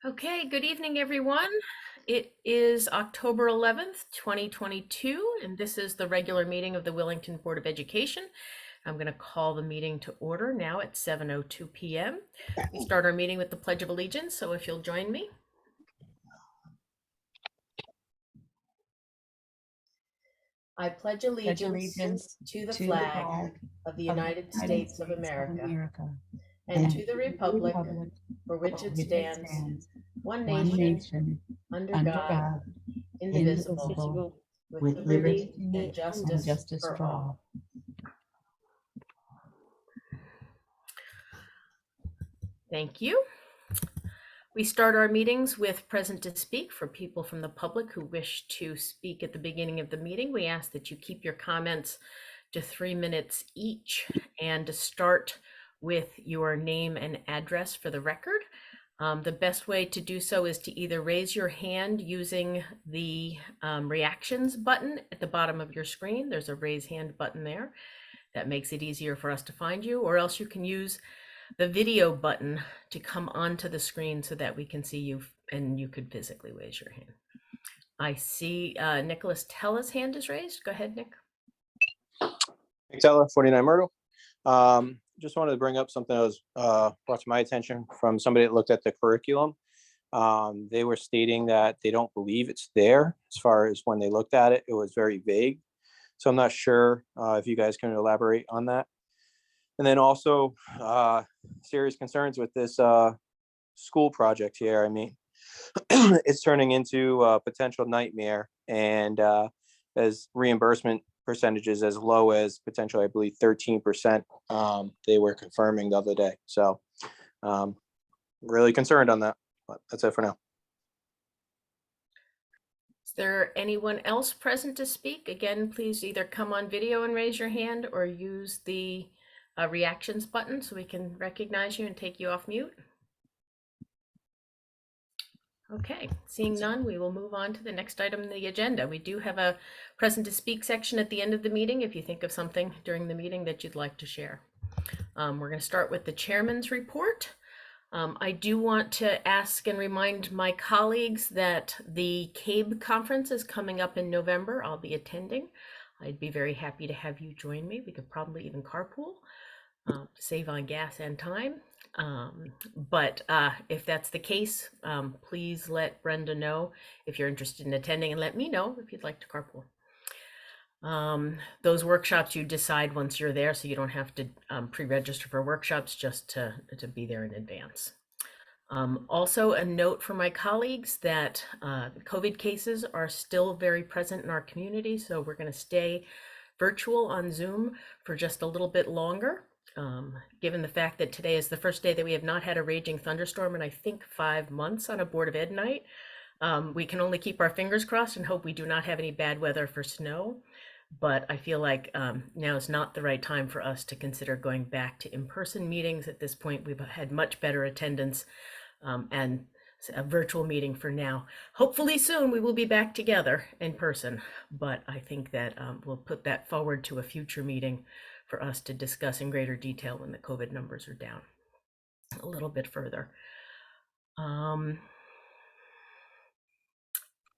Okay, good evening, everyone. It is October 11th, 2022, and this is the regular meeting of the Willington Board of Education. I'm going to call the meeting to order now at 7:02 p.m. We start our meeting with the Pledge of Allegiance, so if you'll join me. I pledge allegiance to the flag of the United States of America and to the republic for which it stands, one nation, under God, indivisible, with liberty and justice for all. Thank you. We start our meetings with present to speak for people from the public who wish to speak at the beginning of the meeting. We ask that you keep your comments to 3 minutes each and to start with your name and address for the record. The best way to do so is to either raise your hand using the reactions button at the bottom of your screen. There's a raise hand button there. That makes it easier for us to find you, or else you can use the video button to come onto the screen so that we can see you and you could physically raise your hand. I see Nicholas Tella's hand is raised. Go ahead, Nick. Nick Tella, 49 Myrtle. Just wanted to bring up something that was brought to my attention from somebody that looked at the curriculum. They were stating that they don't believe it's there as far as when they looked at it. It was very vague. So I'm not sure if you guys can elaborate on that. And then also serious concerns with this school project here. I mean, it's turning into a potential nightmare, and as reimbursement percentages as low as potentially, I believe, 13%. They were confirming the other day. So really concerned on that, but that's it for now. Is there anyone else present to speak? Again, please either come on video and raise your hand or use the reactions button so we can recognize you and take you off mute. Okay, seeing none, we will move on to the next item on the agenda. We do have a present to speak section at the end of the meeting if you think of something during the meeting that you'd like to share. We're going to start with the chairman's report. I do want to ask and remind my colleagues that the CABE conference is coming up in November. I'll be attending. I'd be very happy to have you join me. We could probably even carpool to save on gas and time. But if that's the case, please let Brenda know if you're interested in attending, and let me know if you'd like to carpool. Those workshops you decide once you're there, so you don't have to pre-register for workshops, just to be there in advance. Also, a note for my colleagues that COVID cases are still very present in our community, so we're going to stay virtual on Zoom for just a little bit longer. Given the fact that today is the first day that we have not had a raging thunderstorm in, I think, 5 months on a Board of Ed night, we can only keep our fingers crossed and hope we do not have any bad weather for snow. But I feel like now is not the right time for us to consider going back to in-person meetings. At this point, we've had much better attendance and a virtual meeting for now. Hopefully soon we will be back together in person, but I think that we'll put that forward to a future meeting for us to discuss in greater detail when the COVID numbers are down a little bit further. I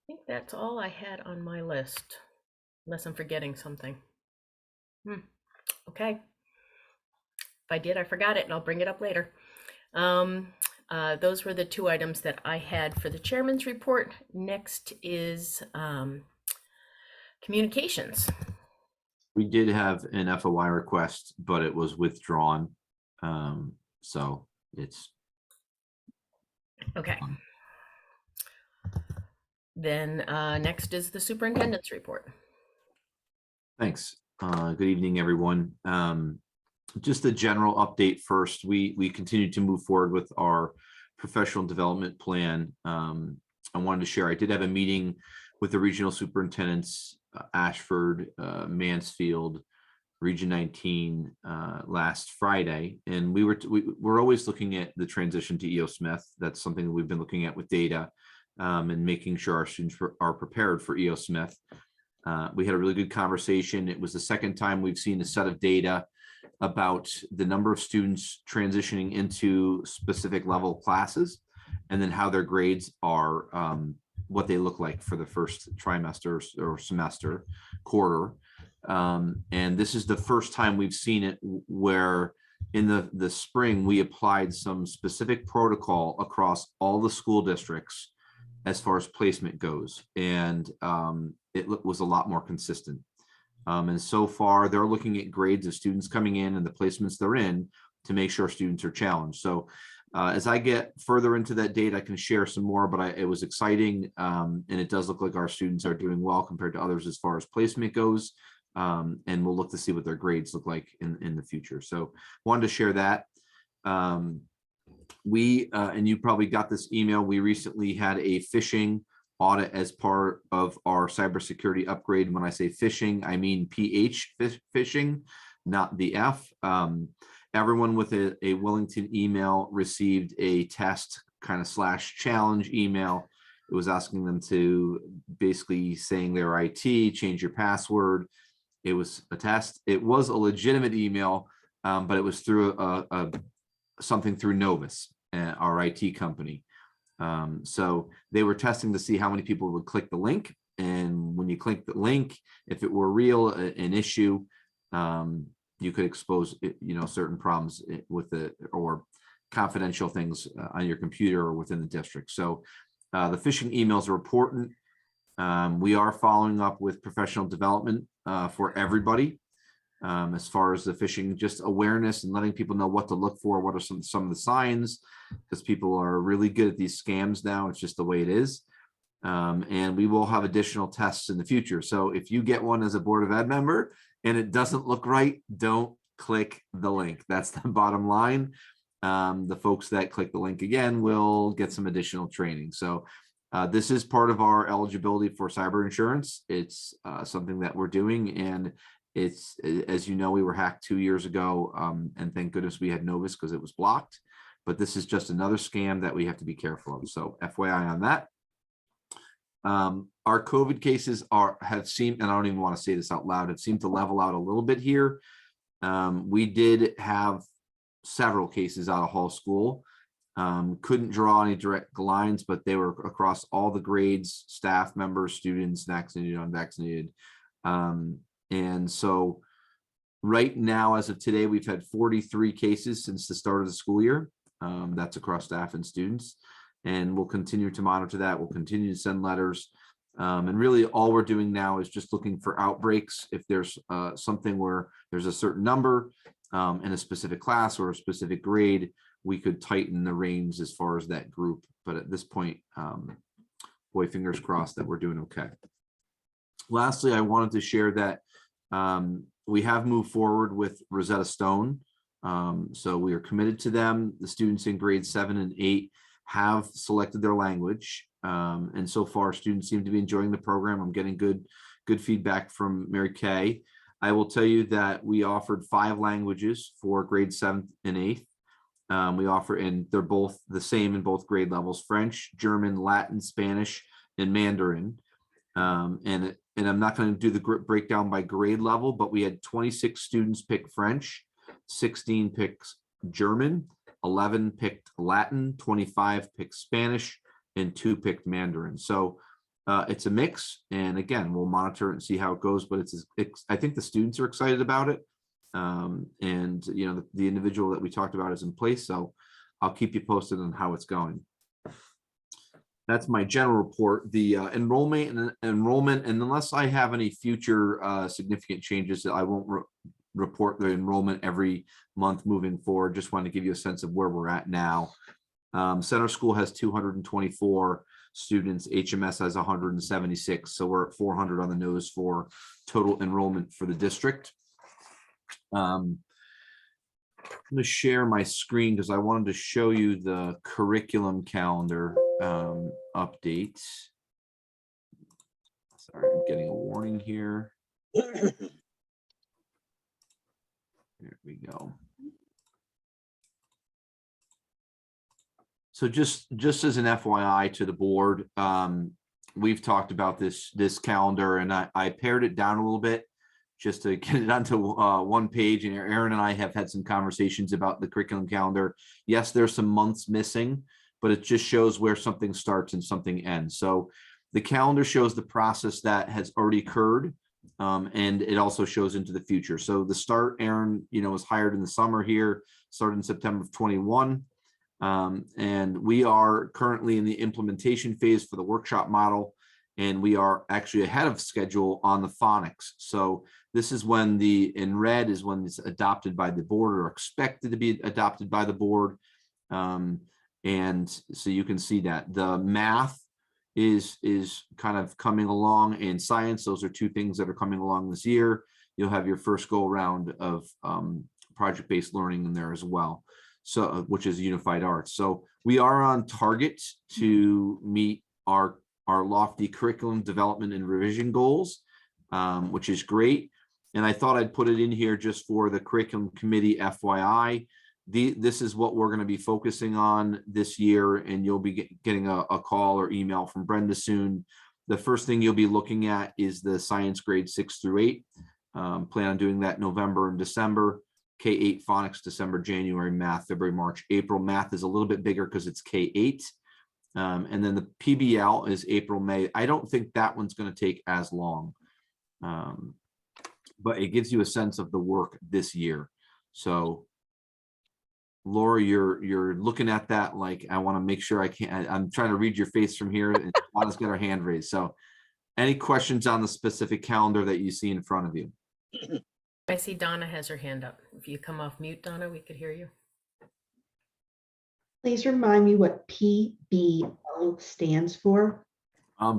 think that's all I had on my list, unless I'm forgetting something. Okay. If I did, I forgot it, and I'll bring it up later. Those were the two items that I had for the chairman's report. Next is communications. We did have an FOI request, but it was withdrawn. So it's okay. Then next is the superintendent's report. Thanks. Good evening, everyone. Just a general update first. We continue to move forward with our professional development plan. I wanted to share, I did have a meeting with the regional superintendents, Ashford, Mansfield, Region 19 last Friday, and we're always looking at the transition to EO Smith. That's something that we've been looking at with data and making sure our students are prepared for EO Smith. We had a really good conversation. It was the second time we've seen a set of data about the number of students transitioning into specific level classes. and then how their grades are, what they look like for the first trimester or semester, quarter. And this is the first time we've seen it where in the spring, we applied some specific protocol across all the school districts as far as placement goes. And it was a lot more consistent. And so far, they're looking at grades of students coming in and the placements they're in to make sure students are challenged. So as I get further into that data, I can share some more, but it was exciting. And it does look like our students are doing well compared to others as far as placement goes. And we'll look to see what their grades look like in the future. So wanted to share that. And you probably got this email, we recently had a phishing audit as part of our cybersecurity upgrade. When I say phishing, I mean PH phishing, not the F. Everyone with a Willington email received a test kind of / challenge email. It was asking them to basically saying their IT, change your password. It was a test. It was a legitimate email, but it was through something through Novus, our IT company. So they were testing to see how many people would click the link. And when you click the link, if it were real, an issue, you could expose, certain problems with or confidential things on your computer or within the district. So the phishing emails are important. We are following up with professional development for everybody as far as the phishing, just awareness and letting people know what to look for, what are some of the signs, because people are really good at these scams now. It's just the way it is. And we will have additional tests in the future. So if you get one as a Board of Ed member and it doesn't look right, don't click the link. That's the bottom line. The folks that click the link again will get some additional training. So this is part of our eligibility for cyber insurance. It's something that we're doing, and it's, as you know, we were hacked 2 years ago, and thank goodness we had Novus because it was blocked. But this is just another scam that we have to be careful of. So FYI on that. Our COVID cases have seemed, and I don't even want to say this out loud, have seemed to level out a little bit here. We did have several cases out of Hall School. Couldn't draw any direct lines, but they were across all the grades, staff members, students, vaccinated, unvaccinated. And so right now, as of today, we've had 43 cases since the start of the school year. That's across staff and students. And we'll continue to monitor that. We'll continue to send letters. And really all we're doing now is just looking for outbreaks. If there's something where there's a certain number in a specific class or a specific grade, we could tighten the reins as far as that group. But at this point, boy, fingers crossed that we're doing okay. Lastly, I wanted to share that we have moved forward with Rosetta Stone. So we are committed to them. The students in grades 7 and 8 have selected their language. And so far, students seem to be enjoying the program. I'm getting good feedback from Mary Kay. I will tell you that we offered 5 languages for grades 7th and 8th. We offer, and they're both the same in both grade levels: French, German, Latin, Spanish, and Mandarin. And I'm not going to do the breakdown by grade level, but we had 26 students pick French, 16 picked German, 11 picked Latin, 25 picked Spanish, and 2 picked Mandarin. So it's a mix. And again, we'll monitor it and see how it goes, but I think the students are excited about it. And the individual that we talked about is in place. So I'll keep you posted on how it's going. That's my general report. The enrollment, and unless I have any future significant changes, I won't report the enrollment every month moving forward. Just want to give you a sense of where we're at now. Center School has 224 students. HMS has 176. So we're at 400 on the nose for total enrollment for the district. I'm going to share my screen because I wanted to show you the curriculum calendar update. Sorry, I'm getting a warning here. There we go. So just as an FYI to the board, we've talked about this calendar, and I pared it down a little bit just to get it onto one page. And Aaron and I have had some conversations about the curriculum calendar. Yes, there's some months missing, but it just shows where something starts and something ends. So the calendar shows the process that has already occurred, and it also shows into the future. So the start, Aaron, was hired in the summer here, started in September of 21. And we are currently in the implementation phase for the workshop model, and we are actually ahead of schedule on the phonics. So this is when in red is when it's adopted by the board or expected to be adopted by the board. And so you can see that the math is kind of coming along, and science, those are two things that are coming along this year. You'll have your first go around of project-based learning in there as well, so which is unified arts. So we are on target to meet our lofty curriculum development and revision goals, which is great. And I thought I'd put it in here just for the curriculum committee FYI. This is what we're going to be focusing on this year, and you'll be getting a call or email from Brenda soon. The first thing you'll be looking at is the science grade 6 through 8. Plan on doing that November and December. K-8 phonics, December, January, math, February, March, April. Math is a little bit bigger because it's K-8. And then the PBL is April, May. I don't think that one's going to take as long, but it gives you a sense of the work this year. So Laura, you're looking at that like, I want to make sure I'm trying to read your face from here, and Anna's got her hand raised. So any questions on the specific calendar that you see in front of you? I see Donna has her hand up. If you come off mute, Donna, we could hear you. Please remind me what PBL stands for.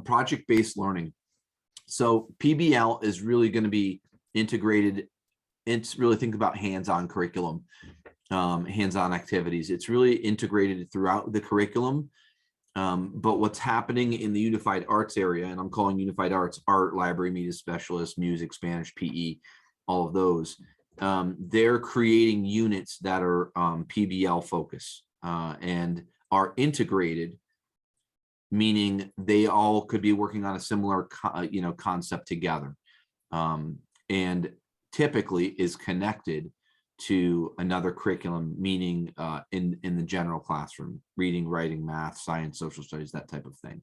Project-based learning. So PBL is really going to be integrated. It's really think about hands-on curriculum, hands-on activities. It's really integrated throughout the curriculum. But what's happening in the unified arts area, and I'm calling unified arts, art, library, media specialist, music, Spanish, PE, all of those, they're creating units that are PBL focus and are integrated, meaning they all could be working on a similar concept together, and typically is connected to another curriculum, meaning in the general classroom, reading, writing, math, science, social studies, that type of thing.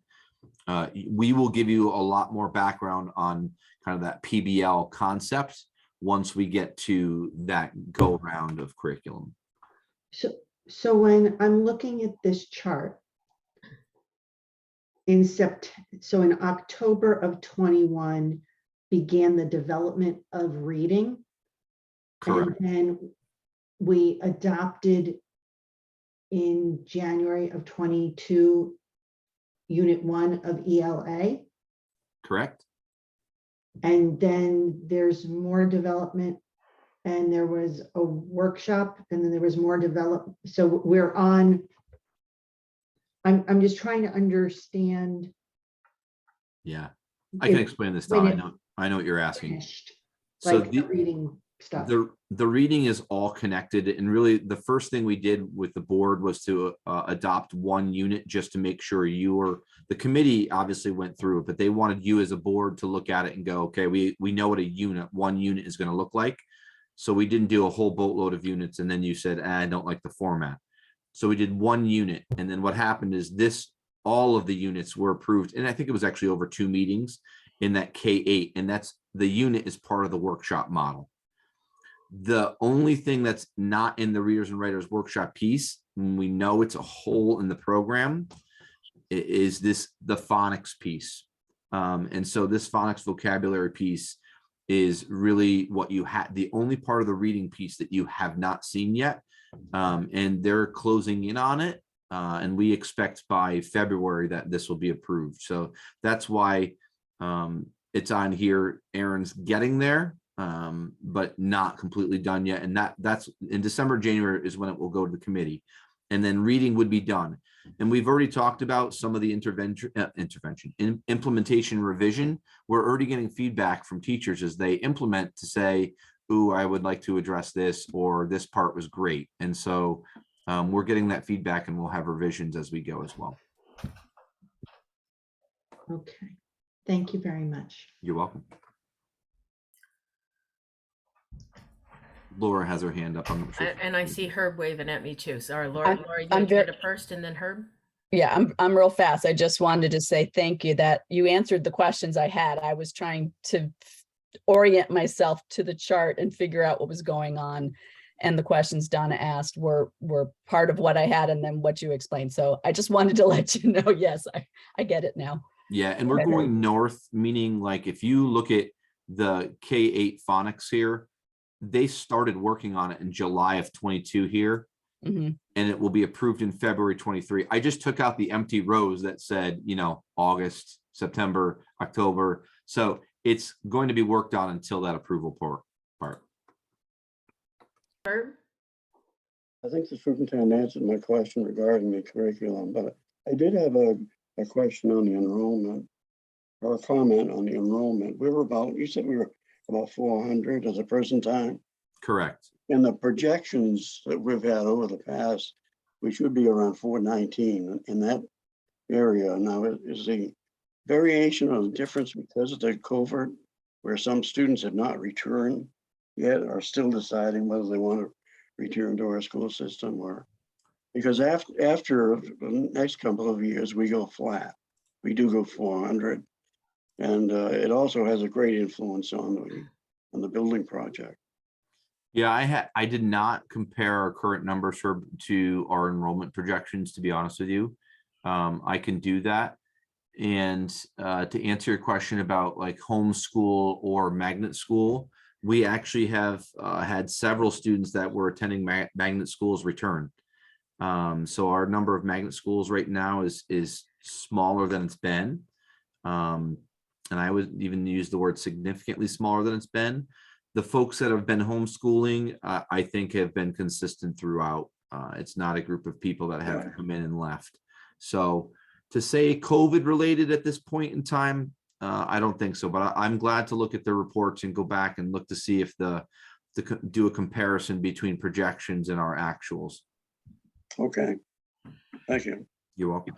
We will give you a lot more background on kind of that PBL concept once we get to that go round of curriculum. So when I'm looking at this chart, in October of 21 began the development of reading. Correct. And then we adopted in January of 22 Unit 1 of ELA. Correct. And then there's more development, and there was a workshop, and then there was more development. So we're on, I'm just trying to understand. Yeah, I can explain this, Don. I know what you're asking. Finished, So like the reading stuff. The reading is all connected, and really the first thing we did with the board was to adopt one unit just to make sure the committee obviously went through it, but they wanted you as a board to look at it and go, okay, we know what one unit is going to look like. So we didn't do a whole boatload of units and then you said, I don't like the format. So we did one unit, and then what happened is all of the units were approved, and I think it was actually over 2 meetings in that K-8, and that's the unit is part of the workshop model. The only thing that's not in the readers and writers workshop piece, and we know it's a hole in the program, is the phonics piece. And so this phonics vocabulary piece is really what you had, the only part of the reading piece that you have not seen yet. And they're closing in on it. And we expect by February that this will be approved. So that's why it's on here. Aaron's getting there, but not completely done yet. And that's in December, January is when it will go to the committee. And then reading would be done. And we've already talked about some of the implementation revision. We're already getting feedback from teachers as they implement to say, ooh, I would like to address this, or this part was great. And so we're getting that feedback, and we'll have revisions as we go as well. Okay, thank you very much. You're welcome. Laura has her hand up. I'm not sure. And I see Herb waving at me too. Sorry, Laura, you I'm did it first and then Herb? Yeah, I'm real fast. I just wanted to say thank you that you answered the questions I had. I was trying to orient myself to the chart and figure out what was going on. And the questions Donna asked were part of what I had and then what you explained. So I just wanted to let you know, yes, I get it now. Yeah, and we're going north, meaning like if you look at the K-8 phonics here, they started working on it in July of 22 here, Mhm. and it will be approved in February 23. I just took out the empty rows that said, you know, August, September, October. So it's going to be worked on until that approval part. Herb? I think the superintendent answered my question regarding the curriculum, but I did have a question on the enrollment, or a comment on the enrollment. You said we were about 400 at the present time. Correct. In the projections that we've had over the past, we should be around 419 in that area. Now, is the variation or the difference because of the covert, where some students have not returned yet, are still deciding whether they want to return to our school system, or because after the next couple of years, we go flat. We do go 400. And it also has a great influence on the building project. Yeah, I did not compare our current numbers to our enrollment projections, to be honest with you. I can do that. And to answer your question about like homeschool or magnet school, we actually have had several students that were attending magnet schools return. So our number of magnet schools right now is smaller than it's been. And I would even use the word significantly smaller than it's been. The folks that have been homeschooling, I think have been consistent throughout. It's not a group of people that have come in and left. So to say COVID related at this point in time, I don't think so, but I'm glad to look at the reports and go back and look to see if do a comparison between projections and our actuals. Okay, thank you. You're welcome.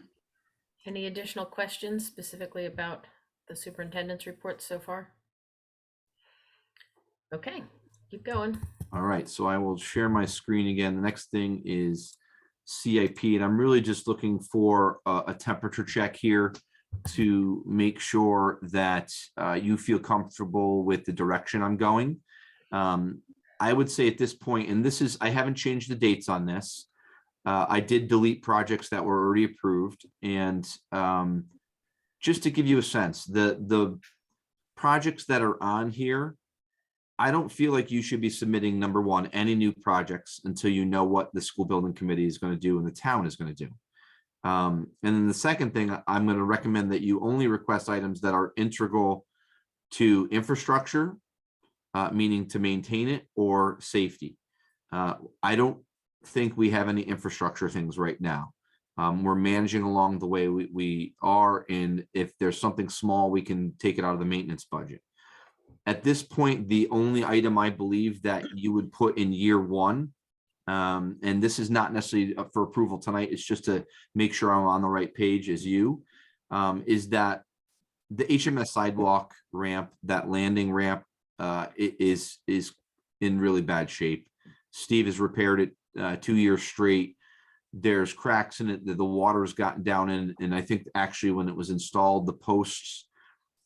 Any additional questions specifically about the superintendent's report so far? Okay, keep going. All right, so I will share my screen again. The next thing is CIP, and I'm really just looking for a temperature check here to make sure that you feel comfortable with the direction I'm going. I would say at this point, and I haven't changed the dates on this. I did delete projects that were already approved, and just to give you a sense, the projects that are on here, I don't feel like you should be submitting, number one, any new projects until you know what the school building committee is going to do and the town is going to do. And then the second thing, I'm going to recommend that you only request items that are integral to infrastructure, meaning to maintain it, or safety. I don't think we have any infrastructure things right now. We're managing along the way we are, and if there's something small, we can take it out of the maintenance budget. At this point, the only item I believe that you would put in year one, and this is not necessarily up for approval tonight, it's just to make sure I'm on the right page as you, is that the HMS sidewalk ramp, that landing ramp, is in really bad shape. Steve has repaired it 2 years straight. There's cracks in it that the water's gotten down in, and I think actually when it was installed, the posts,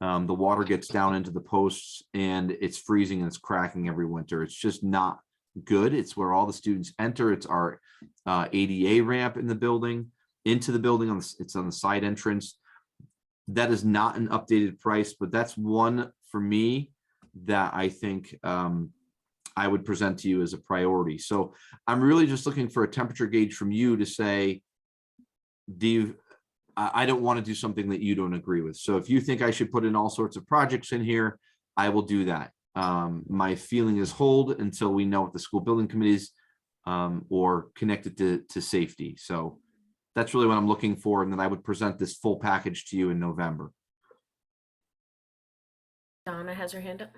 the water gets down into the posts and it's freezing and it's cracking every winter. It's just not good. It's where all the students enter. It's our ADA ramp in the building, into the building. It's on the side entrance. That is not an updated price, but that's one for me that I think I would present to you as a priority. So I'm really just looking for a temperature gauge from you to say, I don't want to do something that you don't agree with. So if you think I should put in all sorts of projects in here, I will do that. My feeling is hold until we know what the school building committees or connected to safety. So that's really what I'm looking for. And then I would present this full package to you in November. Donna has her hand up.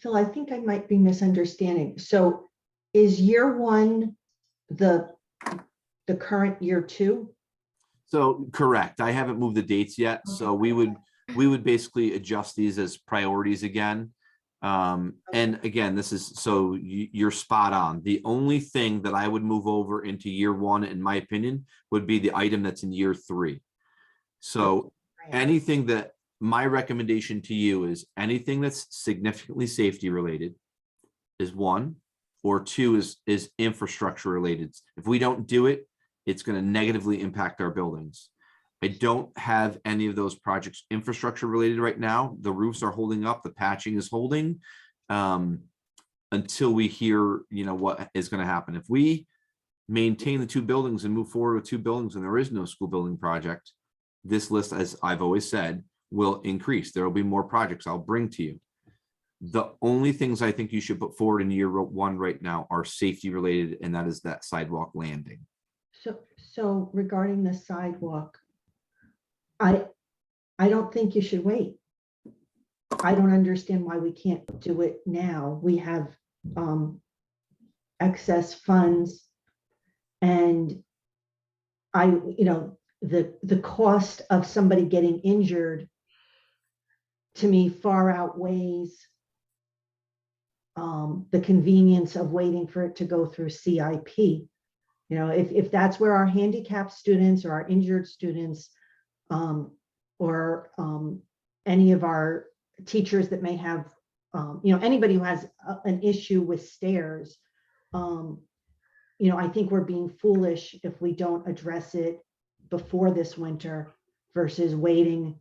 Phil, I think I might be misunderstanding. So is year one the current year two? So correct. I haven't moved the dates yet. So we would basically adjust these as priorities again. And again, this is, so you're spot on. The only thing that I would move over into year one, in my opinion, would be the item that's in year 3. So anything that, my recommendation to you is anything that's significantly safety related is 1, or 2 is infrastructure related. If we don't do it, it's going to negatively impact our buildings. I don't have any of those projects infrastructure related right now. The roofs are holding up, the patching is holding, until we hear, what is going to happen. If we maintain the 2 buildings and move forward with 2 buildings and there is no school building project, this list, as I've always said, will increase. There will be more projects I'll bring to you. The only things I think you should put forward in year 1 right now are safety related, and that is that sidewalk landing. So regarding the sidewalk, I don't think you should wait. I don't understand why we can't do it now. We have excess funds, and the cost of somebody getting injured, to me, far outweighs the convenience of waiting for it to go through CIP. If that's where our handicapped students or our injured students, or any of our teachers that may have, anybody who has an issue with stairs, I think we're being foolish if we don't address it before this winter versus waiting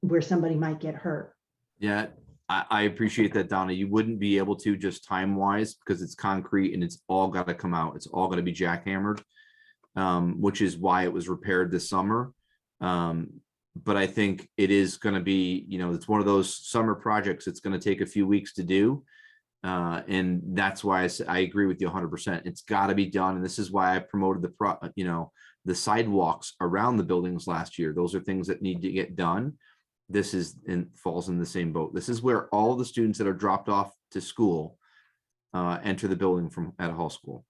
where somebody might get hurt. Yeah, I appreciate that, Donna. You wouldn't be able to, just time wise, because it's concrete and it's all got to come out. It's all got to be jackhammered, which is why it was repaired this summer. But I think it is going to be, it's one of those summer projects. It's going to take a few weeks to do. And that's why I agree with you 100%. It's got to be done. And this is why I promoted the sidewalks around the buildings last year. Those are things that need to get done. This falls in the same boat. This is where all the students that are dropped off to school enter the building from at Hall School.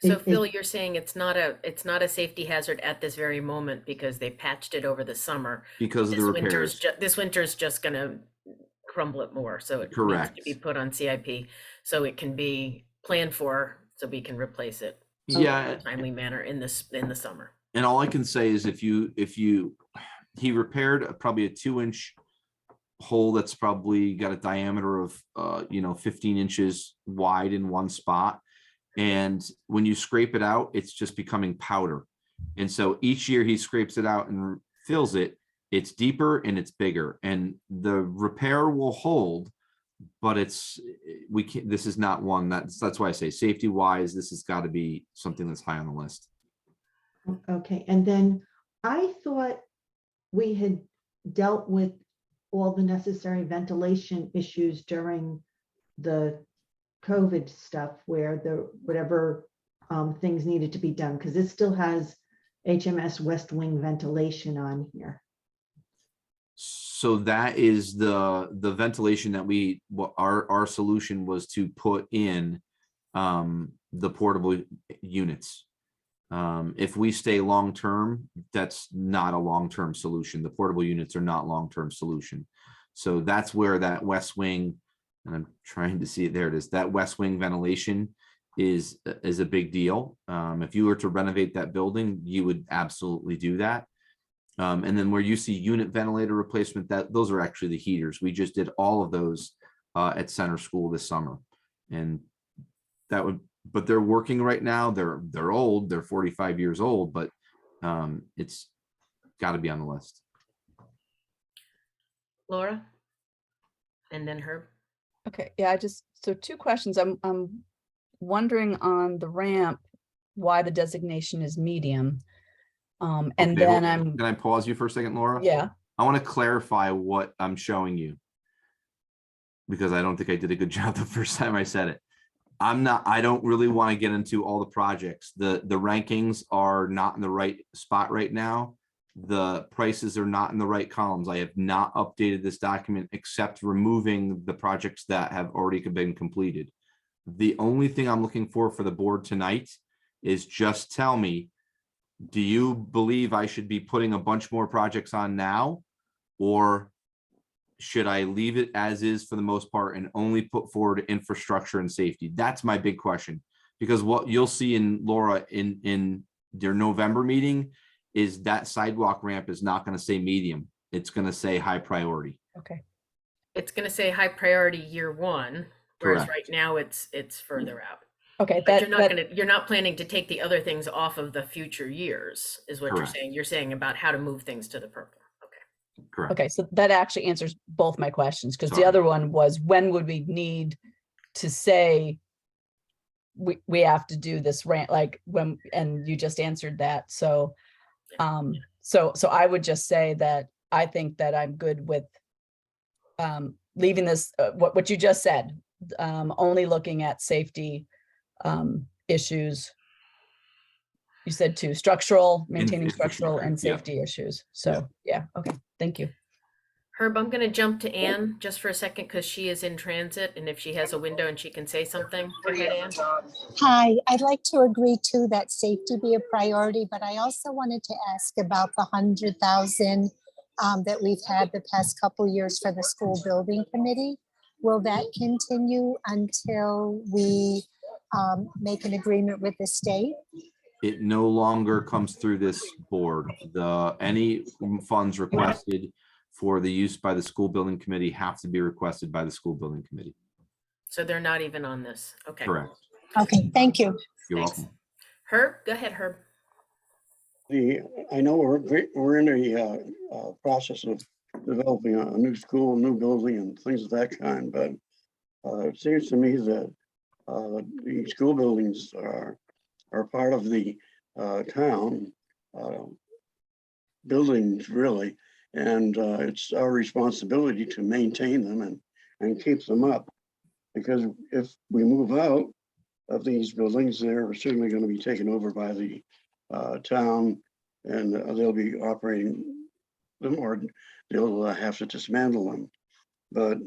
So Phil, you're saying it's not a safety hazard at this very moment because they patched it over the summer. Because of the repairs. This winter's just gonna crumble it more. So it Correct. needs to be put on CIP so it can be planned for, so we can replace it. In a timely manner in the summer. And all I can say is he repaired probably a 2-inch hole that's probably got a diameter of 15 inches wide in one spot. And when you scrape it out, it's just becoming powder. And so each year he scrapes it out and fills it, it's deeper and it's bigger, and the repair will hold, but this is not one that's why I say safety wise, this has got to be something that's high on the list. Okay. And then I thought we had dealt with all the necessary ventilation issues during the COVID stuff, where whatever things needed to be done, because this still has HMS West Wing ventilation on here. So that is the ventilation that our solution was to put in the portable units. If we stay long-term, that's not a long-term solution. The portable units are not long-term solution. So that's where that West Wing, and I'm trying to see it, there it is, that West Wing ventilation is a big deal. If you were to renovate that building, you would absolutely do that. And then where you see unit ventilator replacement, those are actually the heaters. We just did all of those at Center School this summer, and but they're working right now. They're old. They're 45 years old, but it's got to be on the list. Laura, and then Herb. Okay, yeah, so 2 questions. I'm wondering on the ramp why the designation is medium. And Okay, then can I pause you for a second, Laura? Yeah. I want to clarify what I'm showing you, because I don't think I did a good job the first time I said it. I don't really want to get into all the projects. The rankings are not in the right spot right now. The prices are not in the right columns. I have not updated this document except removing the projects that have already been completed. The only thing I'm looking for the board tonight is just tell me, do you believe I should be putting a bunch more projects on now, or should I leave it as is for the most part and only put forward infrastructure and safety? That's my big question. Because what you'll see in Laura in their November meeting is that sidewalk ramp is not going to say medium. It's going to say high priority. Okay. It's going to say high priority year one, whereas Correct. right now it's further out. Okay, But you're not planning to take the other things off of the future years, is what Correct. you're saying. You're saying about how to move things to the purple. Okay. Correct. okay, so that actually answers both my questions, because the Sorry. other one was, when would we need to say we have to do this rant, like when, and you just answered that. So, so I would just say that I think that I'm good with leaving this, what you just said, only looking at safety issues. You said two, structural, maintaining structural and infrastructure, safety issues. So yeah, okay, thank you. Herb, I'm going to jump to Anne just for a second because she is in transit, and if she has a window and she can say something. Go ahead, Anne. Hi, I'd like to agree too that safety be a priority, but I also wanted to ask about the 100,000 that we've had the past couple years for the school building committee. Will that continue until we make an agreement with the state? It no longer comes through this board. Any funds requested for the use by the school building committee have to be requested by the school building committee. So they're not even on this. Okay. Correct. Okay, thank you. You're Thanks. welcome. Herb, go ahead, Herb. I know we're in a process of developing a new school, new building and things of that kind, but it seems to me that the school buildings are part of the town buildings, really, and it's our responsibility to maintain them and keep them up, because if we move out of these buildings, they're certainly going to be taken over by the town, and they'll be operating them, or they'll have to dismantle them. But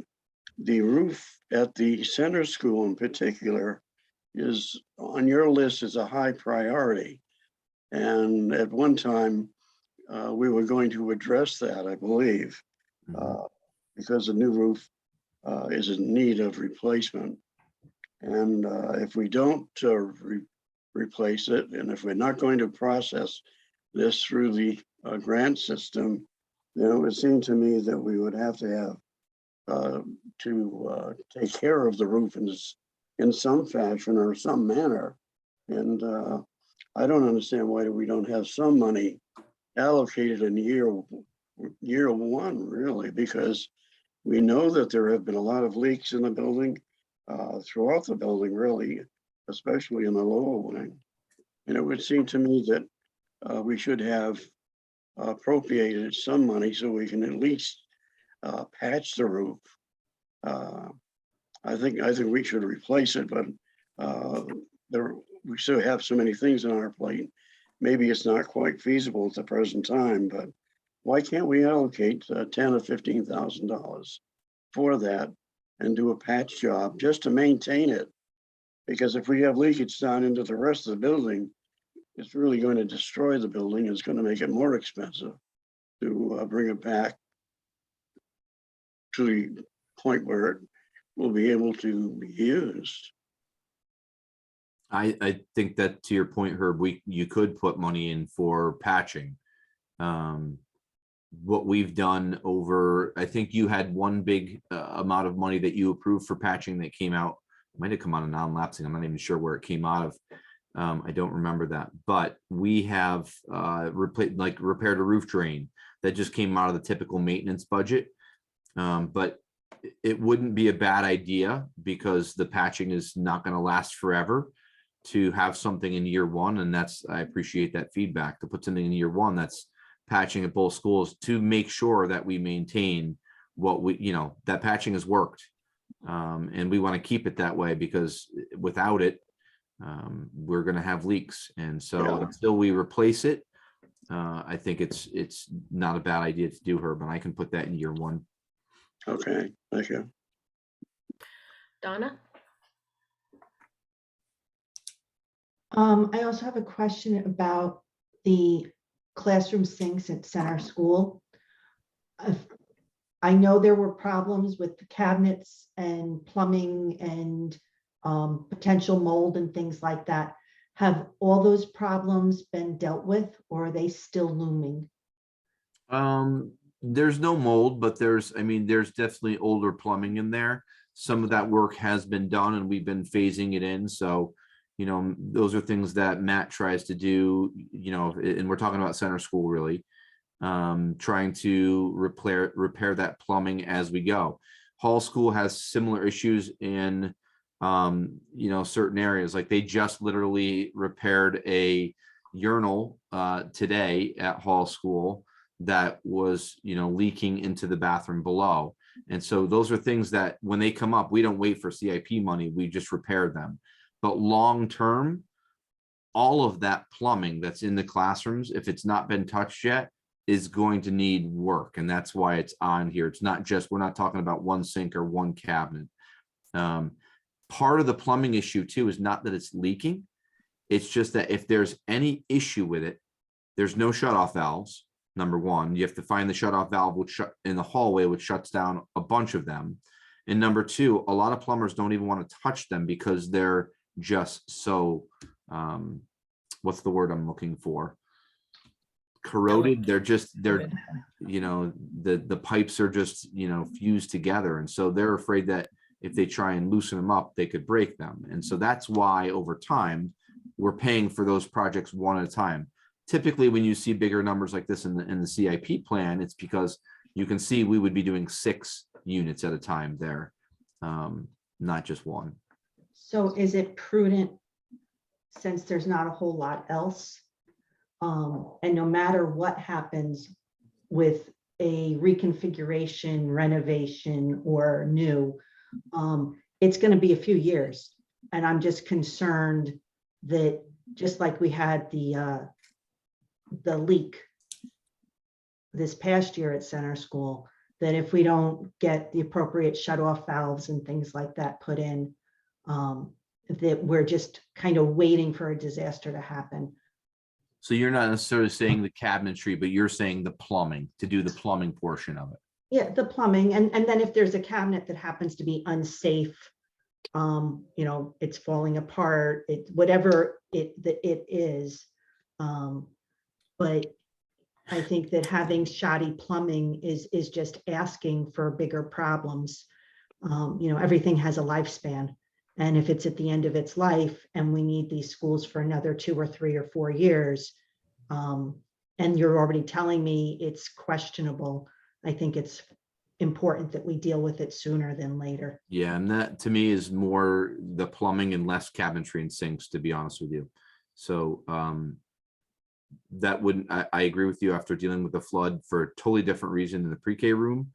the roof at the center school in particular is on your list as a high priority. And at one time, we were going to address that, I believe, because the new roof is in need of replacement. And if we don't replace it, and if we're not going to process this through the grant system, then it would seem to me that we would have to have to take care of the roof in some fashion or some manner. And I don't understand why we don't have some money allocated in year one, really, because we know that there have been a lot of leaks in the building, throughout the building, really, especially in the lower wing. And it would seem to me that we should have appropriated some money so we can at least patch the roof. I think we should replace it, but we still have so many things on our plate. Maybe it's not quite feasible at the present time, but why can't we allocate $10,000 or $15,000 for that and do a patch job just to maintain it? Because if we have leakage down into the rest of the building, it's really going to destroy the building. It's going to make it more expensive to bring it back to the point where it will be able to be used. I think that, to your point, Herb, you could put money in for patching. What we've done over, I think you had one big amount of money that you approved for patching that came out. It might have come out of non-lapsing. I'm not even sure where it came out of. I don't remember that, but we have repaired a roof drain that just came out of the typical maintenance budget. But it wouldn't be a bad idea, because the patching is not going to last forever, to have something in year one. And I appreciate that feedback, to put something in year one that's patching at both schools, to make sure that we maintain what that patching has worked. And we want to keep it that way, because without it, we're going to have leaks. And so until we replace it, I think it's not a bad idea to do, Herb, and I can put that in year one. Okay, thank you. Donna? I also have a question about the classroom sinks at center school. I know there were problems with the cabinets and plumbing and potential mold and things like that. Have all those problems been dealt with, or are they still looming? There's no mold, but there's definitely older plumbing in there. Some of that work has been done and we've been phasing it in. So, those are things that Matt tries to do, and we're talking about center school really, trying to repair that plumbing as we go. Hall school has similar issues in, certain areas. Like they just literally repaired a urinal today at Hall school that was, leaking into the bathroom below. And so those are things that when they come up, we don't wait for CIP money, we just repair them. But long term, all of that plumbing that's in the classrooms, if it's not been touched yet, is going to need work. And that's why it's on here. It's not just, we're not talking about one sink or one cabinet. Part of the plumbing issue too is not that it's leaking. It's just that if there's any issue with it, there's no shutoff valves. Number one, you have to find the shutoff valve which in the hallway, which shuts down a bunch of them. And number two, a lot of plumbers don't even want to touch them because they're just so, what's the word I'm looking for? Corroded. The pipes are just, fused together. And so they're afraid that if they try and loosen them up, they could break them. And so that's why over time, we're paying for those projects one at a time. Typically, when you see bigger numbers like this in the CIP plan, it's because you can see we would be doing 6 units at a time there, not just one. So is it prudent, since there's not a whole lot else, and no matter what happens with a reconfiguration, renovation, or new, it's going to be a few years. And I'm just concerned that just like we had the leak this past year at center school, that if we don't get the appropriate shut-off valves and things like that put in, that we're just kind of waiting for a disaster to happen. So you're not necessarily saying the cabinetry, but you're saying the plumbing, to do the plumbing portion of it. Yeah, the plumbing, and then if there's a cabinet that happens to be unsafe, it's falling apart, whatever it is. But I think that having shoddy plumbing is just asking for bigger problems. Everything has a lifespan. And if it's at the end of its life and we need these schools for another 2 or 3 or 4 years, and you're already telling me it's questionable, I think it's important that we deal with it sooner than later. Yeah, and that to me is more the plumbing and less cabinetry and sinks, to be honest with you. So that wouldn't, I agree with you after dealing with the flood for a totally different reason in the pre-K room.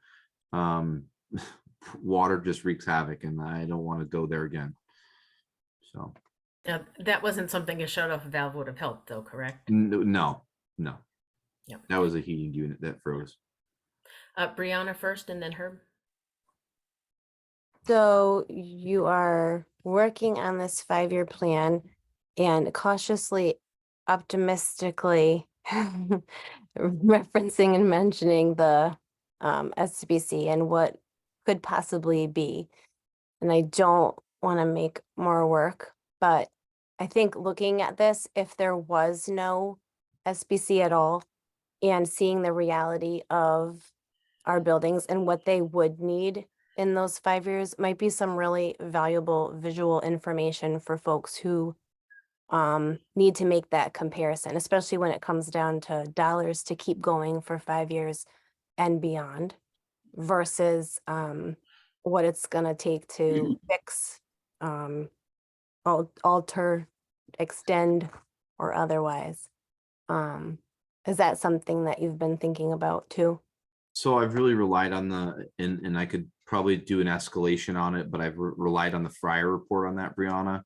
Water just wreaks havoc and I don't want to go there again. So Now, that wasn't something a shut-off valve would have helped though, correct? no. Yeah. That was a heating unit that froze. Brianna first and then Herb. So you are working on this 5-year plan and cautiously, optimistically referencing and mentioning the SBC and what could possibly be. And I don't want to make more work, but I think looking at this, if there was no SBC at all and seeing the reality of our buildings and what they would need in those 5 years might be some really valuable visual information for folks who need to make that comparison, especially when it comes down to dollars to keep going for 5 years and beyond versus what it's going to take to fix, alter, extend, or otherwise. Is that something that you've been thinking about too? So I've really relied on and I could probably do an escalation on it, but I've relied on the Fryer report on that, Brianna,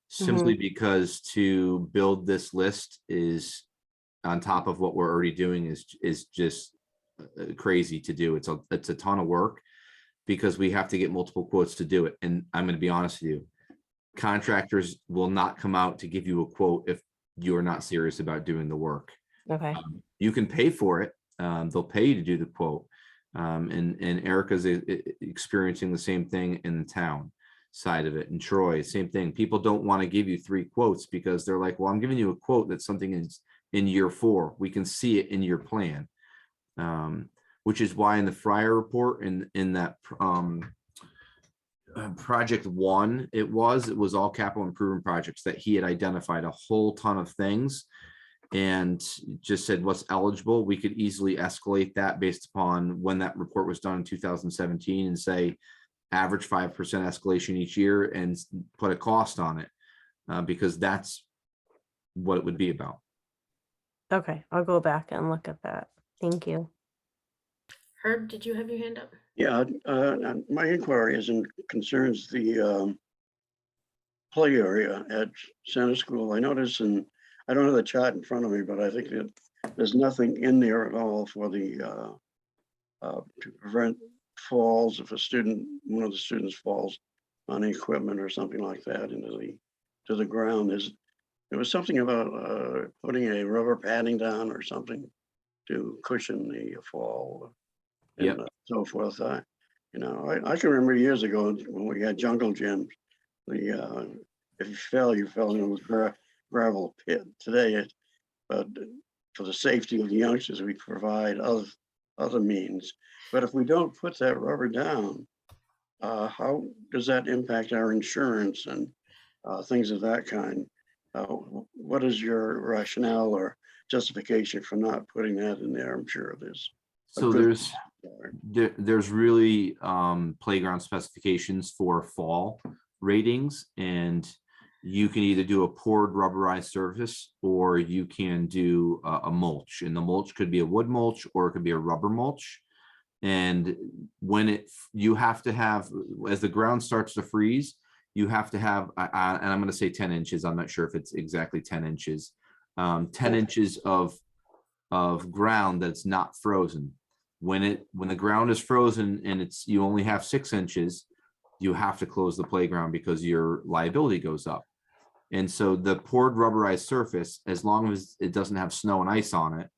simply because to build this list is on top of what we're already doing is just crazy to do. It's a ton of work because we have to get multiple quotes to do it. And I'm going to be honest with you, contractors will not come out to give you a quote if you're not serious about doing the work. Okay. You can pay for it. They'll pay you to do the quote, And Erica's experiencing the same thing in the town side of it. And Troy, same thing. People don't want to give you 3 quotes because they're like, well, I'm giving you a quote that something is in year 4. We can see it in your plan. Which is why in the Fryer report in that project 1, it was all capital improvement projects that he had identified a whole ton of things and just said what's eligible. We could easily escalate that based upon when that report was done in 2017 and say average 5% escalation each year and put a cost on it because that's what it would be about. Okay, I'll go back and look at that. Thank you. Herb, did you have your hand up? Yeah, my inquiry concerns the play area at Center School. I noticed, and I don't have the chart in front of me, but I think that there's nothing in there at all for the to prevent falls if one of the students falls on the equipment or something like that to the ground. There was something about putting a rubber padding down or something to cushion the fall. Yep. And so forth. I can remember years ago when we had jungle gyms. If you fell into a gravel pit. Today, but for the safety of the youngsters, we provide other means. But if we don't put that rubber down, how does that impact our insurance and things of that kind? What is your rationale or justification for not putting that in there? I'm sure there's. So there's really playground specifications for fall ratings, and you can either do a poured rubberized surface or you can do a mulch, and the mulch could be a wood mulch or it could be a rubber mulch. And you have to have, as the ground starts to freeze, you have to have, and I'm going to say 10 inches. I'm not sure if it's exactly 10 inches, 10 inches of ground that's not frozen. When the ground is frozen and you only have 6 inches, you have to close the playground because your liability goes up. And so the poured rubberized surface, as long as it doesn't have snow and ice on it,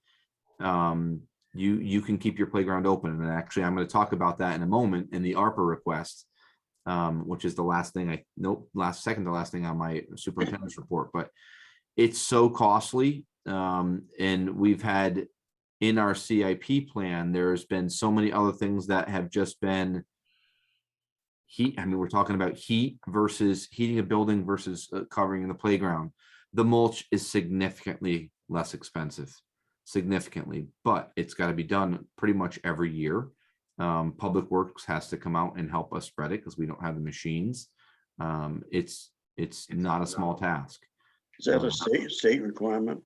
you can keep your playground open. And actually, I'm going to talk about that in a moment in the ARPA request, which is the second to last thing on my superintendent's report. But it's so costly, and we've had. In our CIP plan, there's been so many other things that have just been heat. I mean, we're talking about heat versus heating a building versus covering the playground. The mulch is significantly less expensive, but it's got to be done pretty much every year. Public Works has to come out and help us spread it because we don't have the machines. It's not a small task. Is that a state requirement?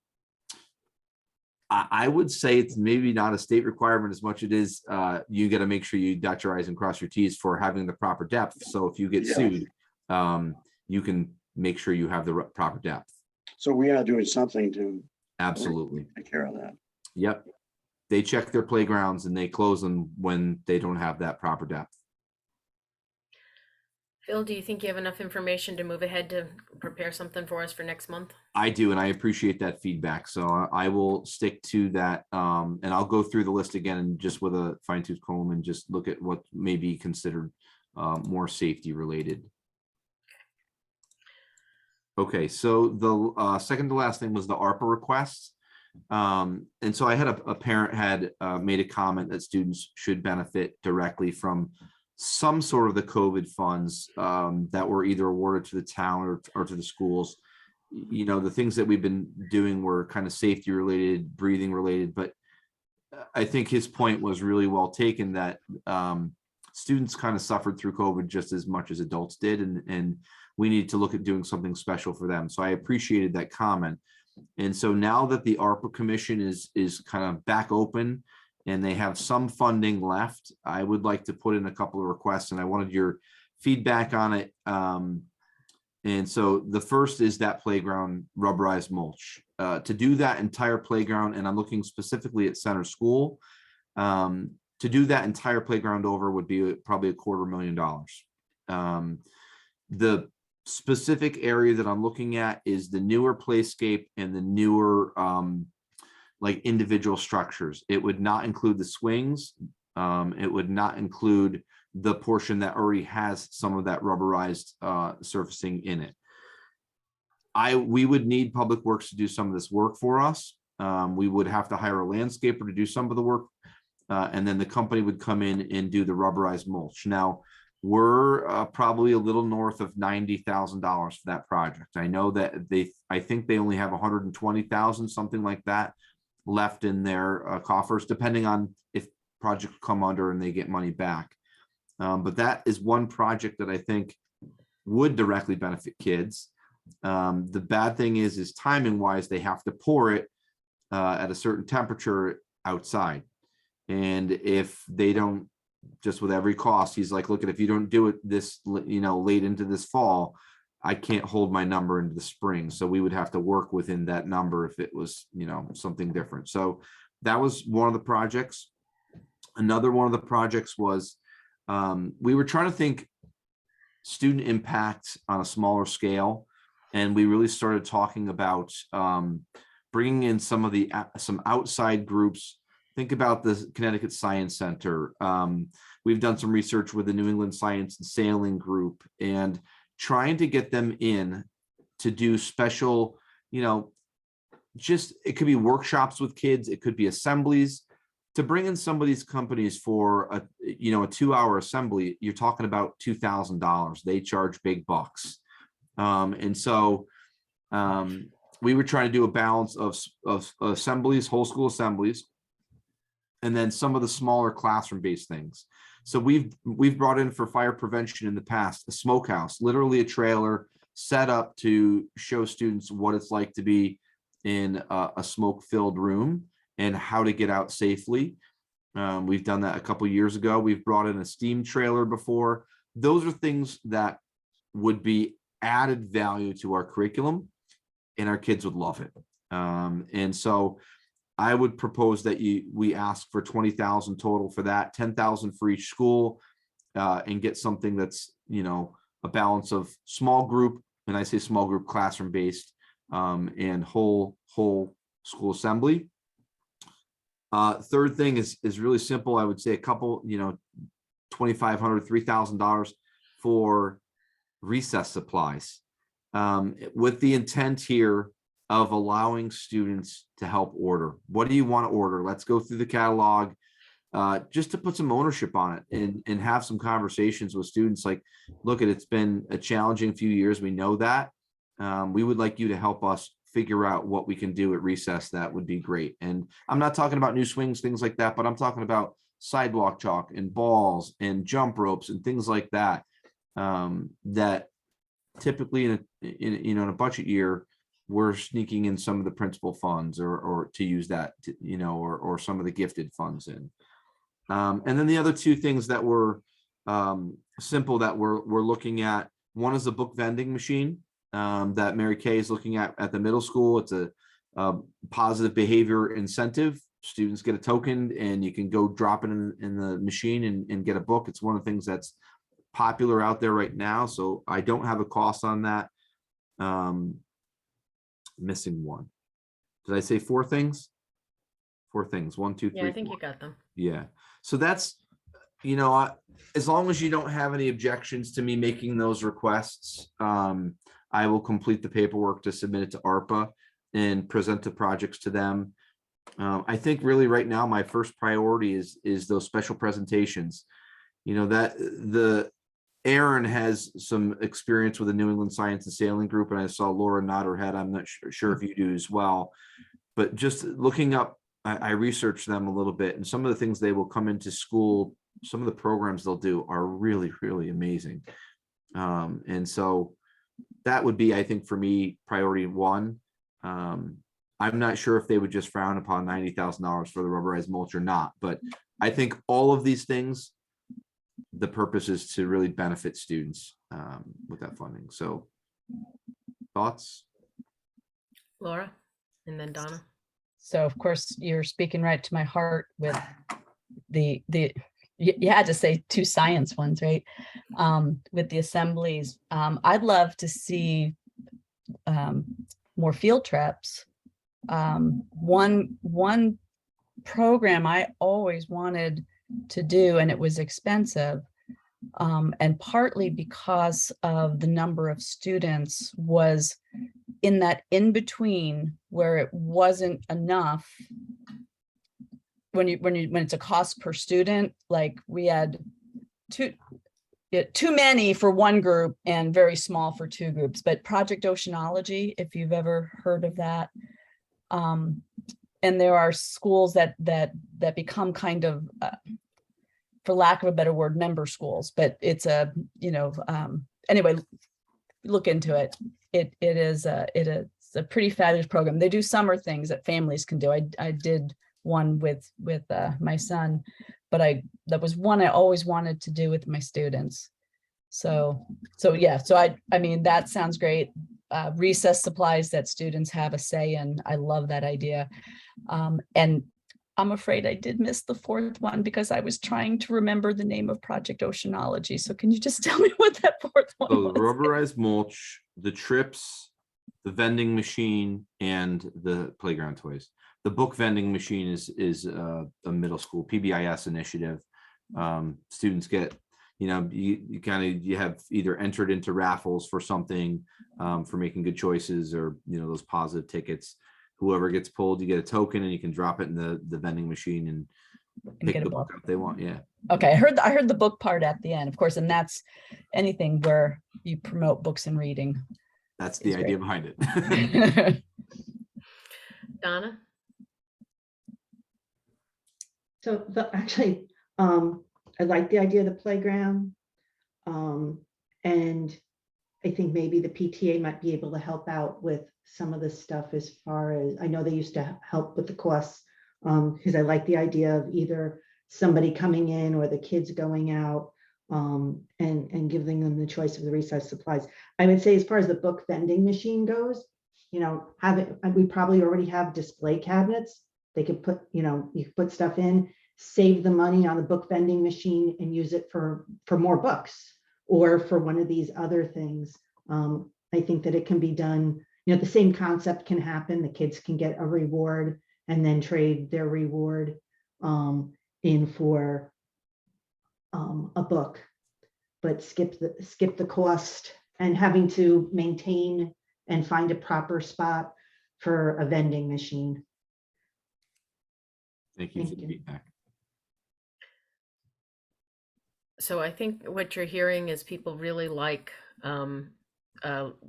I would say it's maybe not a state requirement as much as it is you got to make sure you dot your I's and cross your T's for having the proper depth. So if you get sued, you can make sure you have the proper depth. So we are doing something to absolutely take care of that. Yep. They check their playgrounds and they close them when they don't have that proper depth. Phil, do you think you have enough information to move ahead to prepare something for us for next month? I do, and I appreciate that feedback. So I will stick to that, and I'll go through the list again and just with a fine-tooth comb and just look at what may be considered more safety related. Okay, so the second to last thing was the ARPA request. And so I had a parent had made a comment that students should benefit directly from some sort of the COVID funds that were either awarded to the town or to the schools. You know, the things that we've been doing were kind of safety related, breathing related, but I think his point was really well taken that students kind of suffered through COVID just as much as adults did. And we need to look at doing something special for them. So I appreciated that comment. And so now that the ARPA commission is kind of back open and they have some funding left, I would like to put in a couple of requests, and I wanted your feedback on it. And so the first is that playground rubberized mulch. To do that entire playground, and I'm looking specifically at Center School, to do that entire playground over would be probably $250,000. The specific area that I'm looking at is the newer playscape and the newer like individual structures. It would not include the swings. It would not include the portion that already has some of that rubberized surfacing in it. We would need Public Works to do some of this work for us. We would have to hire a landscaper to do some of the work, and then the company would come in and do the rubberized mulch. Now, we're probably a little north of $90,000 for that project. I know that I think they only have 120,000, something like that, left in their coffers, depending on if projects come under and they get money back. But that is one project that I think would directly benefit kids. The bad thing is timing wise, they have to pour it at a certain temperature outside. And if they don't, just with every cost, he's like, look, if you don't do it this, late into this fall, I can't hold my number into the spring. So we would have to work within that number if it was, something different. So that was one of the projects. Another one of the projects was, we were trying to think student impact on a smaller scale. And we really started talking about bringing in some outside groups. Think about the Connecticut Science Center. We've done some research with the New England Science and Sailing Group and trying to get them in to do special, it could be workshops with kids. It could be assemblies. To bring in some of these companies for a 2-hour assembly, you're talking about $2,000. They charge big bucks. And so we were trying to do a balance of assemblies, whole school assemblies, and then some of the smaller classroom-based things. So we've brought in for fire prevention in the past, a smokehouse, literally a trailer set up to show students what it's like to be in a smoke-filled room and how to get out safely. We've done that a couple years ago. We've brought in a steam trailer before. Those are things that would be added value to our curriculum, and our kids would love it. And so I would propose that we ask for 20,000 total for that, 10,000 for each school, and get something that's, a balance of small group, and I say small group classroom based, and whole school assembly. Third thing is really simple. I would say a couple, $2,500, $3,000 for recess supplies, with the intent here of allowing students to help order. What do you want to order? Let's go through the catalog, just to put some ownership on it and have some conversations with students. Like, look, it's been a challenging few years. We know that. We would like you to help us figure out what we can do at recess. That would be great. And I'm not talking about new swings, things like that, but I'm talking about sidewalk chalk and balls and jump ropes and things like that, that typically in a budget year, we're sneaking in some of the principal funds or to use that, or some of the gifted funds in. And then the other two things that were simple that we're looking at, one is a book vending machine that Mary Kay is looking at the middle school. It's a positive behavior incentive. Students get a token and you can go drop it in the machine and get a book. It's one of the things that's popular out there right now. So I don't have a cost on that. Missing one. Did I say four things? 4 things. 1, 2, 3. Yeah, I think 4. you got them. Yeah. So that's, as long as you don't have any objections to me making those requests, I will complete the paperwork to submit it to ARPA and present the projects to them. I think really right now, my first priority is those special presentations. Aaron has some experience with the New England Science and Sailing Group, and I saw Laura nod her head. I'm not sure if you do as well, but just looking up, I researched them a little bit, and some of the things they will come into school, some of the programs they'll do are really, really amazing. And so that would be, I think, for me, priority 1. I'm not sure if they would just frown upon $90,000 for the rubberized mulch or not, but I think all of these things, the purpose is to really benefit students with that funding. So thoughts? Laura, and then Donna. So of course, you're speaking right to my heart with you had to say 2 science ones, right? With the assemblies. I'd love to see more field trips. One program I always wanted to do, and it was expensive. And partly because of the number of students was in that in between where it wasn't enough. When it's a cost per student, like we had too many for one group and very small for two groups. But Project Oceanology, if you've ever heard of that, and there are schools that become kind of, for lack of a better word, member schools. But it's a, anyway, look into it. It is a pretty fabulous program. They do summer things that families can do. I did one with my son, but that was one I always wanted to do with my students. So yeah, I mean, that sounds great. Recess supplies that students have a say in. I love that idea. And I'm afraid I did miss the fourth one because I was trying to remember the name of Project Oceanology. So can you just tell me what that fourth one So the was? rubberized mulch, the trips, the vending machine, and the playground toys. The book vending machine is a middle school PBIS initiative. Students get, you have either entered into raffles for something, for making good choices, or those positive tickets. Whoever gets pulled, you get a token and you can drop it in the vending machine and pick get a the book book. up they want. Yeah. Okay, I heard the book part at the end, of course, and that's anything where you promote books and reading. That's the It's idea great. behind it. Donna? So actually, I like the idea of the playground. And I think maybe the PTA might be able to help out with some of the stuff as far as, I know they used to help with the costs, because I like the idea of either somebody coming in or the kids going out, and giving them the choice of the recess supplies. I would say as far as the book vending machine goes, we probably already have display cabinets. They could put, you could put stuff in, save the money on the book vending machine and use it for more books or for one of these other things. I think that it can be done, the same concept can happen. The kids can get a reward and then trade their reward in for a book, but skip the cost and having to maintain and find a proper spot for a vending machine. Thank you for Thank the you. feedback. So I think what you're hearing is people really like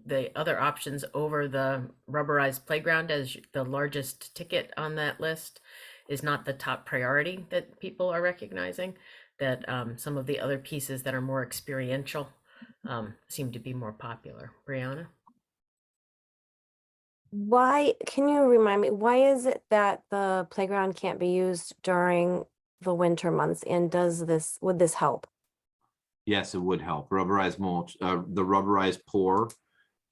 the other options over the rubberized playground, as the largest ticket on that list is not the top priority that people are recognizing, that some of the other pieces that are more experiential seem to be more popular. Brianna? Why, can you remind me, why is it that the playground can't be used during the winter months? And would this help? Yes, it would help. Rubberized mulch, the rubberized pour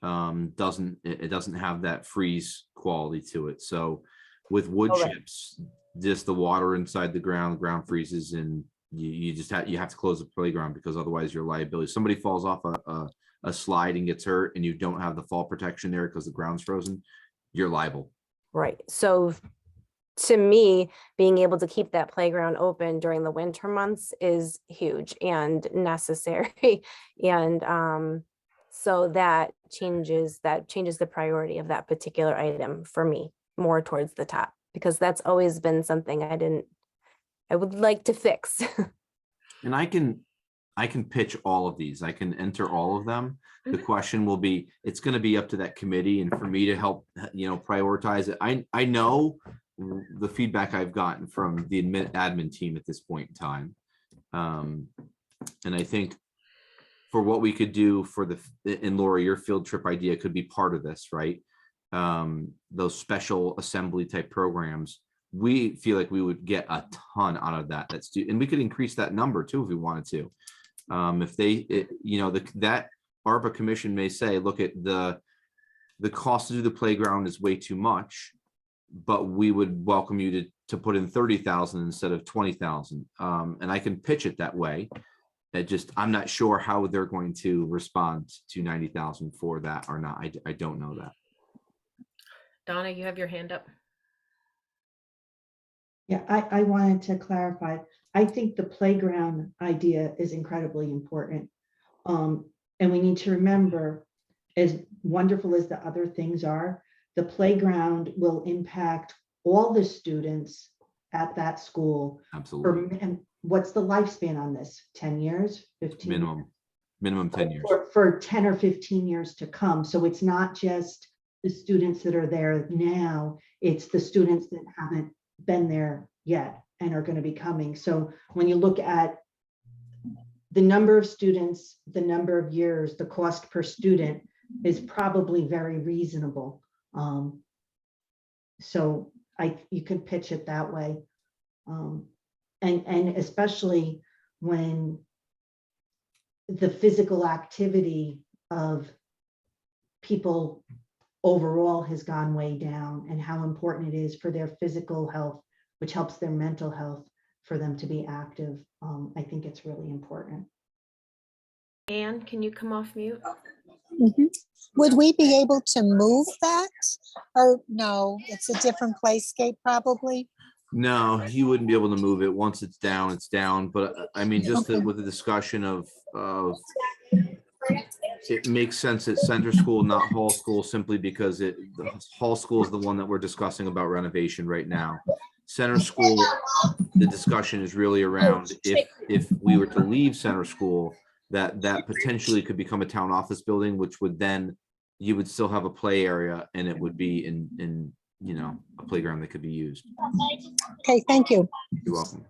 doesn't have that freeze quality to it. So with wood Oh, right. chips, just the water inside the ground freezes, and you have to close the playground, because otherwise your liability. Somebody falls off a slide and gets hurt, and you don't have the fall protection there because the ground's frozen, you're liable. Right. So to me, being able to keep that playground open during the winter months is huge and necessary. And so that changes the priority of that particular item for me more towards the top, because that's always been something I would like to fix. And I can pitch all of these. I can enter all of them. The question will be, it's going to be up to that committee and for me to help, prioritize it. I know the feedback I've gotten from the admin team at this point in time. And I think for what we could do and Laura, your field trip idea could be part of this, right? Those special assembly type programs, we feel like we would get a ton out of that. And we could increase that number too, if we wanted to. If that ARPA commission may say, look at the cost to do the playground is way too much, but we would welcome you to put in 30,000 instead of 20,000. And I can pitch it that way. I'm not sure how they're going to respond to 90,000 for that or not. I don't know that. Donna, you have your hand up. Yeah, I wanted to clarify. I think the playground idea is incredibly important. And we need to remember, as wonderful as the other things are, the playground will impact all the students at that school. Absolutely. And what's the lifespan on this? 10 years, 15? Minimum 10 years. For 10 or 15 years to come. So it's not just the students that are there now, it's the students that haven't been there yet and are going to be coming. So when you look at the number of students, the number of years, the cost per student is probably very reasonable. So you could pitch it that way. And especially when the physical activity of people overall has gone way down, and how important it is for their physical health, which helps their mental health, for them to be active. I think it's really important. Anne, can you come off mute? Mhm. Would we be able to move that? Or no, it's a different playscape probably? No, you wouldn't be able to move it. Once it's down, it's down. But I mean, just Okay. with the discussion of it makes sense at center school, not hall school, simply because the hall school is the one that we're discussing about renovation right now. Center school, the discussion is really around if we were to leave center school, that potentially could become a town office building, which would then you would still have a play area, and it would be in a playground that could be used. Okay, thank you. You're welcome.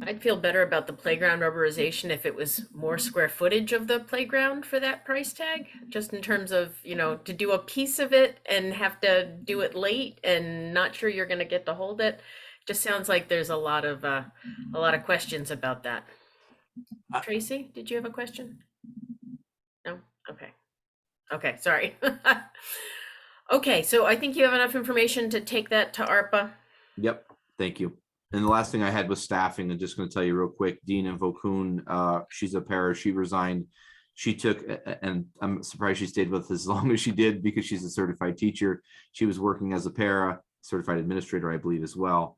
I'd feel better about the playground rubberization if it was more square footage of the playground for that price tag, just in terms of, to do a piece of it and have to do it late and not sure you're going to get to hold it. Just sounds like there's a lot of questions about that. Tracy, did you have a question? No? Okay, sorry. Okay, so I think you have enough information to take that to ARPA. Yep, thank you. And the last thing I had was staffing. I'm just going to tell you real quick. Dina Vokun, she's a para. She resigned. She took, and I'm surprised she stayed with us as long as she did, because she's a certified teacher. She was working as a para, certified administrator, I believe, as well.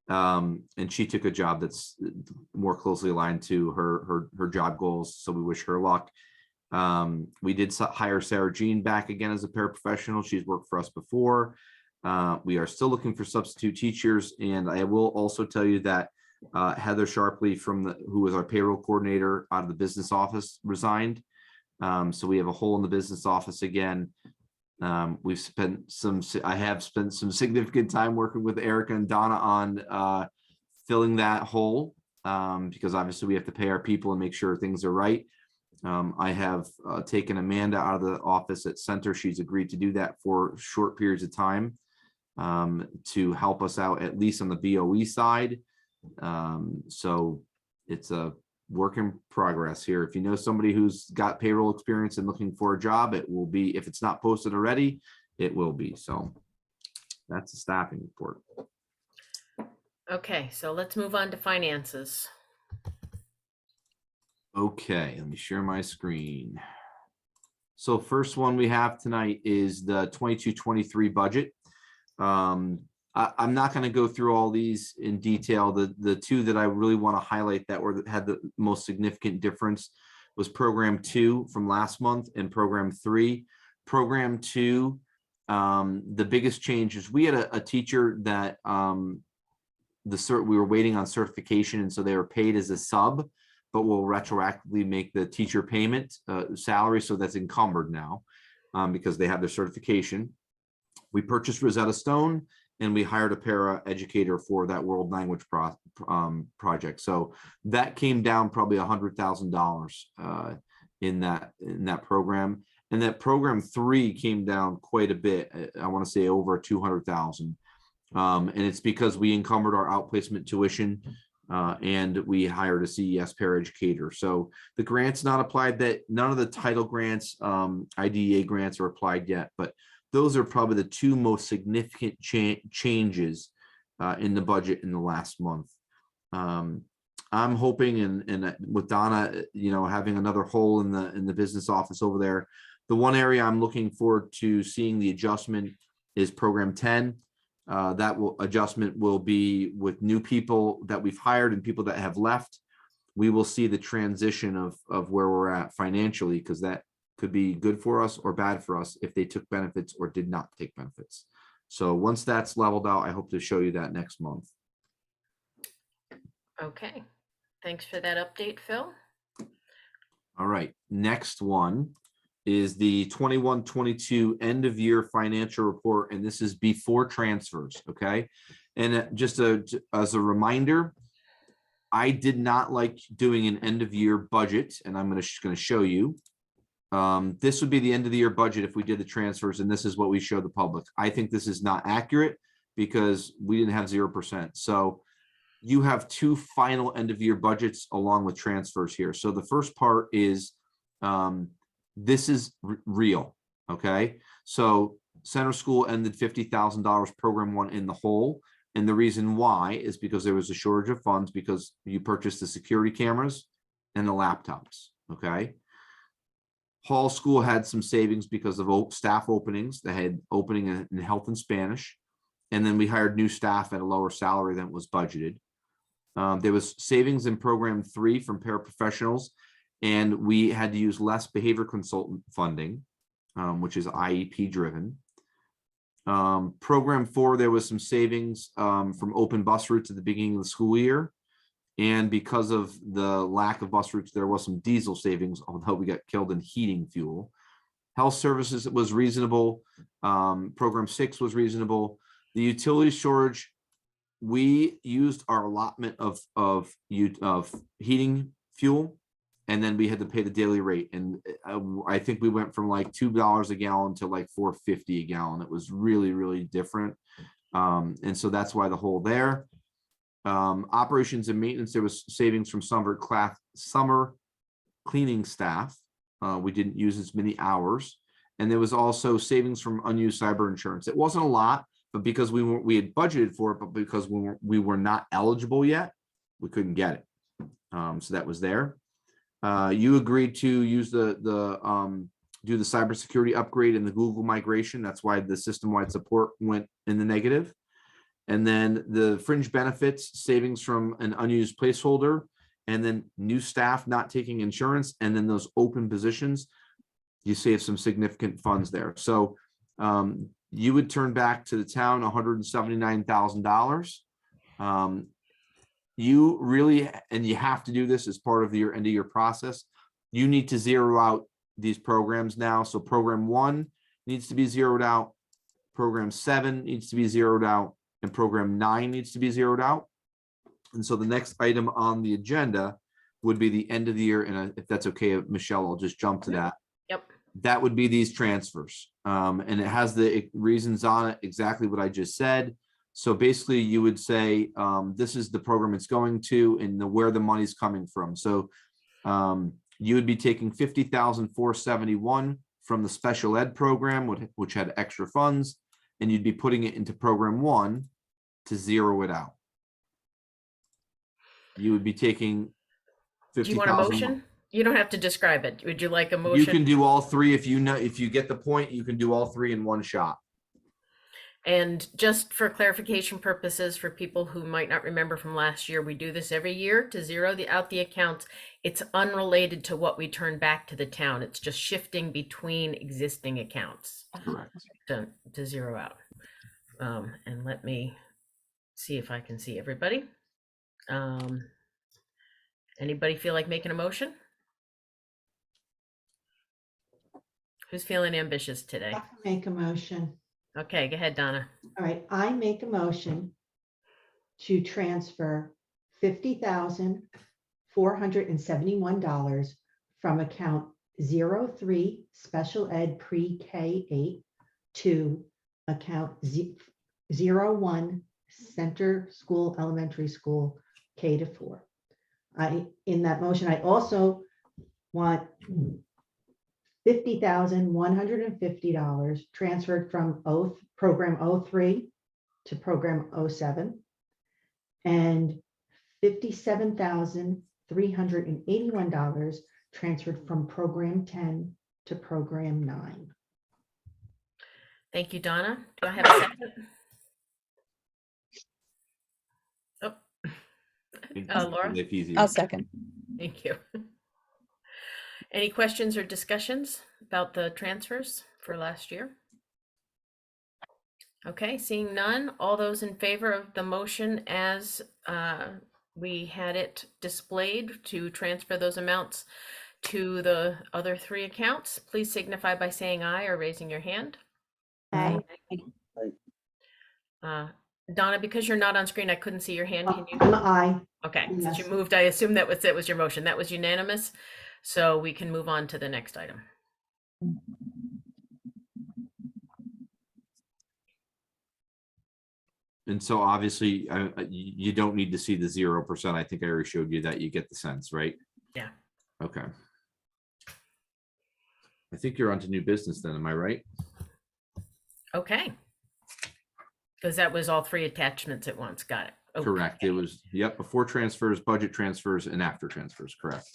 And she took a job that's more closely aligned to her job goals. So we wish her luck. We did hire Sarah Jean back again as a paraprofessional. She's worked for us before. We are still looking for substitute teachers, and I will also tell you that Heather Sharpley, who was our payroll coordinator out of the business office, resigned. So we have a hole in the business office again. I have spent some significant time working with Erica and Donna on filling that hole, because obviously we have to pay our people and make sure things are right. I have taken Amanda out of the office at center. She's agreed to do that for short periods of time to help us out, at least on the BOE side. So it's a work in progress here. If you know somebody who's got payroll experience and looking for a job, it will be, if it's not posted already, it will be. So that's the staffing report. Okay, so let's move on to finances. Okay, let me share my screen. So first one we have tonight is the 22-23 budget. I'm not going to go through all these in detail. The two that I really want to highlight that had the most significant difference was program 2 from last month and program 3. Program 2, the biggest change is we had a teacher that we were waiting on certification, and so they were paid as a sub, but we'll retroactively make the teacher payment salary, so that's encumbered now because they have their certification. We purchased Rosetta Stone, and we hired a para educator for that world language project. So that came down probably $100,000 in that program. And that program 3 came down quite a bit. I want to say over 200,000. And it's because we encumbered our outplacement tuition and we hired a CES paraeducator. So the grants not applied, that none of the title grants, IDEA grants are applied yet, but those are probably the two most significant changes in the budget in the last month. I'm hoping, and with Donna, having another hole in the business office over there, the one area I'm looking forward to seeing the adjustment is program 10. adjustment will be with new people that we've hired and people that have left. We will see the transition of where we're at financially, because that could be good for us or bad for us if they took benefits or did not take benefits. So once that's leveled out, I hope to show you that next month. Okay, thanks for that update, Phil. All right, next one is the 21-22 end of year financial report, and this is before transfers, okay? And just as a reminder, I did not like doing an end of year budget, and I'm just going to show you. This would be the end of the year budget if we did the transfers, and this is what we show the public. I think this is not accurate because we didn't have 0%. So you have two final end of year budgets along with transfers here. So the first part is this is real, okay? So center school ended $50,000 program one in the hole. And the reason why is because there was a shortage of funds because you purchased the security cameras and the laptops, okay? Hall School had some savings because of staff openings. They had opening in health and Spanish. And then we hired new staff at a lower salary than was budgeted. There was savings in program 3 from paraprofessionals, and we had to use less behavior consultant funding, which is IEP driven. Program 4, there was some savings from open bus routes at the beginning of the school year. And because of the lack of bus routes, there was some diesel savings, although we got killed in heating fuel. Health services was reasonable. Program 6 was reasonable. The utility storage, we used our allotment of heating fuel, and then we had to pay the daily rate. And I think we went from like $2 a gallon to like $4.50 a gallon. It was really, really different. And so that's why the hole there. Operations and maintenance, there was savings from summer cleaning staff. We didn't use as many hours. And there was also savings from unused cyber insurance. It wasn't a lot, but because we had budgeted for it, but because we were not eligible yet, we couldn't get it. So that was there. You agreed to use do the cybersecurity upgrade and the Google migration. That's why the system-wide support went in the negative. And then the fringe benefits, savings from an unused placeholder, and then new staff not taking insurance, and then those open positions, you save some significant funds there. So you would turn back to the town $179,000. You really, and you have to do this as part of your end of year process, you need to zero out these programs now. So program 1 needs to be zeroed out, program 7 needs to be zeroed out, and program 9 needs to be zeroed out. And so the next item on the agenda would be the end of the year. And if that's okay, Michelle, I'll just jump to that. Yep. That would be these transfers. And it has the reasons on it, exactly what I just said. So basically you would say, this is the program it's going to and where the money's coming from. So you would be taking $50,471 from the special ed program, which had extra funds, and you'd be putting it into program 1 to zero it out. You would be taking 50,000. Do you want a motion? You don't have to describe it. Would you like a motion? You can do all 3 if you know, if you get the point, you can do all 3 in one shot. And just for clarification purposes, for people who might not remember from last year, we do this every year to zero out the accounts. It's unrelated to what we turn back to the town. It's just shifting between existing accounts. Correct. To zero out. And let me see if I can see everybody. Anybody feel like making a motion? Who's feeling ambitious today? I can make a motion. Okay, go ahead, Donna. All right, I make a motion to transfer $50,471 from account 03 special ed pre-K8 to account 01 center school elementary school K-4. In that motion, I also want $50,150 transferred from program 03 to program 07, and $57,381 transferred from program 10 to program 9. Thank you, Donna. Do I have a second? Laura? Life easier. I'll second. Thank you. Any questions or discussions about the transfers for last year? Okay, seeing none, all those in favor of the motion as we had it displayed to transfer those amounts to the other three accounts, please signify by saying aye or raising your hand. Aye. Donna, because you're not on screen, I couldn't see your hand. Can you? I'm aye. Okay, since you Yes. moved, I assume that was your motion. That was unanimous. So we can move on to the next item. And so obviously, you don't need to see the 0%. I think I already showed you that. You get the sense, right? Yeah. Okay. I think you're on to new business then, am I right? Okay. Because that was all three attachments at once. Got it. Okay. Correct. It was, yep, before transfers, budget transfers, and after transfers, correct.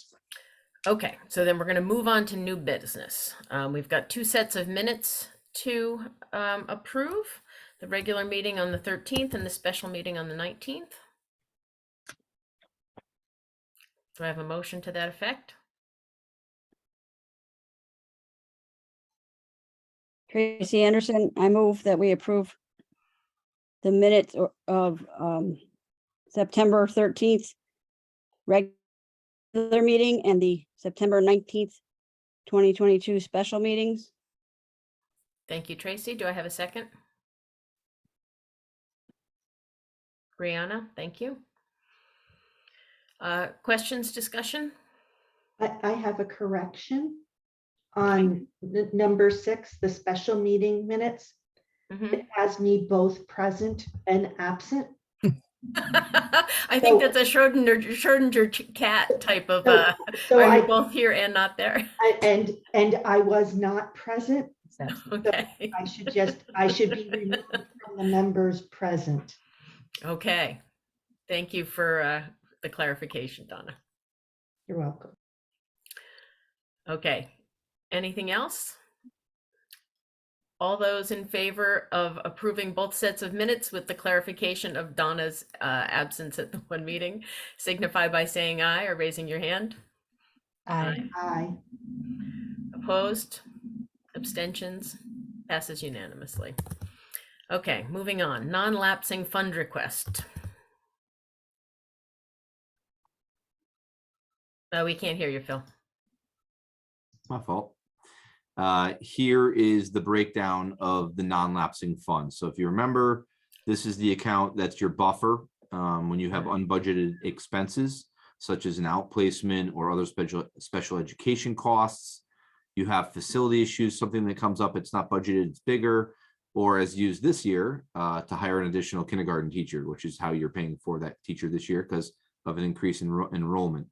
Okay, so then we're going to move on to new business. We've got two sets of minutes to approve, the regular meeting on the 13th and the special meeting on the 19th. Do I have a motion to that effect? Tracy Anderson, I move that we approve the minutes of September 13th regular meeting and the September 19th, 2022 special meetings. Thank you, Tracy. Do I have a second? Brianna, thank you. Questions, discussion? I have a correction on number 6, the special meeting minutes. Mhm. It has me both present and absent. I think that's a Schrodinger cat type of, So are you I, both here and not there? and I was not present. Okay. I should be removed from the members present. Okay. Thank you for the clarification, Donna. You're welcome. Okay. Anything else? All those in favor of approving both sets of minutes with the clarification of Donna's absence at the one meeting, signify by saying aye or raising your hand. Aye. Aye. Opposed? Abstentions? Passes unanimously. Okay, moving on. Non-lapsing fund request. We can't hear you, Phil. My fault. Here is the breakdown of the non-lapsing funds. So if you remember, this is the account that's your buffer when you have unbudgeted expenses, such as an outplacement or other special education costs. You have facility issues, something that comes up, it's not budgeted, it's bigger, or as used this year to hire an additional kindergarten teacher, which is how you're paying for that teacher this year because of an increase in enrollment.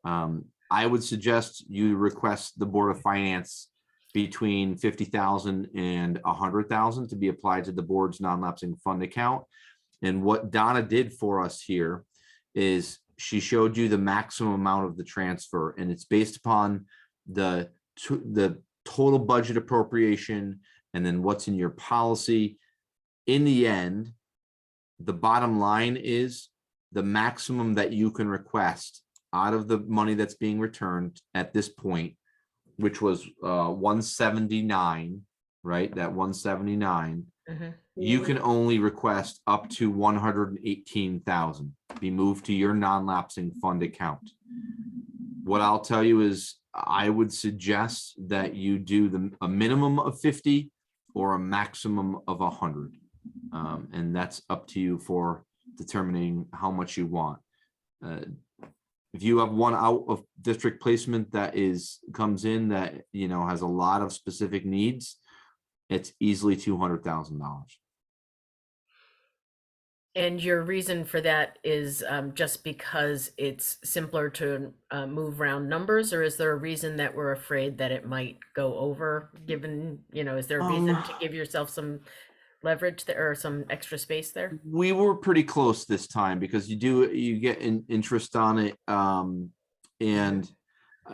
I would suggest you request the Board of Finance between $50,000 and $100,000 to be applied to the board's non-lapsing fund account. And what Donna did for us here is she showed you the maximum amount of the transfer, and it's based upon the total budget appropriation and then what's in your policy. In the end, the bottom line is the maximum that you can request out of the money that's being returned at this point, which was 179, right? That 179. You can only request up to 118,000 be moved to your non-lapsing fund account. What I'll tell you is I would suggest that you do a minimum of 50 or a maximum of 100. And that's up to you for determining how much you want. If you have one out of district placement that comes in that, you know, has a lot of specific needs, it's easily $200,000. And your reason for that is just because it's simpler to move round numbers, or is there a reason that we're afraid that it might go over, given, you know, is there a reason to give yourself some leverage there or some extra space there? We were pretty close this time because you get interest on it.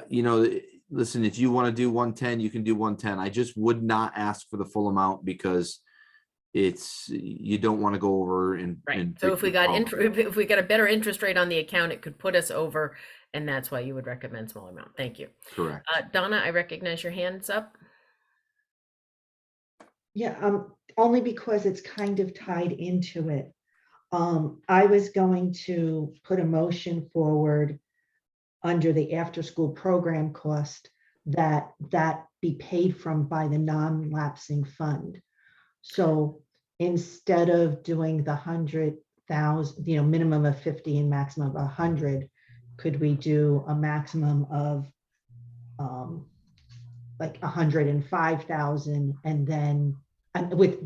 You know, listen, if you want to do 110, you can do 110. I just would not ask for the full amount because you don't want to go over and. Right. and So break if we your got policy. if we got a better interest rate on the account, it could put us over, and that's why you would recommend small amount. Thank you. Correct. Donna, I recognize your hand's up. Yeah, only because it's kind of tied into it. I was going to put a motion forward under the after-school program cost that be paid from by the non-lapsing fund. So instead of doing the 100,000, minimum of 50 and maximum of 100, could we do a maximum of like 105,000, and then with,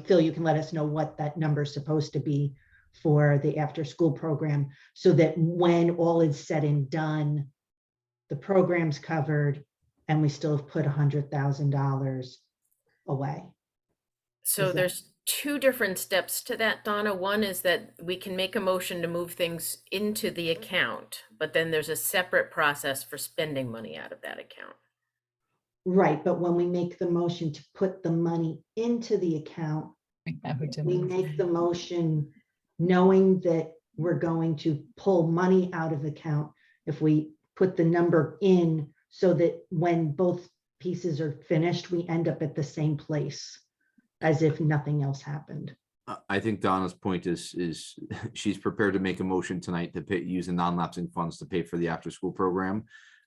Phil, you can let us know what that number is supposed to be for the after-school program, so that when all is said and done, the program's covered and we still have put $100,000 away. So Is that- there's two different steps to that, Donna. One is that we can make a motion to move things into the account, but then there's a separate process for spending money out of that account. Right, but when we make the motion to put the money into the account, we make the motion knowing that we're going to pull money out of the account if we put the number in, so that when both pieces are finished, we end up at the same place as if nothing else happened. I think Donna's point is she's prepared to make a motion tonight to pay, use the non-lapsing funds to pay for the after-school program.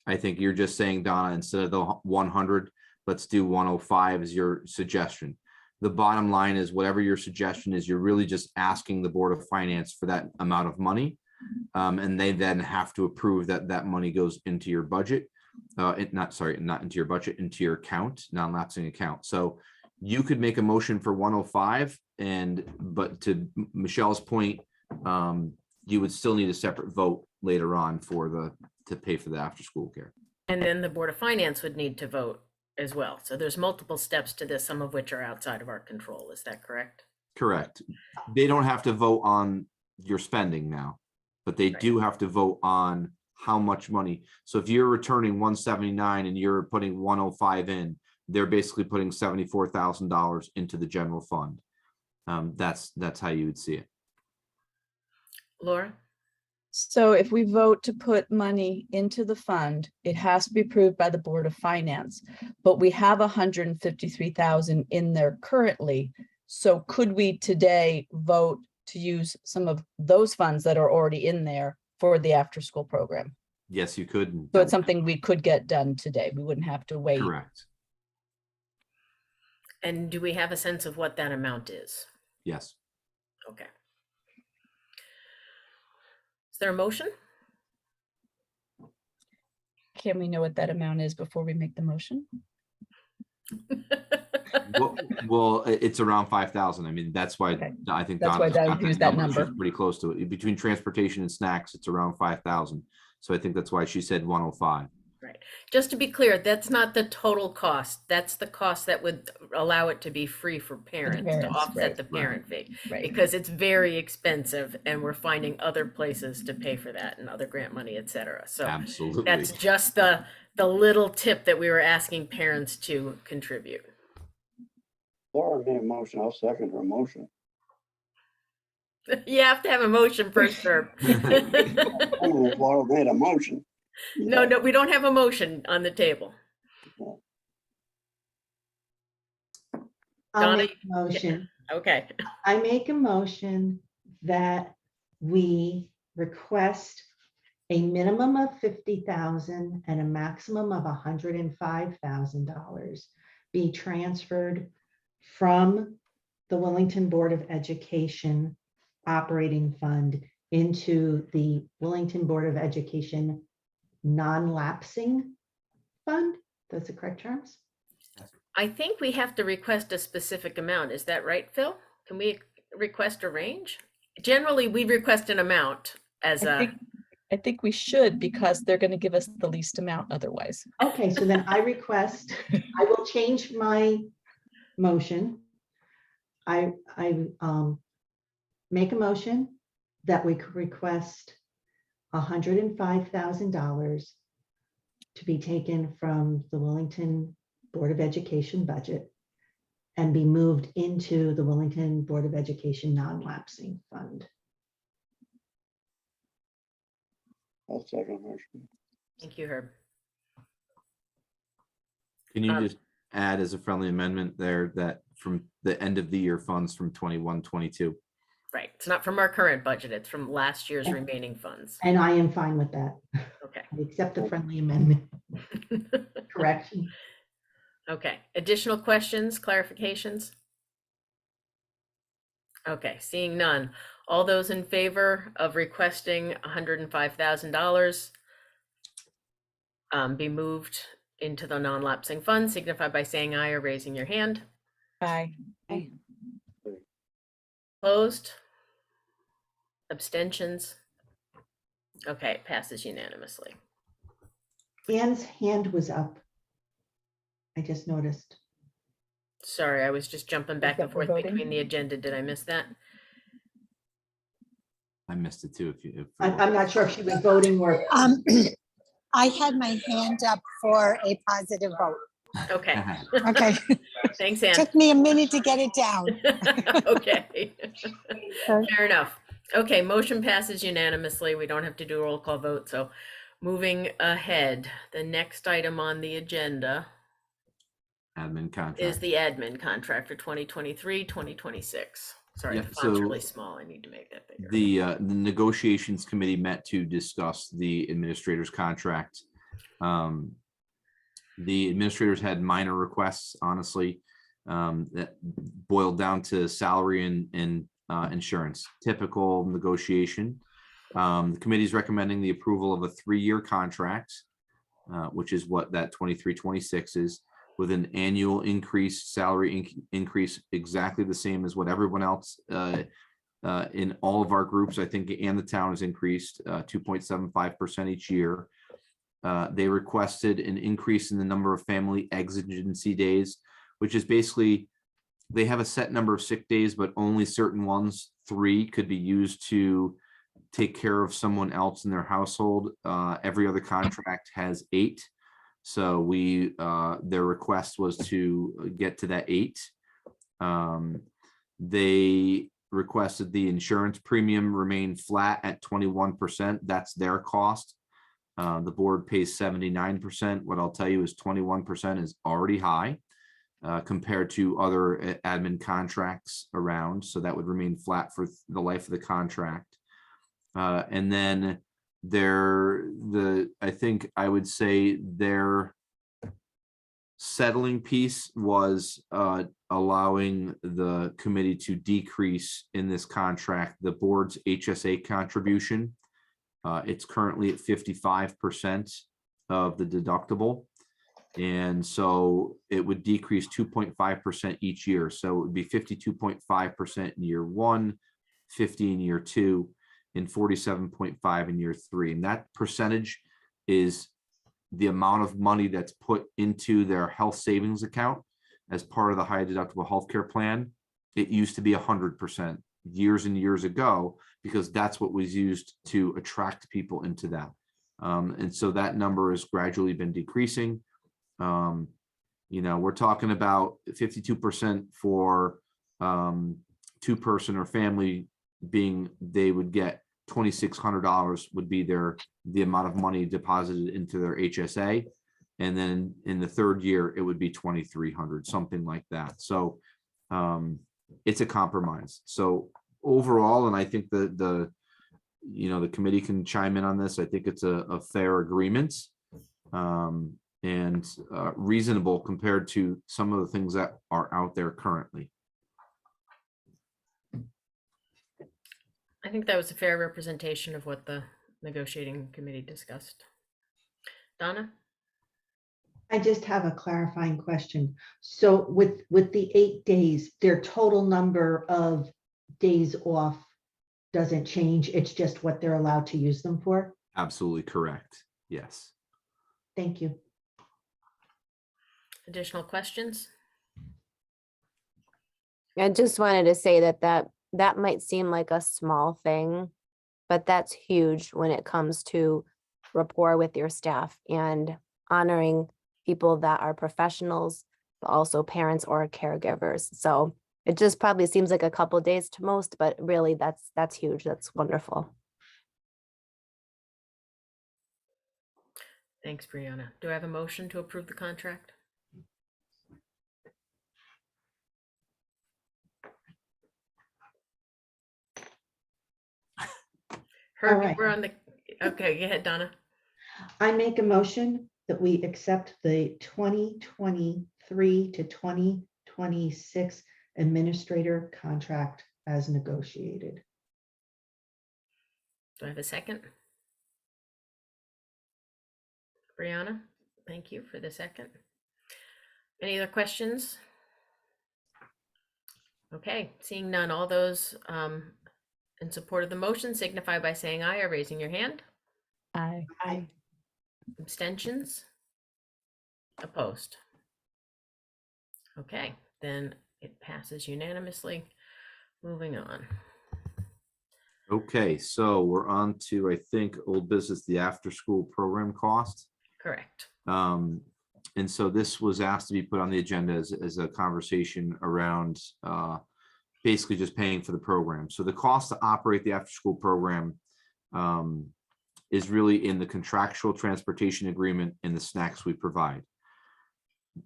I think you're just saying, Donna, instead of the 100, let's do 105 as your suggestion. The bottom line is, whatever your suggestion is, you're really just asking the Board of Finance for that amount of money. And they then have to approve that money goes into your budget. Not into your budget, into your account, non-lapsing account. So you could make a motion for 105, but to Michelle's point, you would still need a separate vote later on to pay for the after-school care. And then the Board of Finance would need to vote as well. So there's multiple steps to this, some of which are outside of our control. Is that correct? Correct. They don't have to vote on your spending now, but they do have to vote on how much money. So if you're returning 179 and you're putting 105 in, they're basically putting $74,000 into the general fund. That's how you would see it. Laura? So if we vote to put money into the fund, it has to be approved by the Board of Finance, but we have 153,000 in there currently. So could we today vote to use some of those funds that are already in there for the after-school program? Yes, you could. So it's something we could get done today. We wouldn't have to wait. Correct. And do we have a sense of what that amount is? Yes. Okay. Is there a motion? Can we know what that amount is before we make the motion? Well, it's around 5,000. I mean, that's why Okay. I think That's why Donna's Don got used that number. She's pretty close to it. Between transportation and snacks, it's around 5,000. So I think that's why she said 105. Right. Just to be clear, that's not the total cost. That's the cost that would allow it to be free for parents, to parents, offset right, the parent fee. Right. Because it's very expensive and we're finding other places to pay for that and other grant money, et cetera. So Absolutely. that's just the little tip that we were asking parents to contribute. Laura made a motion, I'll second her motion. You have to have a motion first, Herb. Laura made a motion. No, we don't have a motion on the table. I'll Donna, make a motion. Okay. I make a motion that we request a minimum of 50,000 and a maximum of $105,000 be transferred from the Willington Board of Education operating fund into the Willington Board of Education non-lapsing fund. Those are correct terms? I think we have to request a specific amount. Is that right, Phil? Can we request a range? Generally, we request an amount as I think we should, because they're going to give us the least amount otherwise. Okay, so then I will change my motion. I make a motion that we could request $105,000 to be taken from the Willington Board of Education budget and be moved into the Willington Board of Education non-lapsing fund. I'll second motion. Thank you, Herb. Can you Um, just add as a friendly amendment there that from the end of the year funds from 21, 22? Right. It's not from our current budget. It's from last year's remaining funds. And I am fine with that. Okay. I accept the friendly amendment correction. Okay. Additional questions, clarifications? Okay, seeing none. All those in favor of requesting $105,000 be moved into the non-lapsing fund, signify by saying aye or raising your hand. Aye. Opposed? Abstentions? Okay, it passes unanimously. Anne's hand was up. I just noticed. Sorry, I was just jumping back and that for forth voting? between the agenda. Did I miss that? I missed it too. If I'm not sure if she was voting or, I had my hand up for a positive vote. Okay, Okay, thanks, Ann. took me a minute to get it down. Okay, fair enough. Okay, motion passes unanimously. We don't have to do a roll call vote, so moving ahead, the next item on the agenda admin contract. is the admin contract for 2023, 2026. Sorry, Yeah, the font's so really small. I need to make that bigger. The negotiations committee met to discuss the administrator's contract. The administrators had minor requests, honestly, that boiled down to salary and insurance, typical negotiation. The committee is recommending the approval of a 3-year contract, which is what that 23-26 is, with an annual increase, salary increase exactly the same as what everyone else in all of our groups, I think, and the town has increased 2.75% each year. They requested an increase in the number of family exigency days, which is basically they have a set number of sick days, but only certain ones, 3, could be used to take care of someone else in their household. Every other contract has 8. So their request was to get to that 8. They requested the insurance premium remain flat at 21%. That's their cost. The board pays 79%. What I'll tell you is 21% is already high compared to other admin contracts around. So that would remain flat for the life of the contract. And then I think I would say their settling piece was allowing the committee to decrease in this contract the board's HSA contribution. It's currently at 55% of the deductible. And so it would decrease 2.5% each year. So it would be 52.5% in year 1, 50 in year 2, and 47.5 in year 3. And that percentage is the amount of money that's put into their health savings account as part of the high deductible healthcare plan. It used to be 100% years and years ago, because that's what was used to attract people into that. And so that number has gradually been decreasing. We're talking about 52% for 2-person or family being, they would get $2,600 would be the amount of money deposited into their HSA. And then in the 3rd year, it would be $2,300, something like that. So it's a compromise. So overall, and I think the committee can chime in on this, I think it's a fair agreement and reasonable compared to some of the things that are out there currently. I think that was a fair representation of what the negotiating committee discussed. Donna? I just have a clarifying question. So with the 8 days, their total number of days off doesn't change. It's just what they're allowed to use them for. Absolutely correct. Yes. Thank you. Additional questions? I just wanted to say that might seem like a small thing, but that's huge when it comes to rapport with your staff and honoring people that are professionals, also parents or caregivers. So it just probably seems like a couple days to most, but really that's huge. That's wonderful. Thanks, Brianna. Do I have a motion to approve the contract? Herb, right. we're on the, okay, go ahead, Donna. I make a motion that we accept the 2023 to 2026 administrator contract as negotiated. Do I have a second? Brianna, thank you for the second. Any other questions? Okay, seeing none, all those in support of the motion signify by saying aye or raising your hand. Aye. Aye. Abstentions? Opposed? Okay, then it passes unanimously. Moving on. Okay, so we're on to, I think, old business, the after-school program cost. Correct. And so this was asked to be put on the agenda as a conversation around basically just paying for the program. So the cost to operate the after-school program is really in the contractual transportation agreement and the snacks we provide.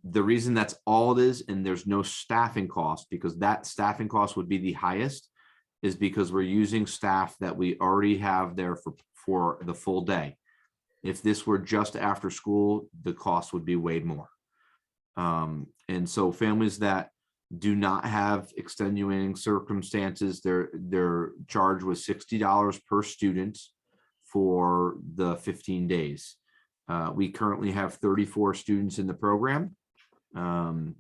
The reason that's all it is, and there's no staffing cost, because that staffing cost would be the highest, is because we're using staff that we already have there for the full day. If this were just after school, the cost would be way more. And so families that do not have extenuating circumstances, their charge was $60 per student for the 15 days. We currently have 34 students in the program. And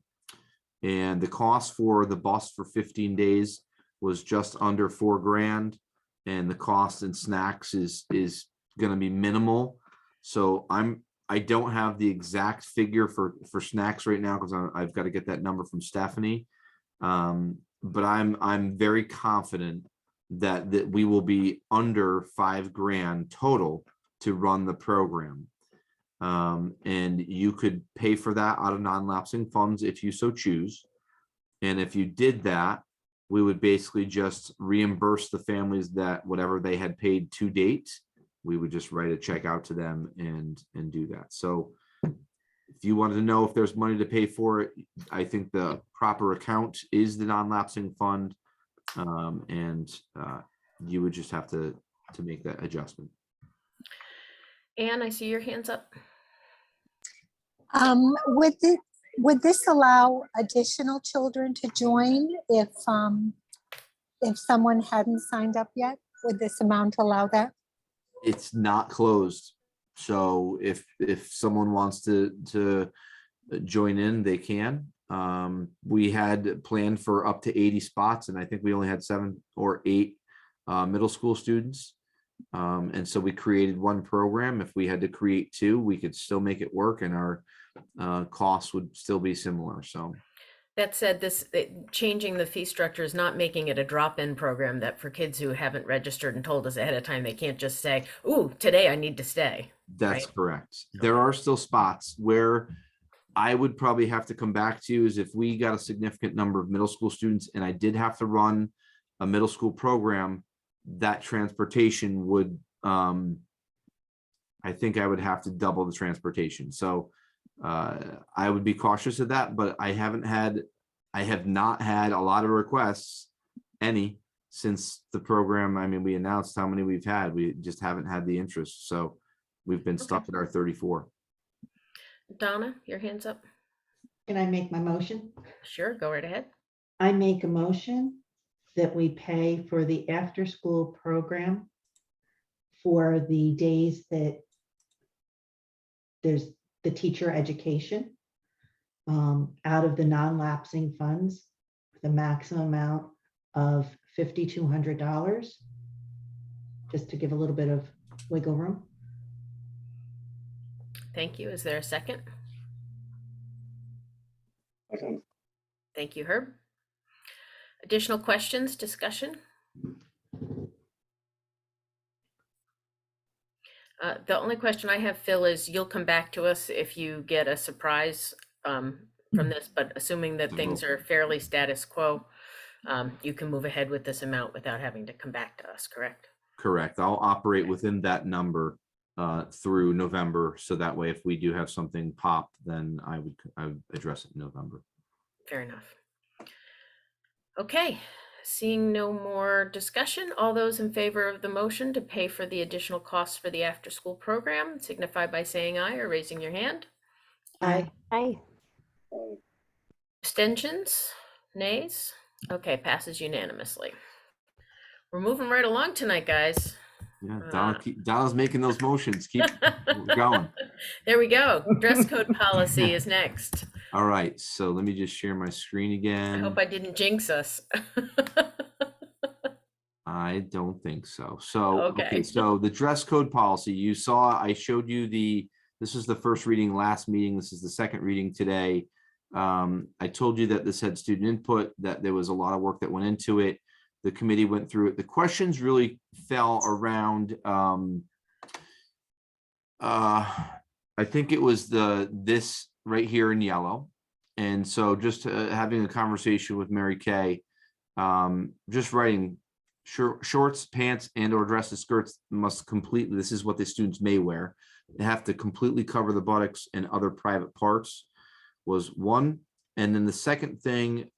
the cost for the bus for 15 days was just under $4,000, and the cost in snacks is going to be minimal. So I don't have the exact figure for snacks right now, because I've got to get that number from Stephanie. But I'm very confident that we will be under $5,000 total to run the program. And you could pay for that out of non-lapsing funds if you so choose. And if you did that, we would basically just reimburse the families that whatever they had paid to date, we would just write a check out to them and do that. So if you wanted to know if there's money to pay for it, I think the proper account is the non-lapsing fund. And you would just have to make that adjustment. Anne, I see your hands up. Would this allow additional children to join if someone hadn't signed up yet? Would this amount allow that? It's not closed. So if someone wants to join in, they can. We had planned for up to 80 spots, and I think we only had 7 or 8 middle school students. And so we created one program. If we had to create 2, we could still make it work, and our costs would still be similar. So That said, changing the fee structure is not making it a drop-in program that for kids who haven't registered and told us ahead of time, they can't just say, "Ooh, today I need to stay." that's right? correct. There are still spots where I would probably have to come back to is if we got a significant number of middle school students and I did have to run a middle school program, that transportation would, I think I would have to double the transportation. So I would be cautious of that, but I have not had a lot of requests, since the program. I mean, we announced how many we've had. We just haven't had the interest. So we've been stuck at our 34. Donna, your hands up. Can I make my motion? Sure, go right ahead. I make a motion that we pay for the after-school program for the days that there's the teacher education out of the non-lapsing funds, the maximum amount of $5,200, just to give a little bit of wiggle room. Thank you. Is there a second? Second. Thank you, Herb. Additional questions, discussion? The only question I have, Phil, is you'll come back to us if you get a surprise from this, but assuming that things are fairly status quo, you can move ahead with this amount without having to come back to us, correct? Correct. I'll operate within that number through November. So that way, if we do have something pop, then I would address it in November. Fair enough. Okay, seeing no more discussion, all those in favor of the motion to pay for the additional costs for the after-school program signify by saying aye or raising your hand. Aye. Hi. Abstentions? Nays? Okay, passes unanimously. We're moving right along tonight, guys. Yeah, Donna's making those motions. Keep going. There we go. Dress code policy is next. All right, so let me just share my screen I again. hope I didn't jinx us. I don't think so. So, Okay. okay, so the dress code policy, you saw, I showed you this is the first reading last meeting. This is the second reading today. I told you that this had student input, that there was a lot of work that went into it. The committee went through it. The questions really fell around, I think it was this right here in yellow. And so just having a conversation with Mary Kay, just writing shorts, pants, and or dresses, skirts must completely, this is what the students may wear. They have to completely cover the buttocks and other private parts was one. And then the second thing,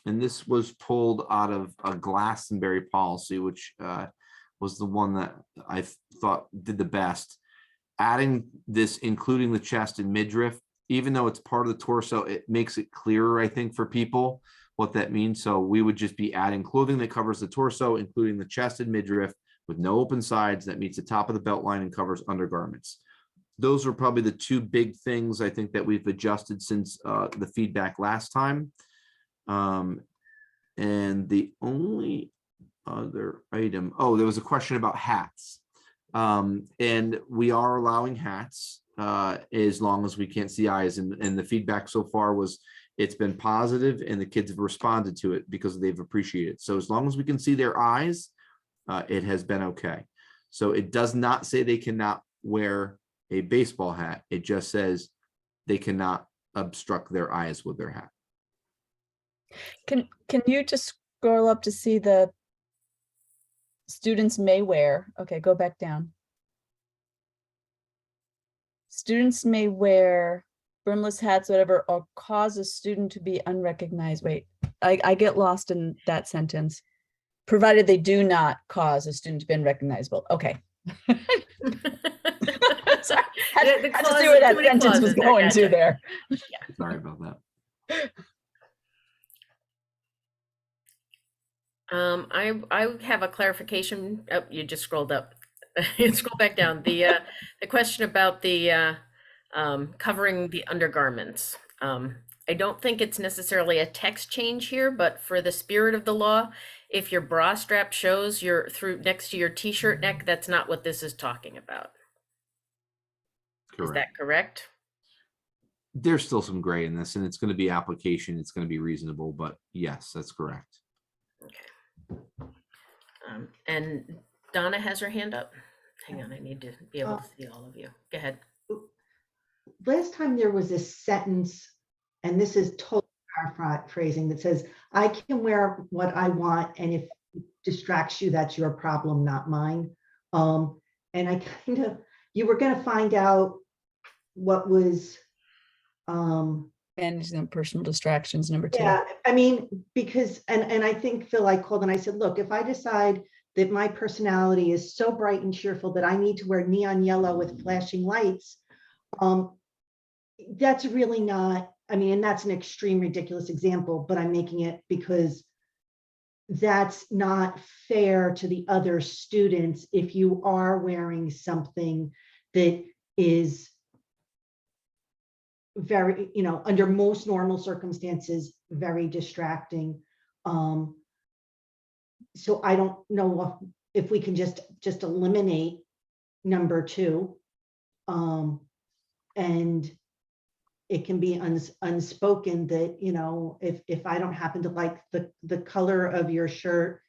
and this was pulled out of a Glastonbury policy, which was the one that I thought did the best. Adding this, including the chest and midriff, even though it's part of the torso, it makes it clearer, I think, for people what that means. So we would just be adding clothing that covers the torso, including the chest and midriff, with no open sides, that meets the top of the belt line and covers undergarments. Those are probably the two big things I think that we've adjusted since the feedback last time. And the only other item, oh, there was a question about hats. And we are allowing hats as long as we can't see eyes. And the feedback so far was it's been positive and the kids have responded to it because they've appreciated it. So as long as we can see their eyes, it has been okay. So it does not say they cannot wear a baseball hat. It just says they cannot obstruct their eyes with their hat. Can you just scroll up to see the students may wear? Okay, go back down. Students may wear brimless hats, whatever, or cause a student to be unrecognized. Wait, I get lost in that sentence. Provided they do not cause a student to be unrecognizable. Okay. Sorry, had to see where that sentence was going to there. Sorry about that. I have a clarification. Oh, you just scrolled up. Scroll back down. The question about the covering the undergarments. I don't think it's necessarily a text change here, but for the spirit of the law, if your bra strap shows your through next to your t-shirt neck, that's not what this is talking about. Correct. Is that correct? There's still some gray in this, and it's going to be application. It's going to be reasonable, but yes, that's correct. Okay. And Donna has her hand up. Hang on, I need to be able to see all of you. Go ahead. Last time there was a sentence, and this is totally paraphrasing, that says, I can wear what I want, and if it distracts you, that's your problem, not mine. And I kind of, you were going to find out what was Managing them personal distractions, number 2. yeah, I mean, because and I think Phil, I called and I said, look, if I decide that my personality is so bright and cheerful that I need to wear neon yellow with flashing lights, that's really not, I mean, and that's an extreme ridiculous example, but I'm making it because that's not fair to the other students if you are wearing something that is very, you know, under most normal circumstances, very distracting. So I don't know if we can just eliminate number 2. And it can be unspoken that, you know, if I don't happen to like the color of your shirt,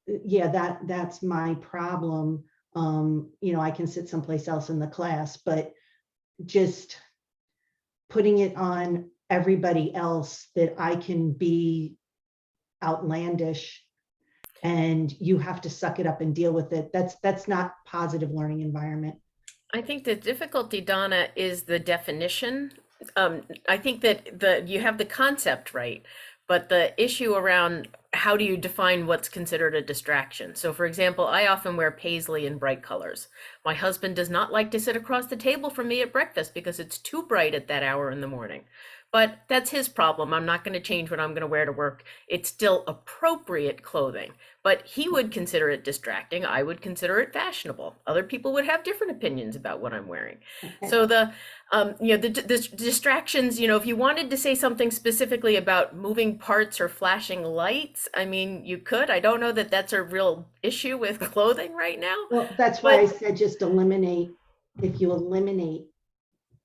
yeah, that's my problem. You know, I can sit someplace else in the class, but just putting it on everybody else that I can be outlandish and you have to suck it up and deal with it. That's not positive learning environment. I think the difficulty, Donna, is the definition. I think that you have the concept right, but the issue around how do you define what's considered a distraction? So for example, I often wear paisley in bright colors. My husband does not like to sit across the table from me at breakfast because it's too bright at that hour in the morning. But that's his problem. I'm not going to change what I'm going to wear to work. It's still appropriate clothing, but he would consider it distracting. I would consider it fashionable. Other people would have different opinions about what I'm wearing. So the distractions, if you wanted to say something specifically about moving parts or flashing lights, I mean, you could. I don't know that that's a real issue with clothing right now. Well, that's why I said just eliminate. If you eliminate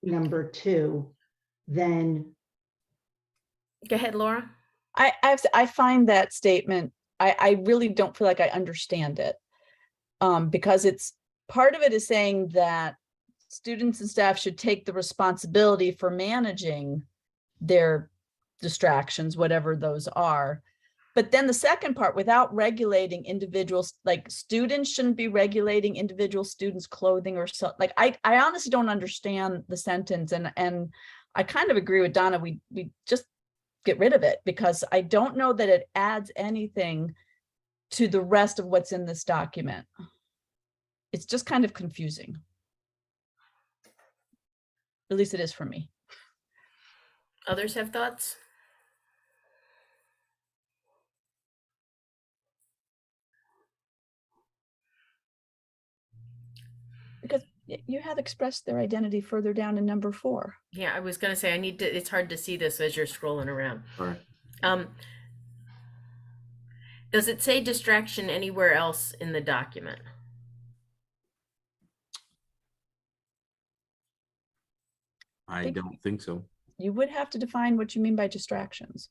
number 2, then. Go ahead, Laura. I find that statement, I really don't feel like I understand it. Because it's part of it is saying that students and staff should take the responsibility for managing their distractions, whatever those are. But then the second part, without regulating individuals, like students shouldn't be regulating individual students' clothing or so. Like I honestly don't understand the sentence, and I kind of agree with Donna. We just get rid of it because I don't know that it adds anything to the rest of what's in this document. It's just kind of confusing. At least it is for me. Others have thoughts? Because you have expressed their identity further down in number 4. Yeah, I was going to say, it's hard to see this as you're scrolling around. All right. Does it say distraction anywhere else in the document? I don't think so. You would have to define what you mean by distractions.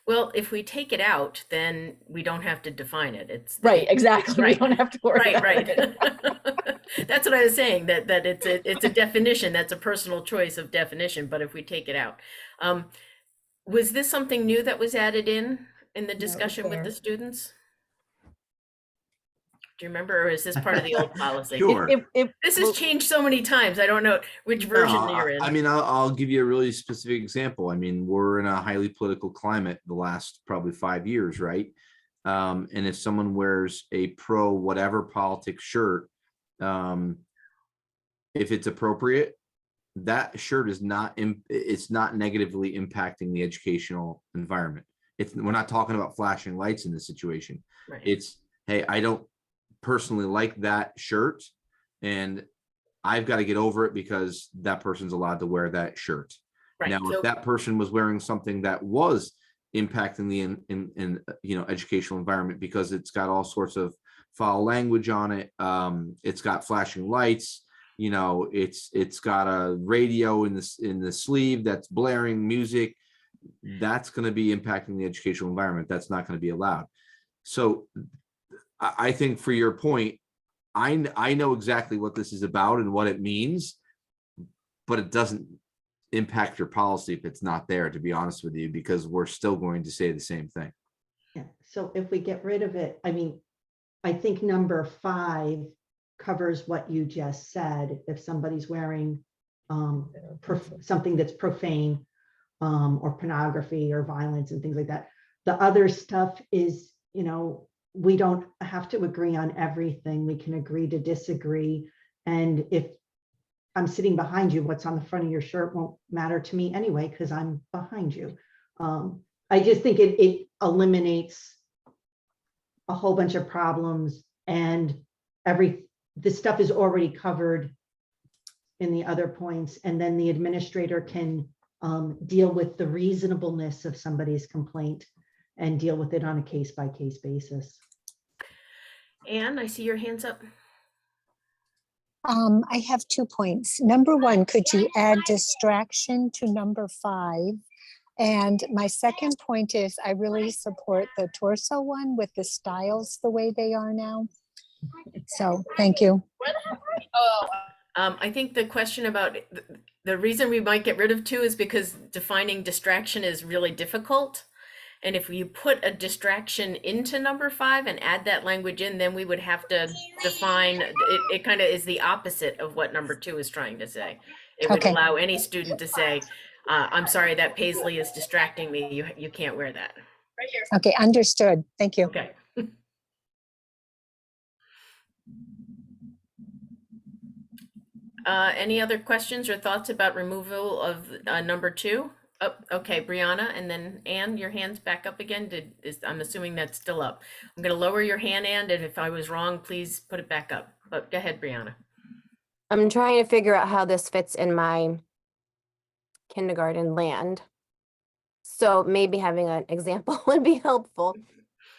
Well, if we take it out, then we don't have to define it. It's Right, exactly. Right. We don't have to worry Right, about it. That's what I was saying, that it's a definition. That's a personal choice of definition. But if we take it out, was this something new that was added in the discussion with the students? Do you remember, or is this part of the old policy? Sure. This has changed so many times. I don't know which version you're in. I mean, I'll give you a really specific example. I mean, we're in a highly political climate the last probably 5 years, right? And if someone wears a pro whatever politics shirt, if it's appropriate, that shirt is it's not negatively impacting the educational environment. We're not talking about flashing lights in this situation. Right. It's, hey, I don't personally like that shirt and I've got to get over it because that person's allowed to wear that shirt. Right. Now, if that person was wearing something that was impacting the educational environment because it's got all sorts of foul language on it, it's got flashing lights, it's got a radio in the sleeve that's blaring music, that's going to be impacting the educational environment. That's not going to be allowed. So I think, for your point, I know exactly what this is about and what it means, but it doesn't impact your policy if it's not there, to be honest with you, because we're still going to say the same thing. Yeah. So if we get rid of it, I mean, I think number 5 covers what you just said. If somebody's wearing something that's profane or pornography or violence and things like that, the other stuff is, we don't have to agree on everything. We can agree to disagree. And if I'm sitting behind you, what's on the front of your shirt won't matter to me anyway, because I'm behind you. I just think it eliminates a whole bunch of problems, and this stuff is already covered in the other points. And then the administrator can deal with the reasonableness of somebody's complaint and deal with it on a case-by-case basis. Anne, I see your hands up. I have 2 points. Number 1, could you add distraction to number 5? And my second point is I really support the torso one with the styles the way they are now. So thank you. I think the question about The reason we might get rid of 2 is because defining distraction is really difficult. And if you put a distraction into number 5 and add that language in, then we would have to define, it kind of is the opposite of what number 2 is trying to say. It would Okay. allow any student to say, I'm sorry, that paisley is distracting me. You can't wear that. Okay, understood. Thank you. Okay. Any other questions or thoughts about removal of number 2? Oh, okay, Brianna, and then Anne, your hand's back up again. I'm assuming that's still up. I'm going to lower your hand, Anne, and if I was wrong, please put it back up. But go ahead, Brianna. I'm trying to figure out how this fits in my kindergarten land. So maybe having an example would be helpful.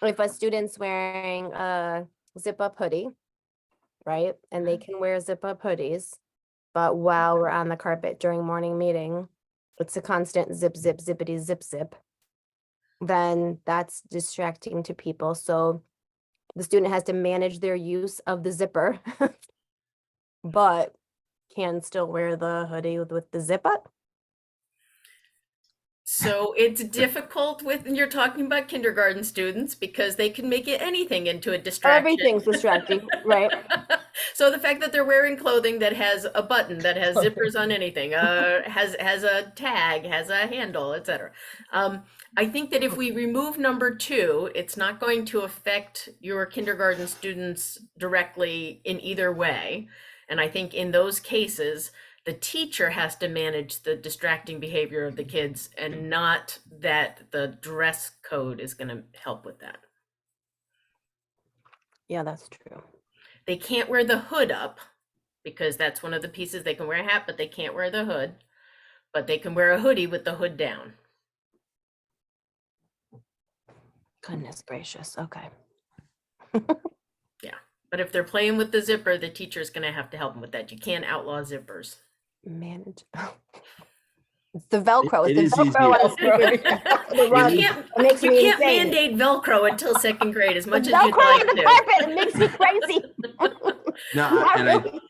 If a student's wearing a zip-up hoodie, right? And they can wear zip-up hoodies, but while we're on the carpet during morning meeting, it's a constant zip, zip, zippity, zip, zip, then that's distracting to people. So the student has to manage their use of the zipper, but can still wear the hoodie with the zip up. So it's difficult when you're talking about kindergarten students because they can make it anything into a distraction. Everything's distracting, right? So the fact that they're wearing clothing that has a button, that has zippers on anything, has a tag, has a handle, etc. I think that if we remove number 2, it's not going to affect your kindergarten students directly in either way. And I think in those cases, the teacher has to manage the distracting behavior of the kids and not that the dress code is going to help with that. Yeah, that's true. They can't wear the hood up because that's one of the pieces. They can wear a hat, but they can't wear the hood. But they can wear a hoodie with the hood down. Goodness gracious. Okay. Yeah. But if they're playing with the zipper, the teacher's going to have to help them with that. You can't outlaw zippers. Manage. It's the Velcro. It It's the is Velcro. You can't mandate Velcro until 2nd grade as much as you'd Velcro like on the to. carpet. It makes me crazy. No, and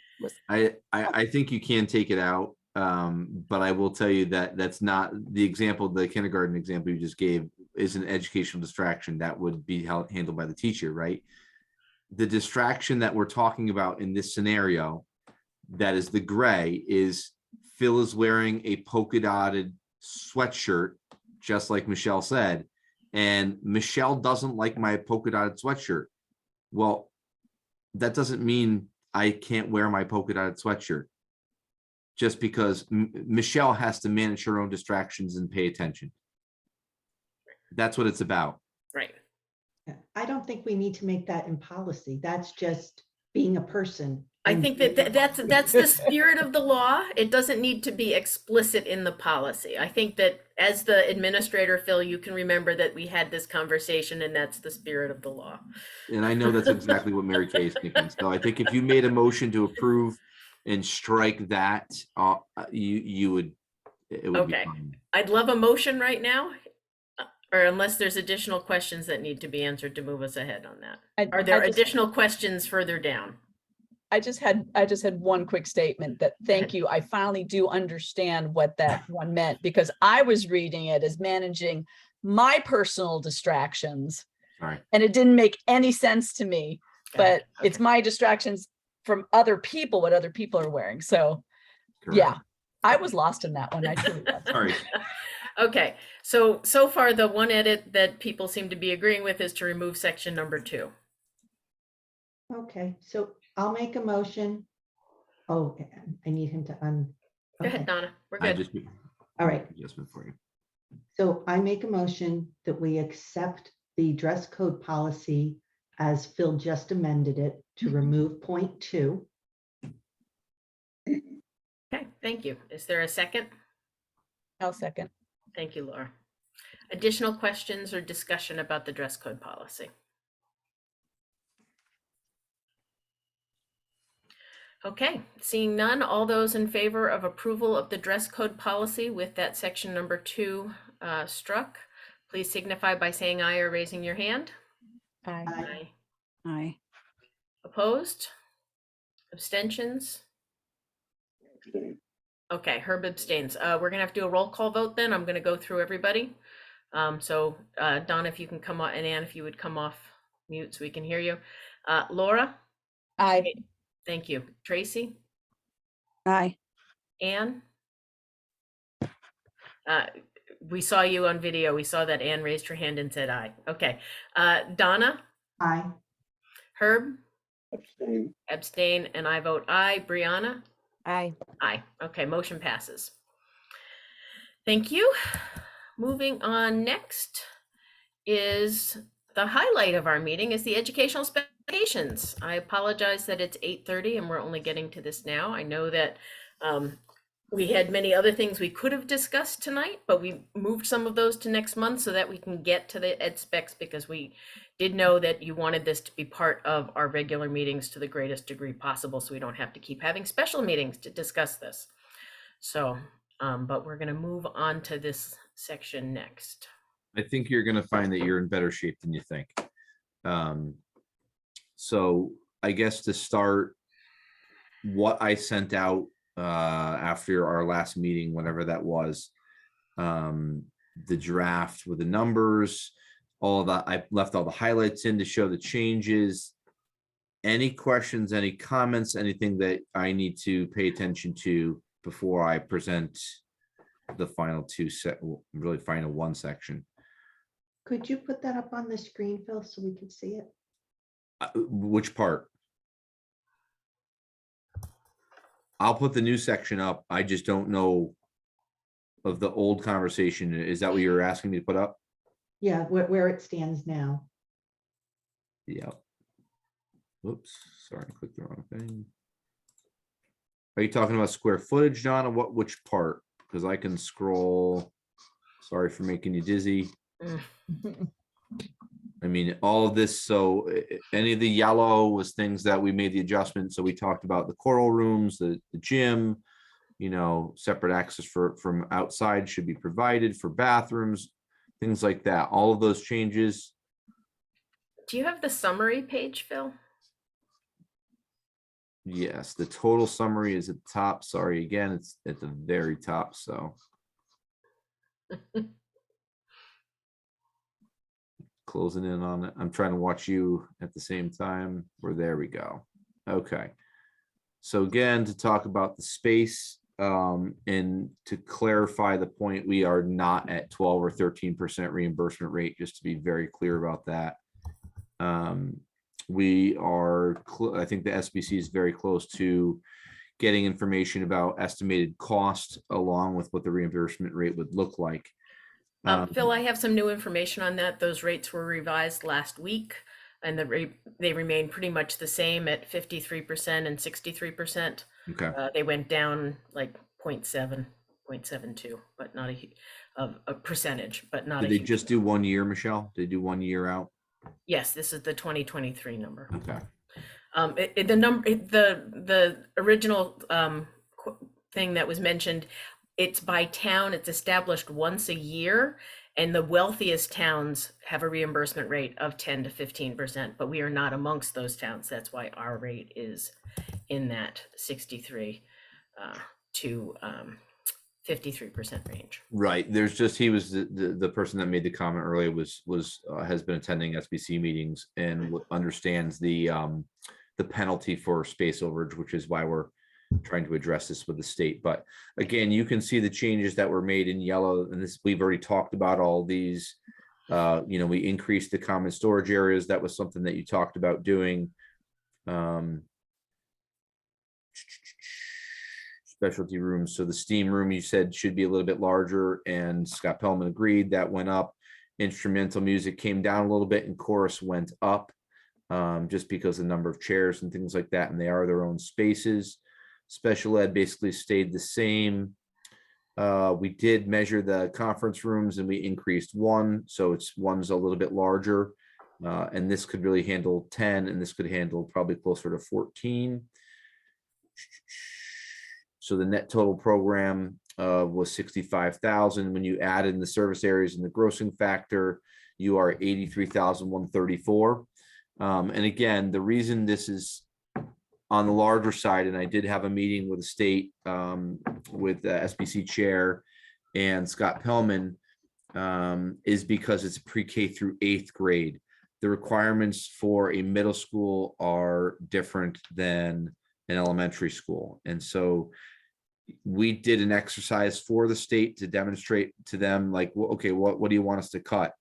Really? I think you can take it out. But I will tell you that that's not the example, the kindergarten example you just gave is an educational distraction that would be handled by the teacher, right? The distraction that we're talking about in this scenario, that is the gray, is Phil is wearing a polka dotted sweatshirt, just like Michelle said, and Michelle doesn't like my polka dotted sweatshirt. Well, that doesn't mean I can't wear my polka dotted sweatshirt. Just because Michelle has to manage her own distractions and pay attention. That's what it's about. Right. I don't think we need to make that in policy. That's just being a person. I think that's the spirit of the law. It doesn't need to be explicit in the policy. I think that as the administrator, Phil, you can remember that we had this conversation and that's the spirit of the law. And I know that's exactly what Mary Kay is thinking. So I think if you made a motion to approve and strike that, it would be Okay. fine. I'd love a motion right now, or unless there's additional questions that need to be answered to move us ahead on that. Are there additional questions further down? I just had one quick statement that thank you. I finally do understand what that one meant because I was reading it as managing my personal distractions. Sorry. And it didn't make any sense to me, but it's my distractions from other people, what other people are wearing. So Correct. yeah, I was lost in that one. I truly was. Sorry. Okay, so far the one edit that people seem to be agreeing with is to remove section number 2. Okay, so I'll make a motion. Oh, I need him to Go ahead, Donna. We're I good. just All right, adjustment for you. so I make a motion that we accept the dress code policy as Phil just amended it to remove point 2. Okay, thank you. Is there a second? I'll second. Thank you, Laura. Additional questions or discussion about the dress code policy? Okay, seeing none, all those in favor of approval of the dress code policy with that section number 2 struck, please signify by saying aye or raising your hand. Aye. Aye. Aye. Opposed? Abstentions? Okay, Herb abstains. We're gonna have to do a roll call vote then. I'm gonna go through everybody. So Donna, if you can come on, and Ann, if you would come off mute so we can hear you. Laura, Aye. thank you. Tracy, Aye. Ann? We saw you on video. We saw that Ann raised her hand and said aye. Okay. Donna, Aye. Herb, Abstain. abstain, and I vote aye. Brianna? Aye. Aye. Okay, motion passes. Thank you. Moving on, next is the highlight of our meeting is the educational specifications. I apologize that it's 8:30 and we're only getting to this now. I know that we had many other things we could have discussed tonight, but we moved some of those to next month so that we can get to the ed specs, because we did know that you wanted this to be part of our regular meetings to the greatest degree possible, so we don't have to keep having special meetings to discuss this. So, but we're going to move on to this section next. I think you're going to find that you're in better shape than you think. So I guess to start, what I sent out after our last meeting, whenever that was, the draft with the numbers, all of that, I left all the highlights in to show the changes. Any questions, any comments, anything that I need to pay attention to before I present the final really final one section? Could you put that up on the screen, Phil, so we can see it? Which part? I'll put the new section up. I just don't know of the old conversation. Is that what you're asking me to put up? Yeah, where it stands now. Yeah. Whoops, sorry, I clicked the wrong thing. Are you talking about square footage, Donna? Which part? Because I can scroll. Sorry for making you dizzy. I mean, all of this, so any of the yellow was things that we made the adjustment. So we talked about the choral rooms, the gym, you know, separate access from outside should be provided for bathrooms, things like that. All of those changes. Do you have the summary page, Phil? Yes, the total summary is at the top. Sorry, again, it's at the very top, so. Closing in on it. I'm trying to watch you at the same time. There we go. Okay. So again, to talk about the space, and to clarify the point, we are not at 12 or 13% reimbursement rate, just to be very clear about that. We are, I think the SBC is very close to getting information about estimated cost along with what the reimbursement rate would look like. Phil, I have some new information on that. Those rates were revised last week, and they remain pretty much the same at 53% and 63%. Okay. They went down like 0.7, 0.72, but not a percentage, but not. Did they just do 1 year, Michelle? Did they do 1 year out? Yes, this is the 2023 number. Okay. The original thing that was mentioned, it's by town. It's established once a year, and the wealthiest towns have a reimbursement rate of 10 to 15%, but we are not amongst those towns. That's why our rate is in that 63 to 53% range. Right. There's just, he was the person that made the comment earlier has been attending SBC meetings and understands the penalty for space overage, which is why we're trying to address this with the state. But again, you can see the changes that were made in yellow, and this, we've already talked about all these. You know, we increased the common storage areas. That was something that you talked about doing. Specialty rooms. So the steam room you said should be a little bit larger, and Scott Pellman agreed that went up. Instrumental music came down a little bit and chorus went up, just because the number of chairs and things like that, and they are their own spaces. Special ed basically stayed the same. We did measure the conference rooms and we increased one, so one's a little bit larger, and this could really handle 10, and this could handle probably closer to 14. So the net total program was 65,000. When you add in the service areas and the grossing factor, you are 83,134. And again, the reason this is on the larger side, and I did have a meeting with the state, with the SBC chair and Scott Pellman, is because it's pre-K through 8th grade. The requirements for a middle school are different than an elementary school. And so we did an exercise for the state to demonstrate to them, like, well, okay, what do you want us to cut?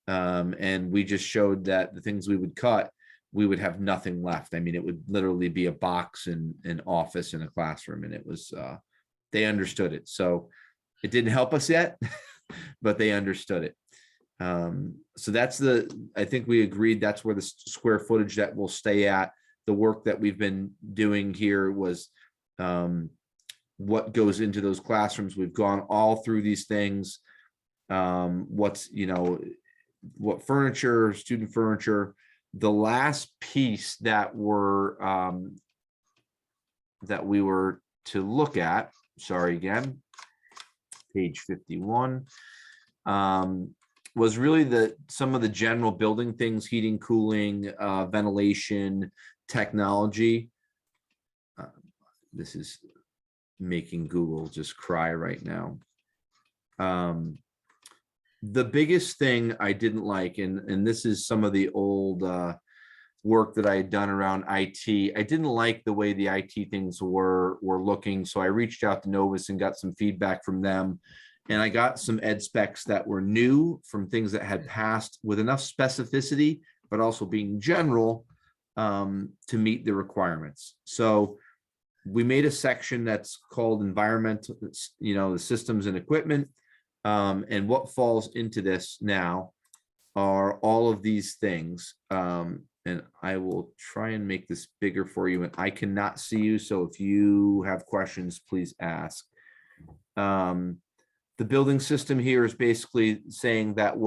And we just showed that the things we would cut, we would have nothing left. I mean, it would literally be a box and an office in a classroom. And it was, they understood it. So it didn't help us yet, but they understood it. So that's I think we agreed that's where the square footage that will stay at. The work that we've been doing here was what goes into those classrooms. We've gone all through these things. What furniture, student furniture. The last piece that we were to look at, sorry, again, page 51, was really some of the general building things, heating, cooling, ventilation, technology. This is making Google just cry right now. The biggest thing I didn't like, and this is some of the old work that I had done around IT. I didn't like the way the IT things were looking. So I reached out to Novus and got some feedback from them. And I got some ed specs that were new from things that had passed with enough specificity, but also being general to meet the requirements. So we made a section that's called environmental, the systems and equipment. And what falls into this now are all of these things. And I will try and make this bigger for you. And I cannot see you, so if you have questions, please ask. The building system here is basically saying that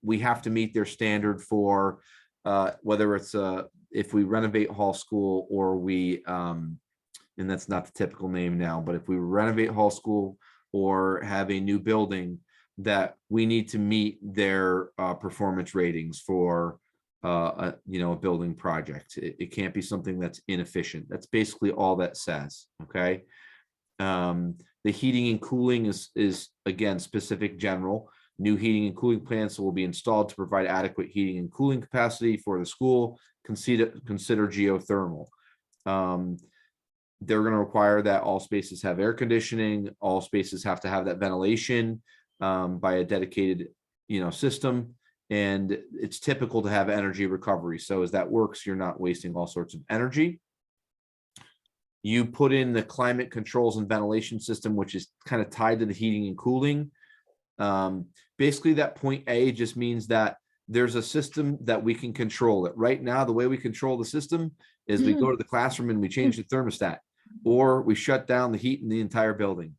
we have to meet their standard for whether it's if we renovate Hall School or we, and that's not the typical name now, but if we renovate Hall School or have a new building, that we need to meet their performance ratings for a building project. It can't be something that's inefficient. That's basically all that says. Okay. The heating and cooling is again specific general. New heating and cooling plants will be installed to provide adequate heating and cooling capacity for the school. Consider geothermal. They're going to require that all spaces have air conditioning. All spaces have to have that ventilation by a dedicated, system. And it's typical to have energy recovery. So as that works, you're not wasting all sorts of energy. You put in the climate controls and ventilation system, which is kind of tied to the heating and cooling. Basically, that point A just means that there's a system that we can control it. Right now, the way we control the system is we go to the classroom and we change the thermostat, or we shut down the heat in the entire building.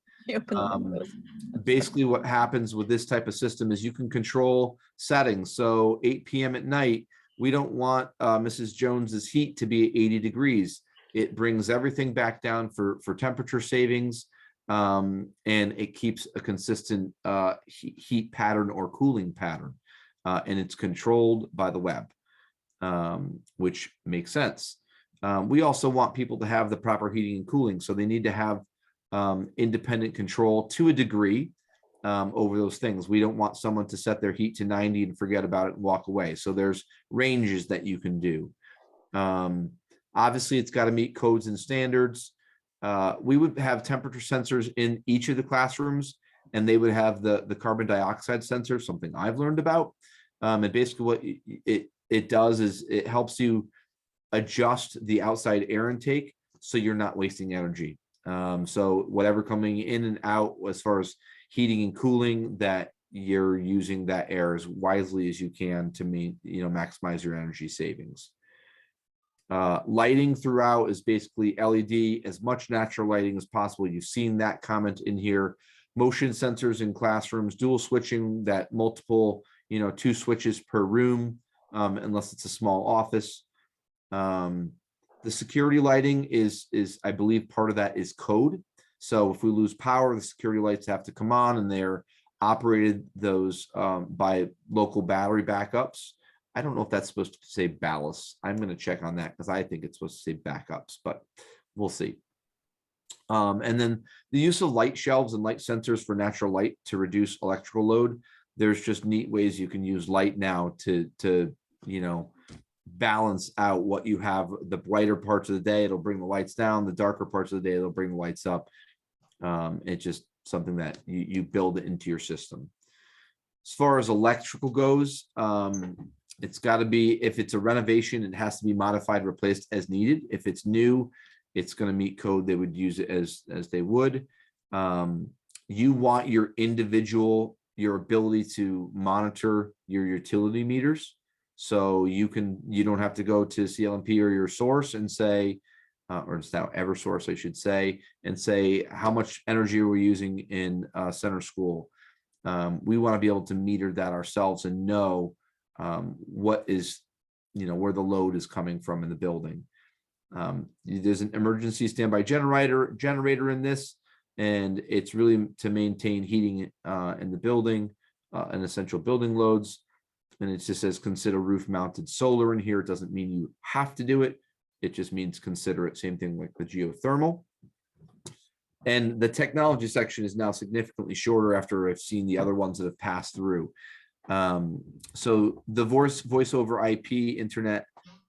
Basically, what happens with this type of system is you can control settings. So 8 p.m. at night, we don't want Mrs. Jones's heat to be 80 degrees. It brings everything back down for temperature savings, and it keeps a consistent heat pattern or cooling pattern, and it's controlled by the web, which makes sense. We also want people to have the proper heating and cooling, so they need to have independent control to a degree over those things. We don't want someone to set their heat to 90 and forget about it and walk away. So there's ranges that you can do. Obviously, it's got to meet codes and standards. We would have temperature sensors in each of the classrooms, and they would have the carbon dioxide sensor, something I've learned about. And basically what it does is it helps you adjust the outside air intake so you're not wasting energy. So whatever coming in and out as far as heating and cooling, that you're using that air as wisely as you can to maximize your energy savings. Lighting throughout is basically LED, as much natural lighting as possible. You've seen that comment in here. Motion sensors in classrooms, dual switching, that multiple, 2 switches per room, unless it's a small office. The security lighting is I believe part of that is code. So if we lose power, the security lights have to come on, and they're operated by local battery backups. I don't know if that's supposed to say ballast. I'm going to check on that because I think it's supposed to say backups, but we'll see. And then the use of light shelves and light sensors for natural light to reduce electrical load. There's just neat ways you can use light now to you know, balance out what you have. The brighter parts of the day, it'll bring the lights down. The darker parts of the day, it'll bring the lights up. It's just something that you build it into your system. As far as electrical goes, it's got to be, if it's a renovation, it has to be modified, replaced as needed. If it's new, it's going to meet code. They would use it as they would. You want your ability to monitor your utility meters. So you don't have to go to CLMP or your source and say, or it's now EverSource, I should say, and say, how much energy are we using in center school? We want to be able to meter that ourselves and know what is, where the load is coming from in the building. There's an emergency standby generator in this, and it's really to maintain heating in the building and essential building loads. And it just says consider roof mounted solar in here. It doesn't mean you have to do it. It just means consider it. Same thing like the geothermal. And the technology section is now significantly shorter after I've seen the other ones that have passed through. So the voice over IP internet,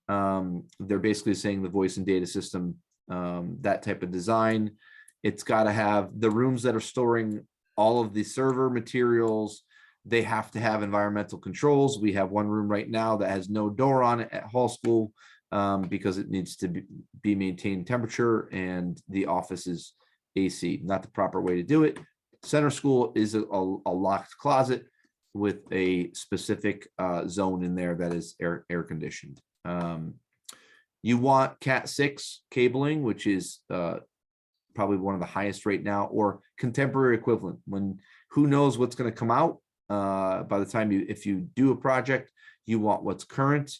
they're basically saying the voice and data system, that type of design. It's got to have the rooms that are storing all of the server materials. They have to have environmental controls. We have one room right now that has no door on it at Hall School because it needs to be maintained temperature, and the office is AC, not the proper way to do it. Center School is a locked closet with a specific zone in there that is air conditioned. You want Cat 6 cabling, which is probably one of the highest right now, or contemporary equivalent. Who knows what's going to come out by the time if you do a project, you want what's current,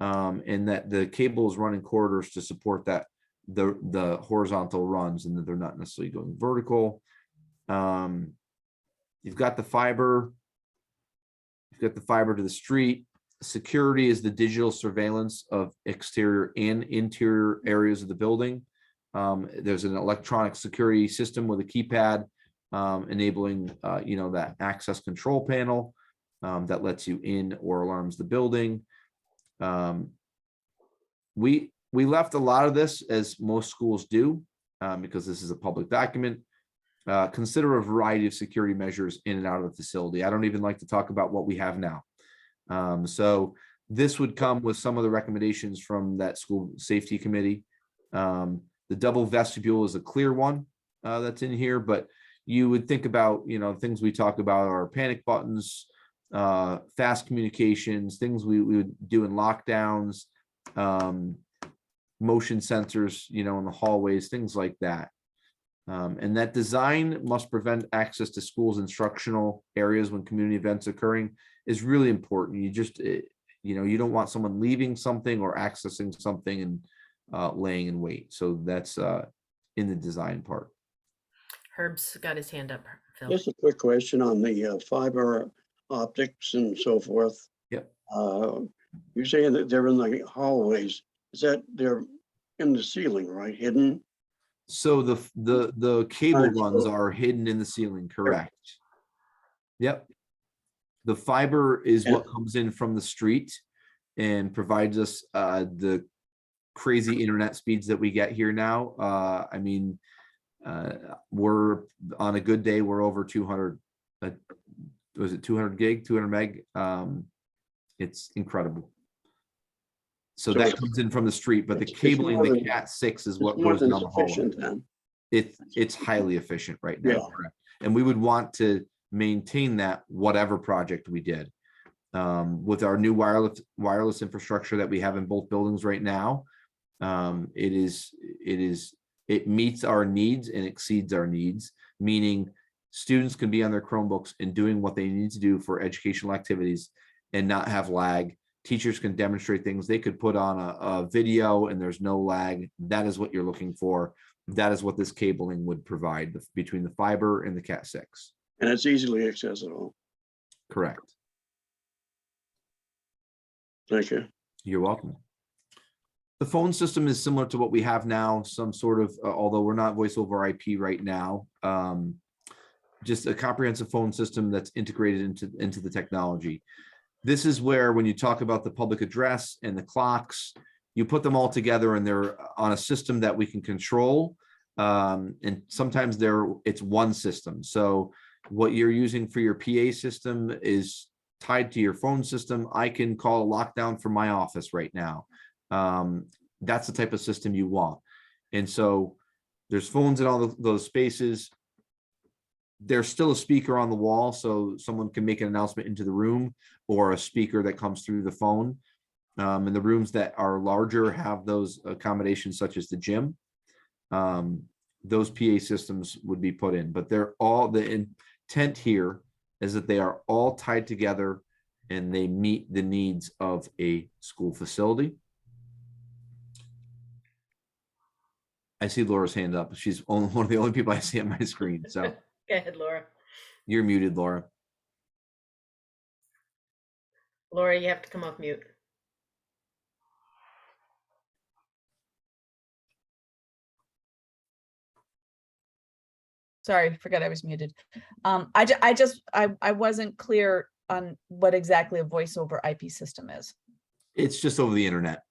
and that the cable is running corridors to support that the horizontal runs, and that they're not necessarily going vertical. You've got the fiber. You've got the fiber to the street. Security is the digital surveillance of exterior and interior areas of the building. There's an electronic security system with a keypad enabling that access control panel that lets you in or alarms the building. We left a lot of this, as most schools do, because this is a public document. Consider a variety of security measures in and out of the facility. I don't even like to talk about what we have now. So this would come with some of the recommendations from that school safety committee. The double vestibule is a clear one that's in here, but you would think about, things we talk about are panic buttons, fast communications, things we would do in lockdowns, motion sensors, in the hallways, things like that. And that design must prevent access to schools' instructional areas when community events occurring is really important. You just, you don't want someone leaving something or accessing something and laying in wait. So that's in the design part. Herb's got his hand up, Phil. Just a quick question on the fiber optics and so forth. Yep. You're saying that they're in the hallways. Is that they're in the ceiling, right? Hidden? So the cable runs are hidden in the ceiling, correct? Yep. The fiber is what comes in from the street and provides us the crazy internet speeds that we get here now. I mean, we're on a good day, we're over 200. Was it 200 gig, 200 meg? It's incredible. So that comes in from the street, but the cabling, the Cat 6 is what goes down the hallway. It's highly efficient right now. Yeah. Correct. And we would want to maintain that whatever project we did. With our new wireless infrastructure that we have in both buildings right now, it meets our needs and exceeds our needs, meaning students can be on their Chromebooks and doing what they need to do for educational activities and not have lag. Teachers can demonstrate things. They could put on a video and there's no lag. That is what you're looking for. That is what this cabling would provide between the fiber and the Cat 6. And it's easily accessible. Correct. Thank you. You're welcome. The phone system is similar to what we have now, some sort of, although we're not voice over IP right now, just a comprehensive phone system that's integrated into the technology. This is where, when you talk about the public address and the clocks, you put them all together and they're on a system that we can control. And sometimes it's one system. So what you're using for your PA system is tied to your phone system. I can call a lockdown from my office right now. That's the type of system you want. And so there's phones in all those spaces. There's still a speaker on the wall, so someone can make an announcement into the room, or a speaker that comes through the phone. And the rooms that are larger have those accommodations, such as the gym. Those PA systems would be put in, but they're all, the intent here is that they are all tied together and they meet the needs of a school facility. I see Laura's hand up. She's one of the only people I see on my screen. So Go ahead, Laura. you're muted, Laura. Laura, you have to come off mute. Sorry, forgot I was muted. I wasn't clear on what exactly a voice over IP system is. It's just over the internet.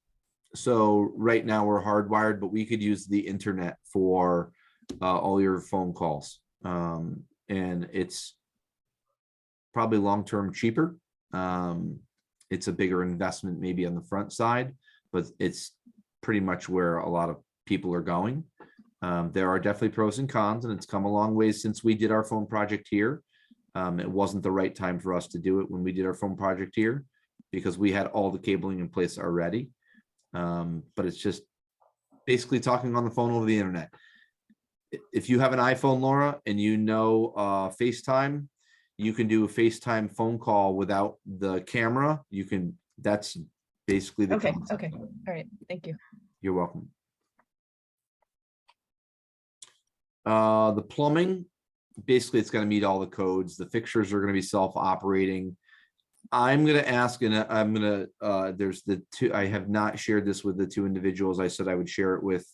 So right now we're hardwired, but we could use the internet for all your phone calls. And it's probably long-term cheaper. It's a bigger investment maybe on the front side, but it's pretty much where a lot of people are going. There are definitely pros and cons, and it's come a long way since we did our phone project here. It wasn't the right time for us to do it when we did our phone project here, because we had all the cabling in place already. But it's just basically talking on the phone over the internet. If you have an iPhone, Laura, and you know FaceTime, you can do a FaceTime phone call without the camera. You can, that's basically the Okay, concept. okay, all right, thank you. You're welcome. The plumbing, basically it's going to meet all the codes. The fixtures are going to be self-operating. I'm going to ask, and I'm going to, there's the two, I have not shared this with the two individuals I said I would share it with,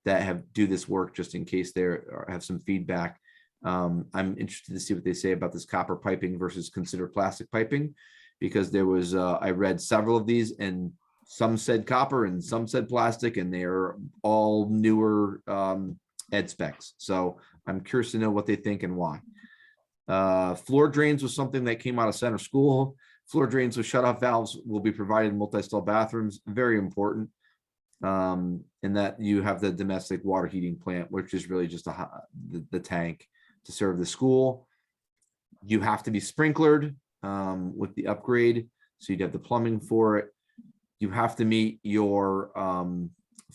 that do this work, just in case they have some feedback. I'm interested to see what they say about this copper piping versus considered plastic piping, because there was, I read several of these and some said copper and some said plastic, and they're all newer ed specs. So I'm curious to know what they think and why. Floor drains was something that came out of center school. Floor drains with shutoff valves will be provided in multi-stall bathrooms. Very important. And that you have the domestic water heating plant, which is really just the tank to serve the school. You have to be sprinklered with the upgrade, so you'd have the plumbing for it. You have to meet your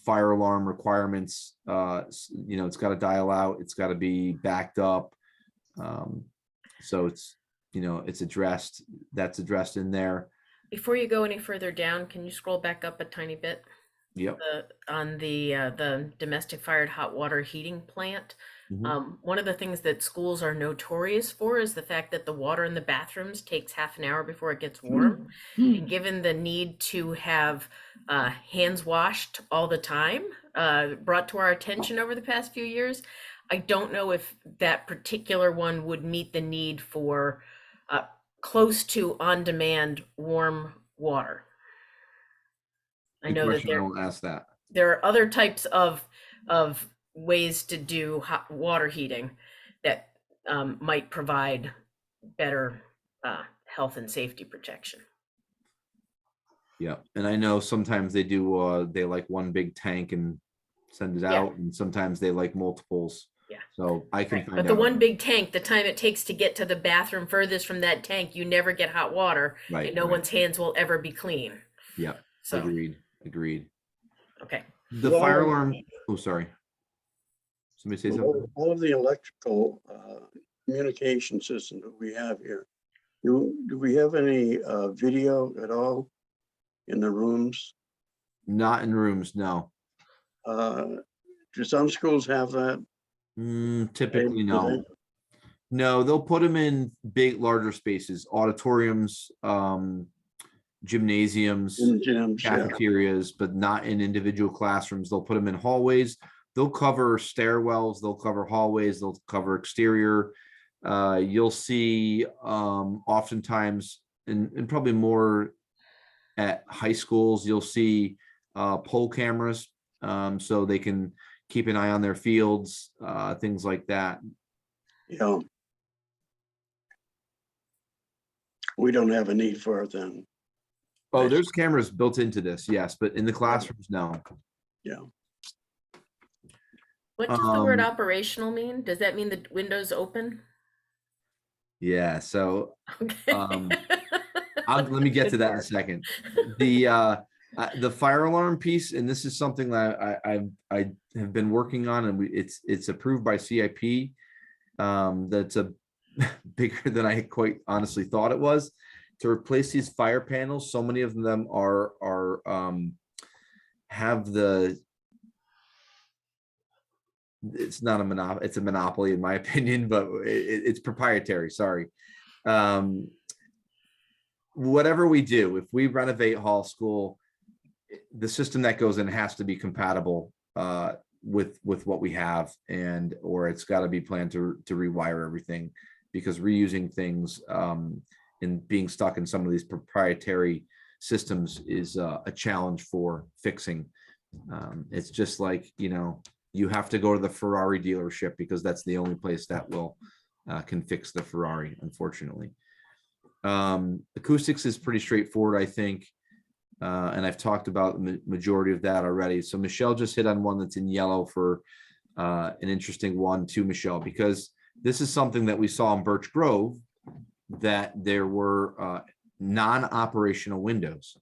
fire alarm requirements. You know, it's got to dial out, it's got to be backed up. So it's, you know, it's addressed, that's addressed in there. Before you go any further down, can you scroll back up a tiny bit? Yep. On the domestic fired hot water heating plant. One of the things that schools are notorious for is the fact that the water in the bathrooms takes half an hour before it gets warm. And given the need to have hands washed all the time, brought to our attention over the past few years, I don't know if that particular one would meet the need for close to on-demand warm water. I know that I will ask that. there are other types of ways to do hot water heating that might provide better health and safety protection. Yeah, and I know sometimes they do, they like one big tank and send it out, and sometimes they like multiples. Yeah. So I can find out. But the one big tank, the time it takes to get to the bathroom furthest from that tank, you never get hot water, Right, and no right. one's hands will ever be clean. Yeah, So, agreed. okay. The Well, fire alarm, oh, sorry. Somebody say something? All of the electrical communication system that we have here, do we have any video at all in the rooms? Not in rooms, no. Do some schools have that? Typically, Do no. they? No, they'll put them in big, larger spaces, auditoriums, gymnasiums, In gyms, yeah. cafeterias, but not in individual classrooms. They'll put them in hallways. They'll cover stairwells, they'll cover hallways, they'll cover exterior. You'll see oftentimes, and probably more at high schools, you'll see pole cameras, so they can keep an eye on their fields, things like that. Yeah. We don't have a need for it then. Oh, there's cameras built into this, yes, but in the classrooms, no. Yeah. What does the word Um, operational mean? Does that mean the window's open? Yeah, so Okay. let me get Good to that in a part. second. The fire alarm piece, and this is something that I have been working on, and it's approved by CIP. That's a bigger than I quite honestly thought it was. To replace these fire panels, so many of them are have the, it's not a monopoly, it's a monopoly in my opinion, but it's proprietary, sorry. Whatever we do, if we renovate Hall School, the system that goes in has to be compatible with what we have, or it's got to be planned to rewire everything, because reusing things and being stuck in some of these proprietary systems is a challenge for fixing. It's just like, you have to go to the Ferrari dealership because that's the only place that can fix the Ferrari, unfortunately. Acoustics is pretty straightforward, I think. And I've talked about the majority of that already. So Michelle just hit on one that's in yellow for an interesting one too, Michelle, because this is something that we saw in Birch Grove, that there were non-operational windows.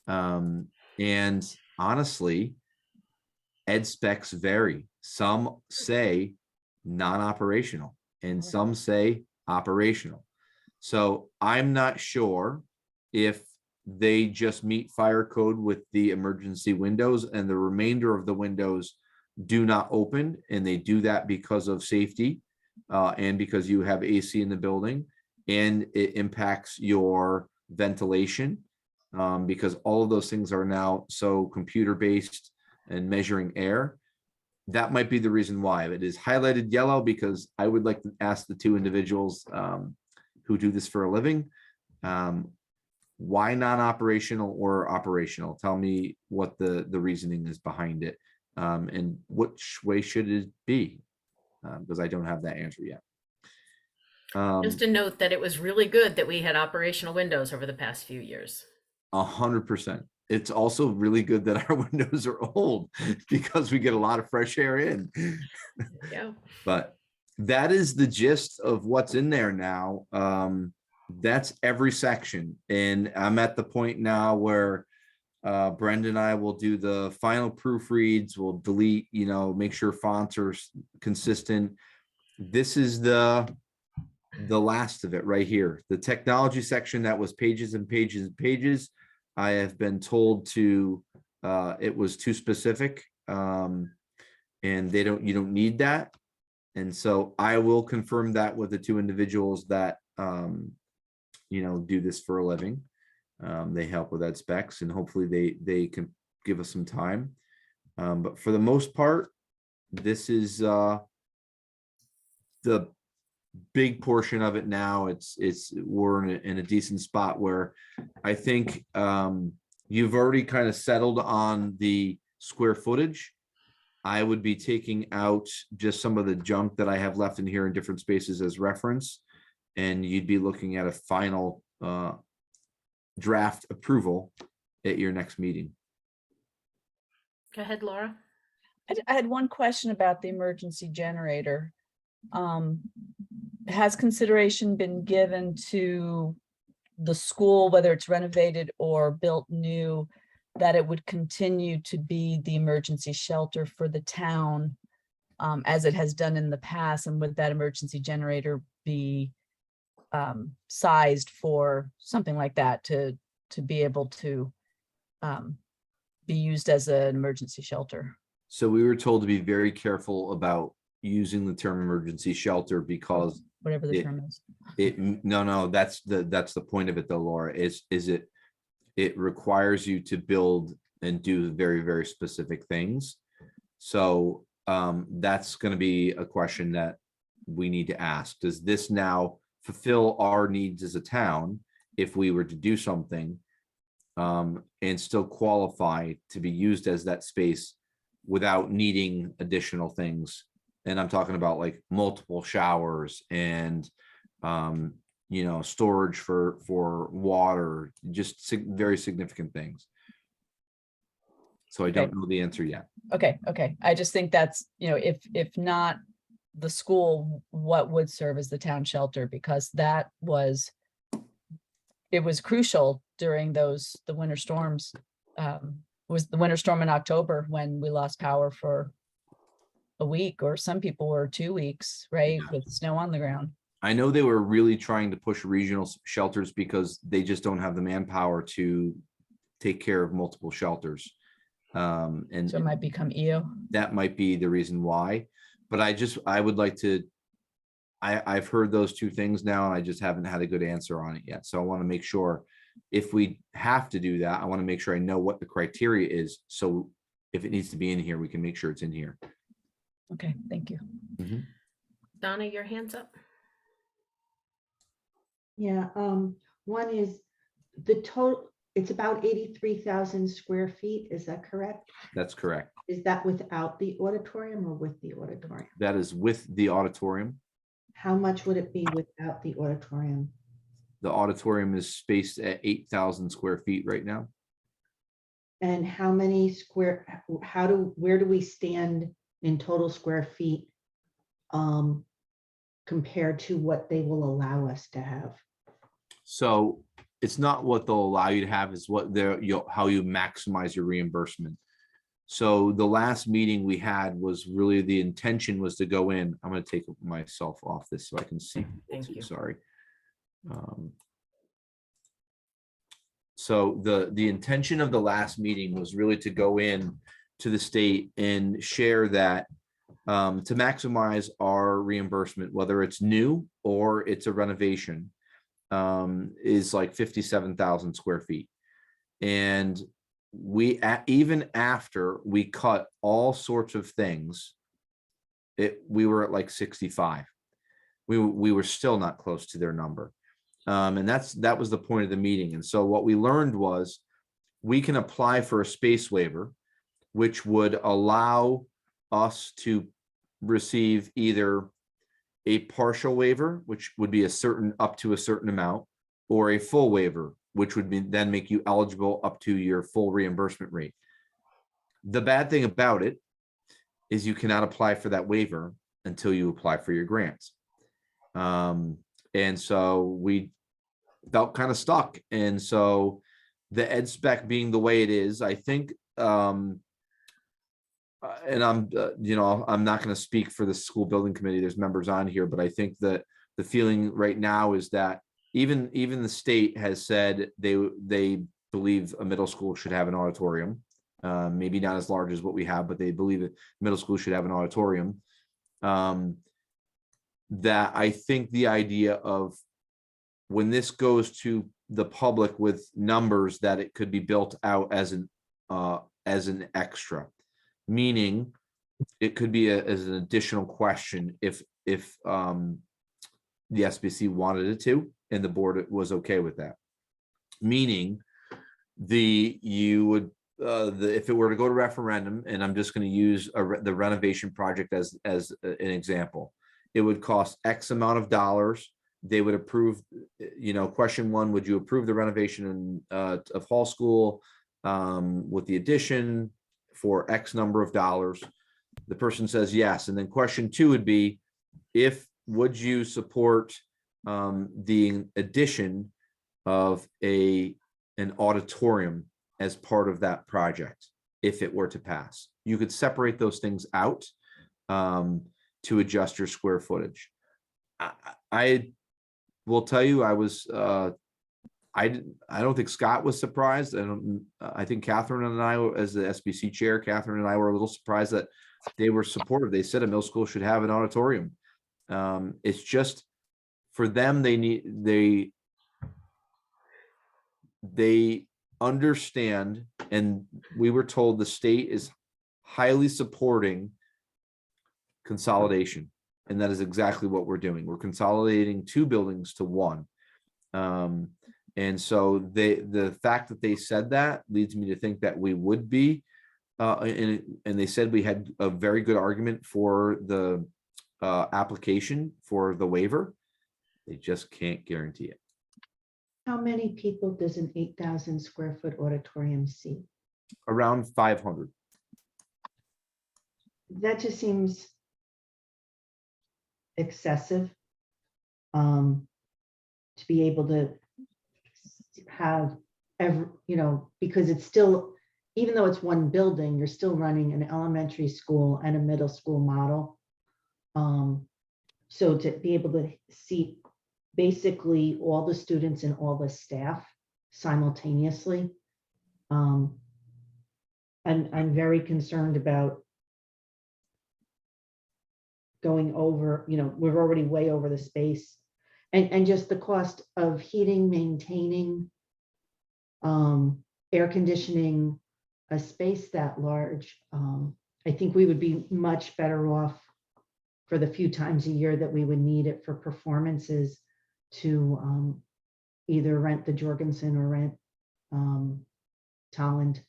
And honestly, ed specs vary. Some say non-operational and some say operational. So I'm not sure if they just meet fire code with the emergency windows and the remainder of the windows do not open, and they do that because of safety and because you have AC in the building, and it impacts your ventilation because all of those things are now so computer-based and measuring air. That might be the reason why. It is highlighted yellow because I would like to ask the two individuals who do this for a living, why non-operational or operational? Tell me what the reasoning is behind it, and which way should it be? Because I don't have that answer yet. Just a note that it was really good that we had operational windows over the past few years. 100%. It's also really good that our windows are old because we get a lot of fresh air in. Yeah. But that is the gist of what's in there now. That's every section. And I'm at the point now where Brenda and I will do the final proofreads. We'll delete, make sure fonts are consistent. This is the last of it right here. The technology section that was pages and pages and pages. I have been told it was too specific, and you don't need that. And so I will confirm that with the two individuals that, do this for a living. They help with ed specs, and hopefully they can give us some time. But for the most part, this is the big portion of it now. We're in a decent spot where I think you've already kind of settled on the square footage. I would be taking out just some of the junk that I have left in here in different spaces as reference, and you'd be looking at a final draft approval at your next meeting. Go ahead, Laura. I had one question about the emergency generator. Has consideration been given to the school, whether it's renovated or built new, that it would continue to be the emergency shelter for the town as it has done in the past? And would that emergency generator be sized for something like that to be able to be used as an emergency shelter? So we were told to be very careful about using the term emergency shelter because Whatever the term is. no, that's the point of it though, Laura. Is it it requires you to build and do very, very specific things. So that's going to be a question that we need to ask. Does this now fulfill our needs as a town if we were to do something and still qualify to be used as that space without needing additional things? And I'm talking about like multiple showers and you know, storage for water, just very significant things. So I don't know the answer yet. Okay, I just think that's, you know, if not the school, what would serve as the town shelter? Because that was, it was crucial during the winter storms. Was the winter storm in October when we lost power for a week, or some people were 2 weeks, right? Yeah. With snow on the ground. I know they were really trying to push regional shelters because they just don't have the manpower to take care of multiple shelters. And So it might become EO. that might be the reason why. But I would like to, I've heard those two things now, and I just haven't had a good answer on it yet. So I want to make sure if we have to do that, I want to make sure I know what the criteria is. So if it needs to be in here, we can make sure it's in here. Okay, thank you. Donna, your hand's up. Yeah, one is the total, it's about 83,000 square feet, is that correct? That's correct. Is that without the auditorium or with the auditorium? That is with the auditorium. How much would it be without the auditorium? The auditorium is spaced at 8,000 square feet right now. And how many square, where do we stand in total square feet compared to what they will allow us to have? So it's not what they'll allow you to have, is what how you maximize your reimbursement. So the last meeting we had was really, the intention was to go in. I'm going to take myself off this so I can see. Thank you. Sorry. So the intention of the last meeting was really to go in to the state and share that to maximize our reimbursement, whether it's new or it's a renovation, is like 57,000 square feet. And we, even after we cut all sorts of things, we were at like 65. We were still not close to their number. And that was the point of the meeting. And so what we learned was we can apply for a space waiver, which would allow us to receive either a partial waiver, which would be up to a certain amount, or a full waiver, which would then make you eligible up to your full reimbursement rate. The bad thing about it is you cannot apply for that waiver until you apply for your grants. And so we felt kind of stuck. And so the ed spec being the way it is, I think, and I'm, I'm not going to speak for the school building committee. There's members on here, but I think that the feeling right now is that even the state has said they believe a middle school should have an auditorium, maybe not as large as what we have, but they believe that middle school should have an auditorium. That I think the idea of when this goes to the public with numbers, that it could be built out as an extra, meaning it could be as an additional question if the SBC wanted it to, and the board was okay with that. Meaning if it were to go to referendum, and I'm just going to use the renovation project as an example, it would cost X amount of dollars. They would approve, question one, would you approve the renovation of Hall School with the addition for X number of dollars? The person says yes. And then question two would be, would you support the addition of an auditorium as part of that project if it were to pass? You could separate those things out to adjust your square footage. I will tell you, I don't think Scott was surprised. I think Catherine and I, as the SBC chair, Catherine and I were a little surprised that they were supportive. They said a middle school should have an auditorium. It's just for them, they understand, and we were told the state is highly supporting consolidation. And that is exactly what we're doing. We're consolidating 2 buildings to 1. And so the fact that they said that leads me to think that we would be, and they said we had a very good argument for the application for the waiver. They just can't guarantee it. How many people does an 8,000 square foot auditorium seat? Around 500. That just seems excessive. To be able to have because it's still, even though it's one building, you're still running an elementary school and a middle school model. So to be able to seat basically all the students and all the staff simultaneously, I'm very concerned about going over, we're already way over the space, and just the cost of heating, maintaining, air conditioning a space that large. I think we would be much better off for the few times a year that we would need it for performances to either rent the Jorgensen or rent Tolland.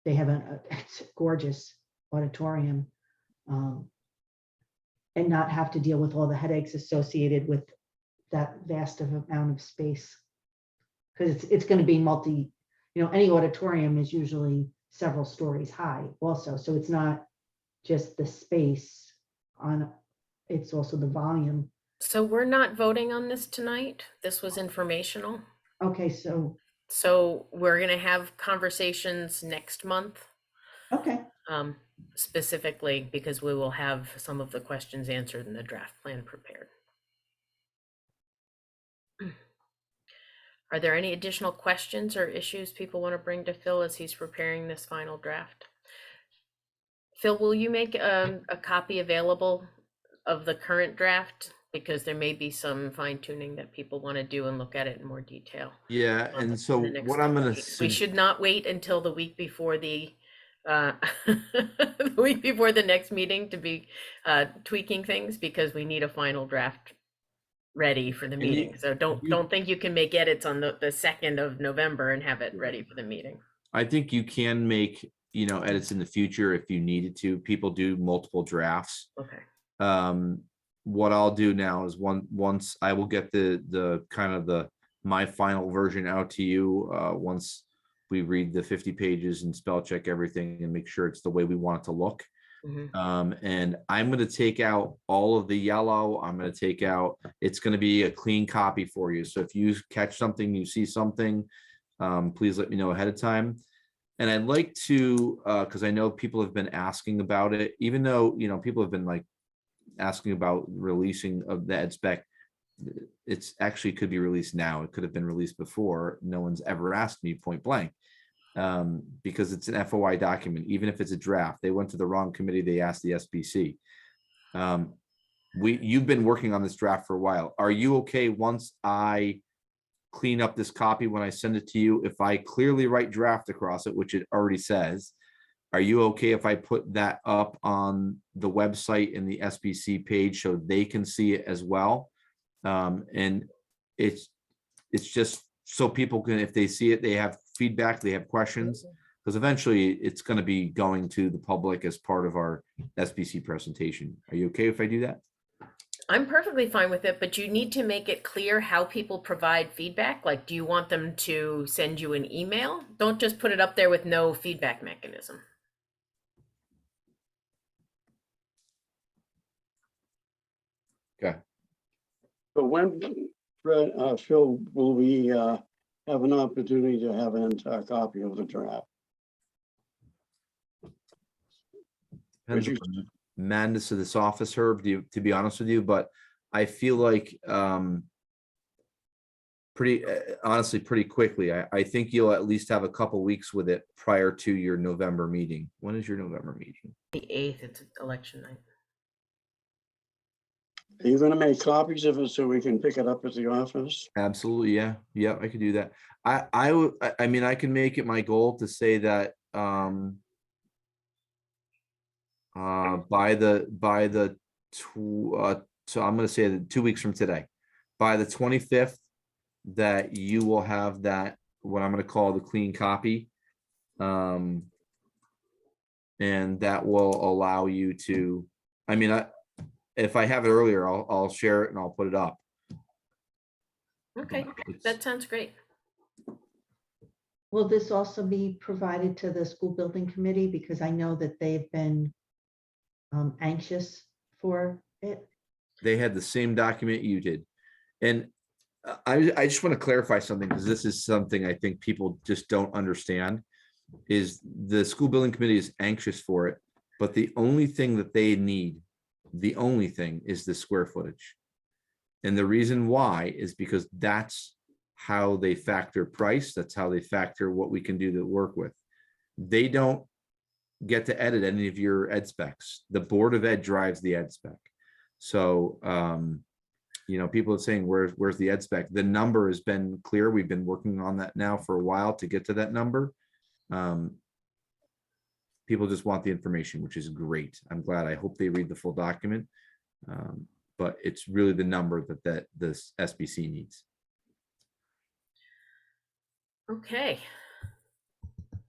They have it's a gorgeous auditorium, and not have to deal with all the headaches associated with that vast of amount of space. Because it's going to be any auditorium is usually several stories high also. So it's not just the space it's also the volume. So we're not voting on this tonight. This was informational. Okay, so we're going to have conversations next month. Okay. Specifically because we will have some of the questions answered and the draft plan prepared. Are there any additional questions or issues people want to bring to Phil as he's preparing this final draft? Phil, will you make a copy available of the current draft? Because there may be some fine tuning that people want to do and look at it in more detail. Yeah, and so what I'm going to We should not wait until the week before the week before the next meeting to be tweaking things, because we need a final draft ready for the meeting. So don't think you can make edits on the 2nd of November and have it ready for the meeting. I think you can make, edits in the future if you needed to. People do multiple drafts. Okay. What I'll do now is once I will get the kind of my final version out to you once we read the 50 pages and spell check everything and make sure it's the way we want it to look. Mm-hmm. And I'm going to take out all of the yellow. I'm going to take out, it's going to be a clean copy for you. So if you catch something, you see something, please let me know ahead of time. And I'd like to, because I know people have been asking about it, even though, people have been like asking about releasing of the ed spec. It's actually could be released now. It could have been released before. No one's ever asked me point blank, because it's an FOI document. Even if it's a draft, they went to the wrong committee. They asked the SBC. You've been working on this draft for a while. Are you okay once I clean up this copy, when I send it to you, if I clearly write draft across it, which it already says, are you okay if I put that up on the website and the SBC page so they can see it as well? And it's just so people can, if they see it, they have feedback, they have questions, because eventually it's going to be going to the public as part of our SBC presentation. Are you okay if I do that? I'm perfectly fine with it, but you need to make it clear how people provide feedback. Like, do you want them to send you an email? Don't just put it up there with no feedback mechanism. Okay. But when, Phil, will we have an opportunity to have an entire copy of the draft? Depends on the madness of this office, Herb, to be honest with you, but I feel like honestly pretty quickly. I think you'll at least have a couple weeks with it prior to your November meeting. When is your November meeting? The 8th, it's election night. Are you gonna make copies of it so we can pick it up at the office? Absolutely, yeah, I could do that. I mean, I can make it my goal to say that by the so I'm going to say that 2 weeks from today, by the 25th, that you will have that, what I'm going to call the clean copy. And that will allow you to, I mean, if I have it earlier, I'll share it and I'll put it up. Okay, It's- that sounds great. Will this also be provided to the school building committee? Because I know that they've been anxious for it. They had the same document you did. And I just want to clarify something, because this is something I think people just don't understand, is the school building committee is anxious for it, but the only thing that they need, the only thing is the square footage. And the reason why is because that's how they factor price. That's how they factor what we can do to work with. They don't get to edit any of your ed specs. The Board of Ed drives the ed spec. So, you know, people are saying, where's the ed spec? The number has been clear. We've been working on that now for a while to get to that number. People just want the information, which is great. I'm glad. I hope they read the full document. But it's really the number that this SBC needs. Okay.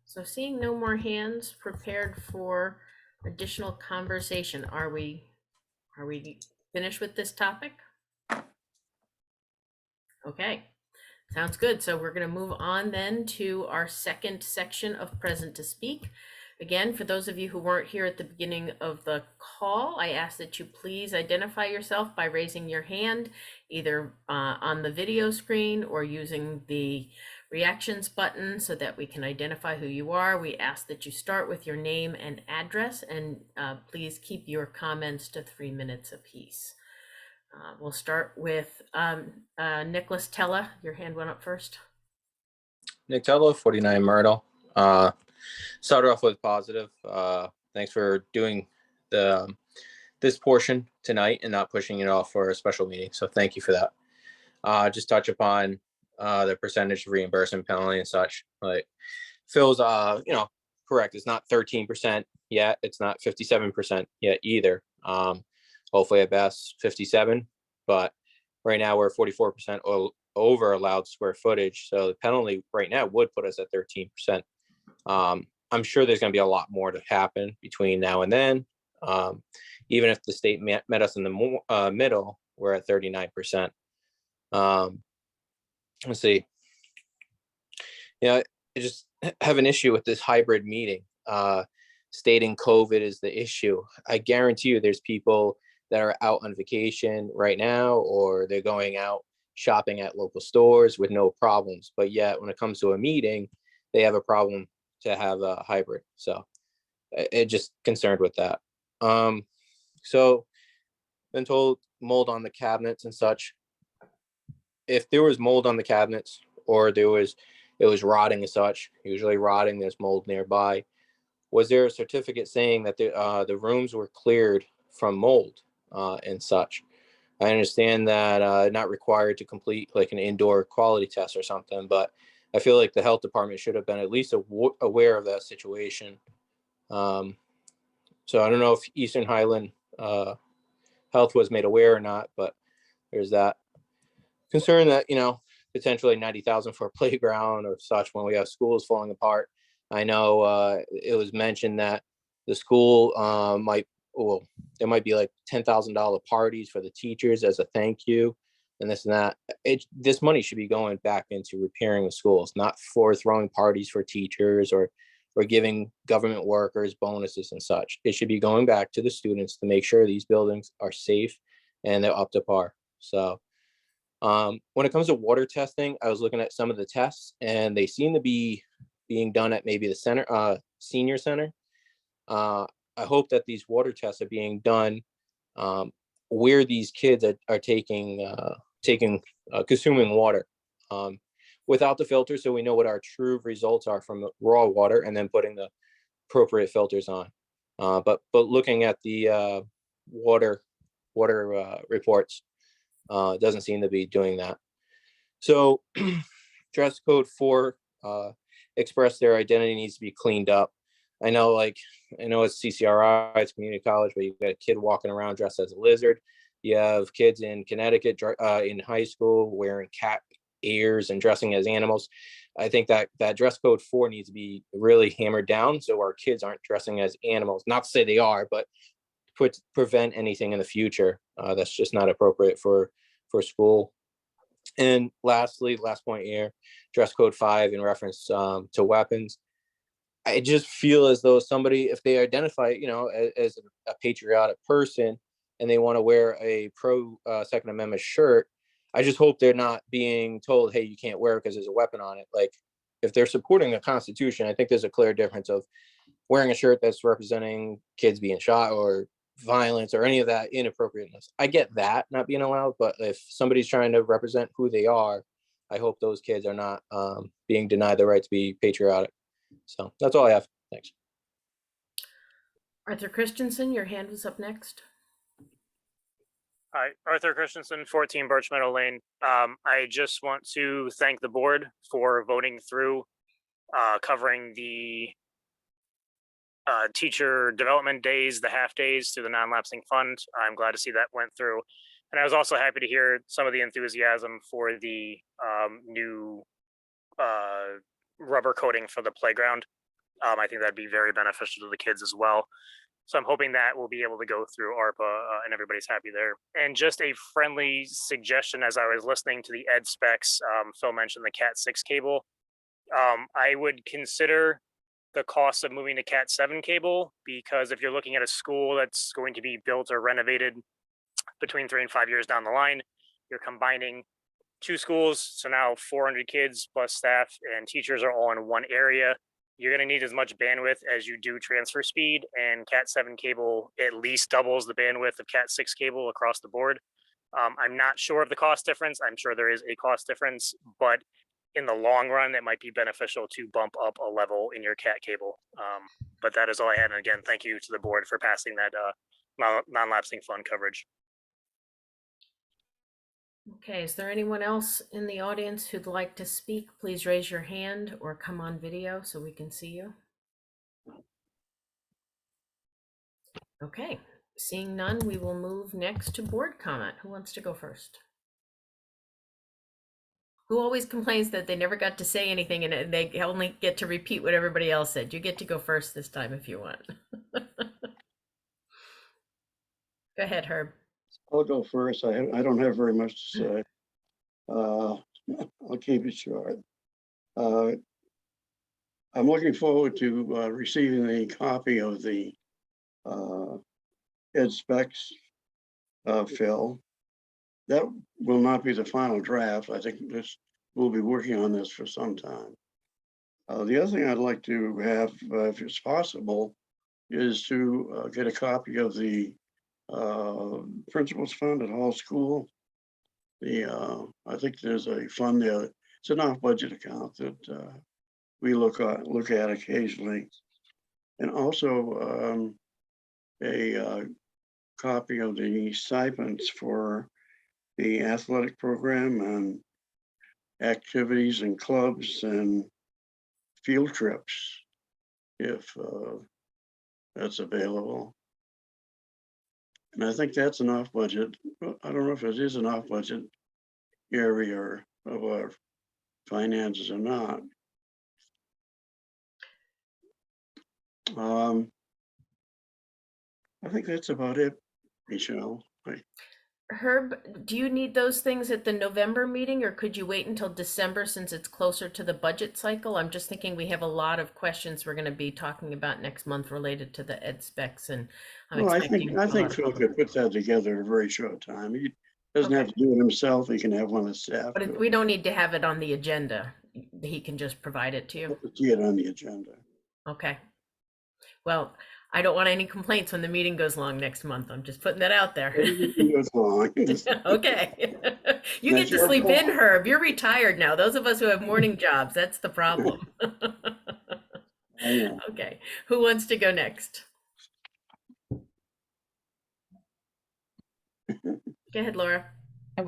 So seeing no more hands prepared for additional conversation, are we finished with this topic? Okay, sounds good. So we're going to move on then to our second section of Present to Speak. Again, for those of you who weren't here at the beginning of the call, I ask that you please identify yourself by raising your hand, either on the video screen or using the reactions button so that we can identify who you are. We ask that you start with your name and address, and please keep your comments to 3 minutes apiece. We'll start with Nicholas Tella. Your hand went up first. Nick Tello, 49 Myrtle. Started off with positive. Thanks for doing this portion tonight and not pushing it off for a special meeting. So thank you for that. Just touch upon the percentage of reimbursement penalty and such. Like Phil's, you know, correct. It's not 13% yet. It's not 57% yet either. Hopefully at best 57, but right now we're 44% over allowed square footage. So the penalty right now would put us at 13%. I'm sure there's going to be a lot more to happen between now and then. Even if the state met us in the middle, we're at 39%. Let's see. Yeah, I just have an issue with this hybrid meeting. Stating COVID is the issue. I guarantee you there's people that are out on vacation right now, or they're going out shopping at local stores with no problems. But yet when it comes to a meeting, they have a problem to have a hybrid. So it just concerned with that. So been told mold on the cabinets and such. If there was mold on the cabinets, or it was rotting and such, usually rotting, there's mold nearby. Was there a certificate saying that the rooms were cleared from mold and such? I understand that not required to complete like an indoor quality test or something, but I feel like the health department should have been at least aware of that situation. So I don't know if Eastern Highland Health was made aware or not, but there's that concern that, you know, potentially 90,000 for a playground or such when we have schools falling apart. I know it was mentioned that the school there might be like $10,000 parties for the teachers as a thank you and this and that. This money should be going back into repairing the schools, not for throwing parties for teachers or giving government workers bonuses and such. It should be going back to the students to make sure these buildings are safe and they're up to par. So when it comes to water testing, I was looking at some of the tests and they seem to be being done at maybe the center, senior center. I hope that these water tests are being done where these kids are consuming water without the filter, so we know what our true results are from the raw water, and then putting the appropriate filters on. But looking at the water reports, doesn't seem to be doing that. So dress code 4 express their identity needs to be cleaned up. I know it's CCRI, it's community college, but you've got a kid walking around dressed as a lizard. You have kids in Connecticut in high school wearing cat ears and dressing as animals. I think that dress code 4 needs to be really hammered down so our kids aren't dressing as animals. Not to say they are, but prevent anything in the future that's just not appropriate for school. And lastly, last point here, dress code 5 in reference to weapons. I just feel as though somebody, if they identify, as a patriotic person and they want to wear a pro Second Amendment shirt, I just hope they're not being told, hey, you can't wear it because there's a weapon on it. Like, if they're supporting the Constitution, I think there's a clear difference of wearing a shirt that's representing kids being shot or violence or any of that inappropriateness. I get that not being allowed, but if somebody's trying to represent who they are, I hope those kids are not being denied the right to be patriotic. So that's all I have. Thanks. Arthur Christensen, your hand was up next. Hi, Arthur Christensen, 14 Birch Meadow Lane. I just want to thank the board for voting through covering the teacher development days, the half days through the non-lapsing fund. I'm glad to see that went through. And I was also happy to hear some of the enthusiasm for the new rubber coating for the playground. I think that'd be very beneficial to the kids as well. So I'm hoping that we'll be able to go through ARPA and everybody's happy there. And just a friendly suggestion as I was listening to the ed specs, Phil mentioned the Cat 6 cable. I would consider the cost of moving to Cat 7 cable, because if you're looking at a school that's going to be built or renovated between 3 and 5 years down the line, you're combining 2 schools. So now 400 kids plus staff and teachers are all in one area. You're going to need as much bandwidth as you do transfer speed, and Cat 7 cable at least doubles the bandwidth of Cat 6 cable across the board. I'm not sure of the cost difference. I'm sure there is a cost difference, but in the long run, it might be beneficial to bump up a level in your Cat cable. But that is all I had. And again, thank you to the board for passing that non-lapsing fund coverage. Okay, is there anyone else in the audience who'd like to speak? Please raise your hand or come on video so we can see you. Okay, seeing none, we will move next to board comment. Who wants to go first? Who always complains that they never got to say anything and they only get to repeat what everybody else said? You get to go first this time if you want. Go ahead, Herb. I'll go first. I don't have very much to say. I'll keep it short. I'm looking forward to receiving a copy of the ed specs, Phil. That will not be the final draft. I think we'll be working on this for some time. The other thing I'd like to have, if it's possible, is to get a copy of the principals fund at Hall School. I think there's a fund there. It's an off-budget account that we look at occasionally, and also a copy of the stipends for the athletic program and activities and clubs and field trips, if that's available. And I think that's an off-budget. I don't know if it is an off-budget area of our finances or not. I think that's about it, Michelle. Herb, do you need those things at the November meeting, or could you wait until December since it's closer to the budget cycle? I'm just thinking we have a lot of questions we're going to be talking about next month related to the ed specs, and I think Phil could put that together in a very short time. He doesn't have to do it himself. He can have one of the staff. But we don't need to have it on the agenda. He can just provide it to you. See it on the agenda. Okay. Well, I don't want any complaints when the meeting goes long next month. I'm just putting that out there. It goes long. Okay. You get to sleep in, Herb. You're retired now. Those of us who have morning jobs, that's the problem. Okay. Who wants to go next? Go ahead, Laura.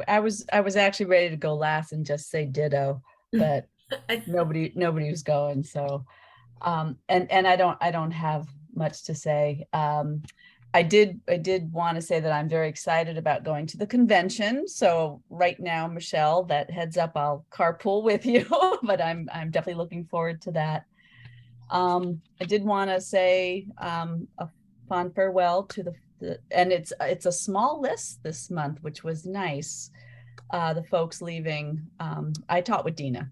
I was actually ready to go last and just say ditto, but nobody was going. So, and I don't have much to say. I did want to say that I'm very excited about going to the convention. So right now, Michelle, that heads up, I'll carpool with you, but I'm definitely looking forward to that. I did want to say a fond farewell to and it's a small list this month, which was nice. The folks leaving. I taught with Dina,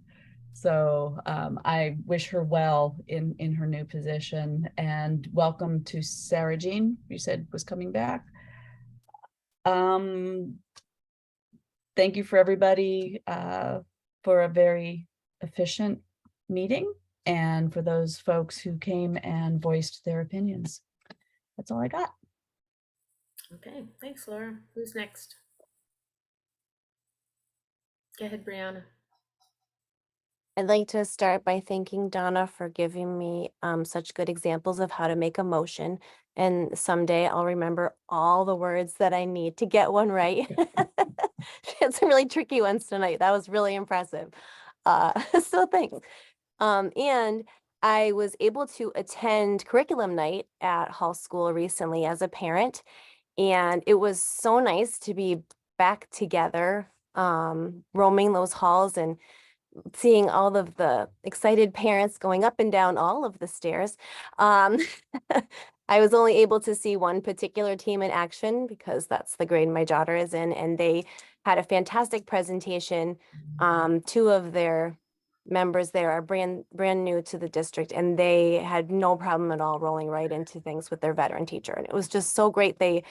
so I wish her well in her new position, and welcome to Sarah Jean, you said was coming back. Thank you for everybody for a very efficient meeting, and for those folks who came and voiced their opinions. That's all I got. Okay, thanks, Laura. Who's next? Go ahead, Brianna. I'd like to start by thanking Donna for giving me such good examples of how to make a motion. And someday I'll remember all the words that I need to get one right. She had some really tricky ones tonight. That was really impressive. So thanks. And I was able to attend curriculum night at Hall School recently as a parent. And it was so nice to be back together, roaming those halls and seeing all of the excited parents going up and down all of the stairs. I was only able to see one particular team in action because that's the grade my daughter is in, and they had a fantastic presentation. Two of their members there are brand new to the district, and they had no problem at all rolling right into things with their veteran teacher. And it was just so great. They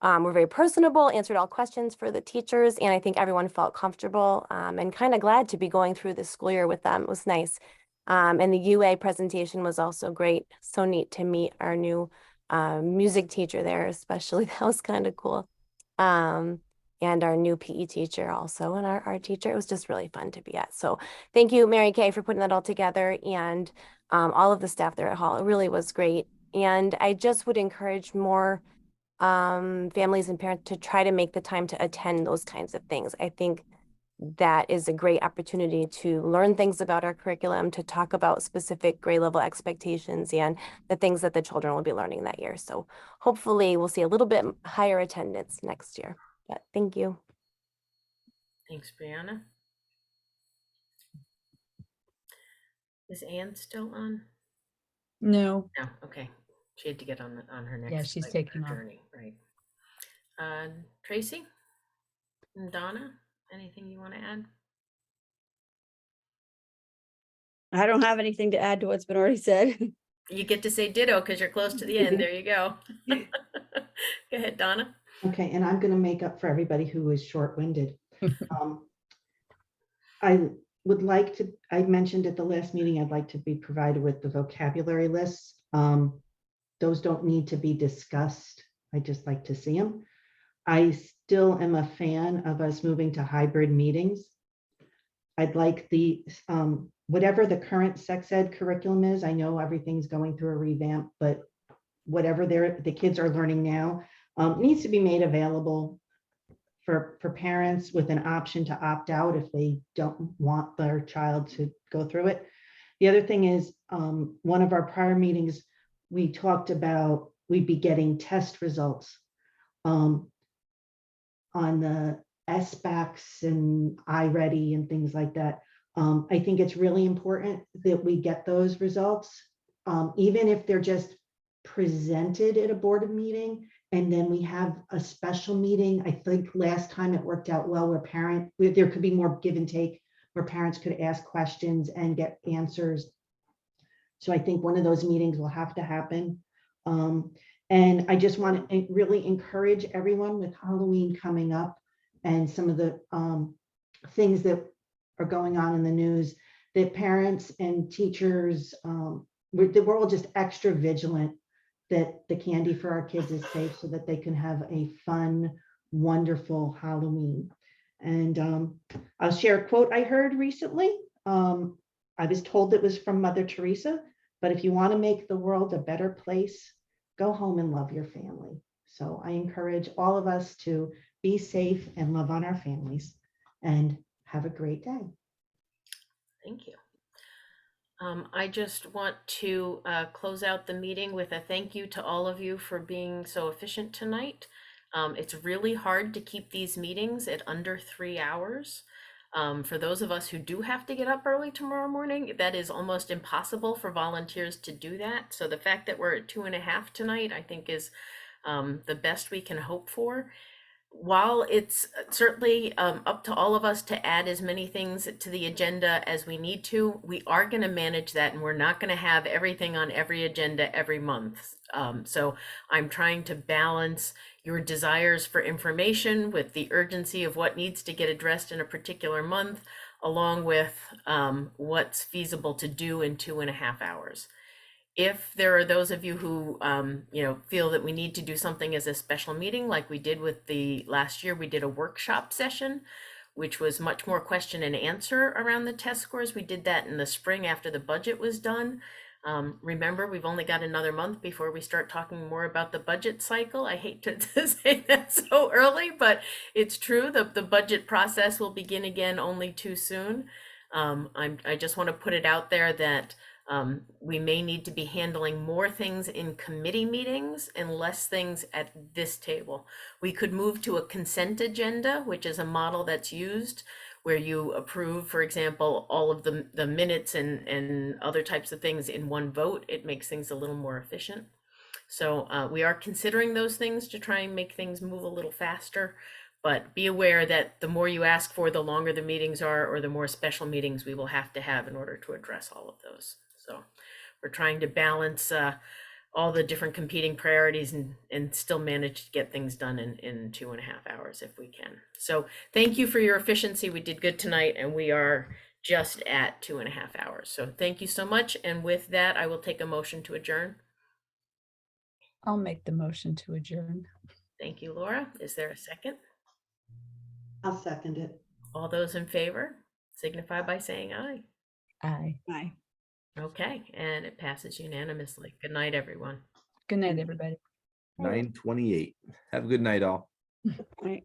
were very personable, answered all questions for the teachers, and I think everyone felt comfortable and kind of glad to be going through the school year with them. It was nice. And the UA presentation was also great. So neat to meet our new music teacher there, especially. That was kind of cool. And our new PE teacher also, and our art teacher. It was just really fun to be at. So thank you, Mary Kay, for putting that all together, and all of the staff there at Hall. It really was great. And I just would encourage more families and parents to try to make the time to attend those kinds of things. I think that is a great opportunity to learn things about our curriculum, to talk about specific grade level expectations and the things that the children will be learning that year. So hopefully we'll see a little bit higher attendance next year. But thank you. Thanks, Brianna. Is Anne still on? No. No, okay. She had to get on her next. Yeah, she's like, taking off. journey, right? Tracy and Donna, anything you want to add? I don't have anything to add to what's been already said. You get to say ditto because you're close to the end. There you go. Go ahead, Donna. Okay, and I'm going to make up for everybody who is short-winded. I would like to, I mentioned at the last meeting, I'd like to be provided with the vocabulary lists. Those don't need to be discussed. I just like to see them. I still am a fan of us moving to hybrid meetings. I'd like the, whatever the current sex ed curriculum is, I know everything's going through a revamp, but whatever the kids are learning now needs to be made available for parents with an option to opt out if they don't want their child to go through it. The other thing is, one of our prior meetings, we talked about we'd be getting test results on the SBACs and iReady and things like that. I think it's really important that we get those results, even if they're just presented at a board meeting, and then we have a special meeting. I think last time it worked out well where there could be more give and take, where parents could ask questions and get answers. So I think one of those meetings will have to happen. And I just want to really encourage everyone with Halloween coming up and some of the things that are going on in the news, that parents and teachers, we're all just extra vigilant that the candy for our kids is safe so that they can have a fun, wonderful Halloween. And I'll share a quote I heard recently. I was told it was from Mother Teresa, but if you want to make the world a better place, go home and love your family. So I encourage all of us to be safe and love on our families, and have a great day. Thank you. I just want to close out the meeting with a thank you to all of you for being so efficient tonight. It's really hard to keep these meetings at under 3 hours. For those of us who do have to get up early tomorrow morning, that is almost impossible for volunteers to do that. So the fact that we're at 2.5 tonight, I think is the best we can hope for. While it's certainly up to all of us to add as many things to the agenda as we need to, we are going to manage that, and we're not going to have everything on every agenda every month. So I'm trying to balance your desires for information with the urgency of what needs to get addressed in a particular month, along with what's feasible to do in 2.5 hours. If there are those of you who, feel that we need to do something as a special meeting, like we did with the last year, we did a workshop session, which was much more question and answer around the test scores. We did that in the spring after the budget was done. Remember, we've only got another month before we start talking more about the budget cycle. I hate to say that so early, but it's true. The budget process will begin again only too soon. I just want to put it out there that we may need to be handling more things in committee meetings and less things at this table. We could move to a consent agenda, which is a model that's used where you approve, for example, all of the minutes and other types of things in one vote. It makes things a little more efficient. So we are considering those things to try and make things move a little faster. But be aware that the more you ask for, the longer the meetings are, or the more special meetings we will have to have in order to address all of those. So we're trying to balance all the different competing priorities and still manage to get things done in 2.5 hours if we can. So thank you for your efficiency. We did good tonight, and we are just at 2.5 hours. So thank you so much. And with that, I will take a motion to adjourn. I'll make the motion to adjourn. Thank you, Laura. Is there a second? I'll second it. All those in favor signify by saying aye. Aye. Bye. Okay, and it passes unanimously. Good night, everyone. Good night, everybody. 9:28. Have a good night, all. Right.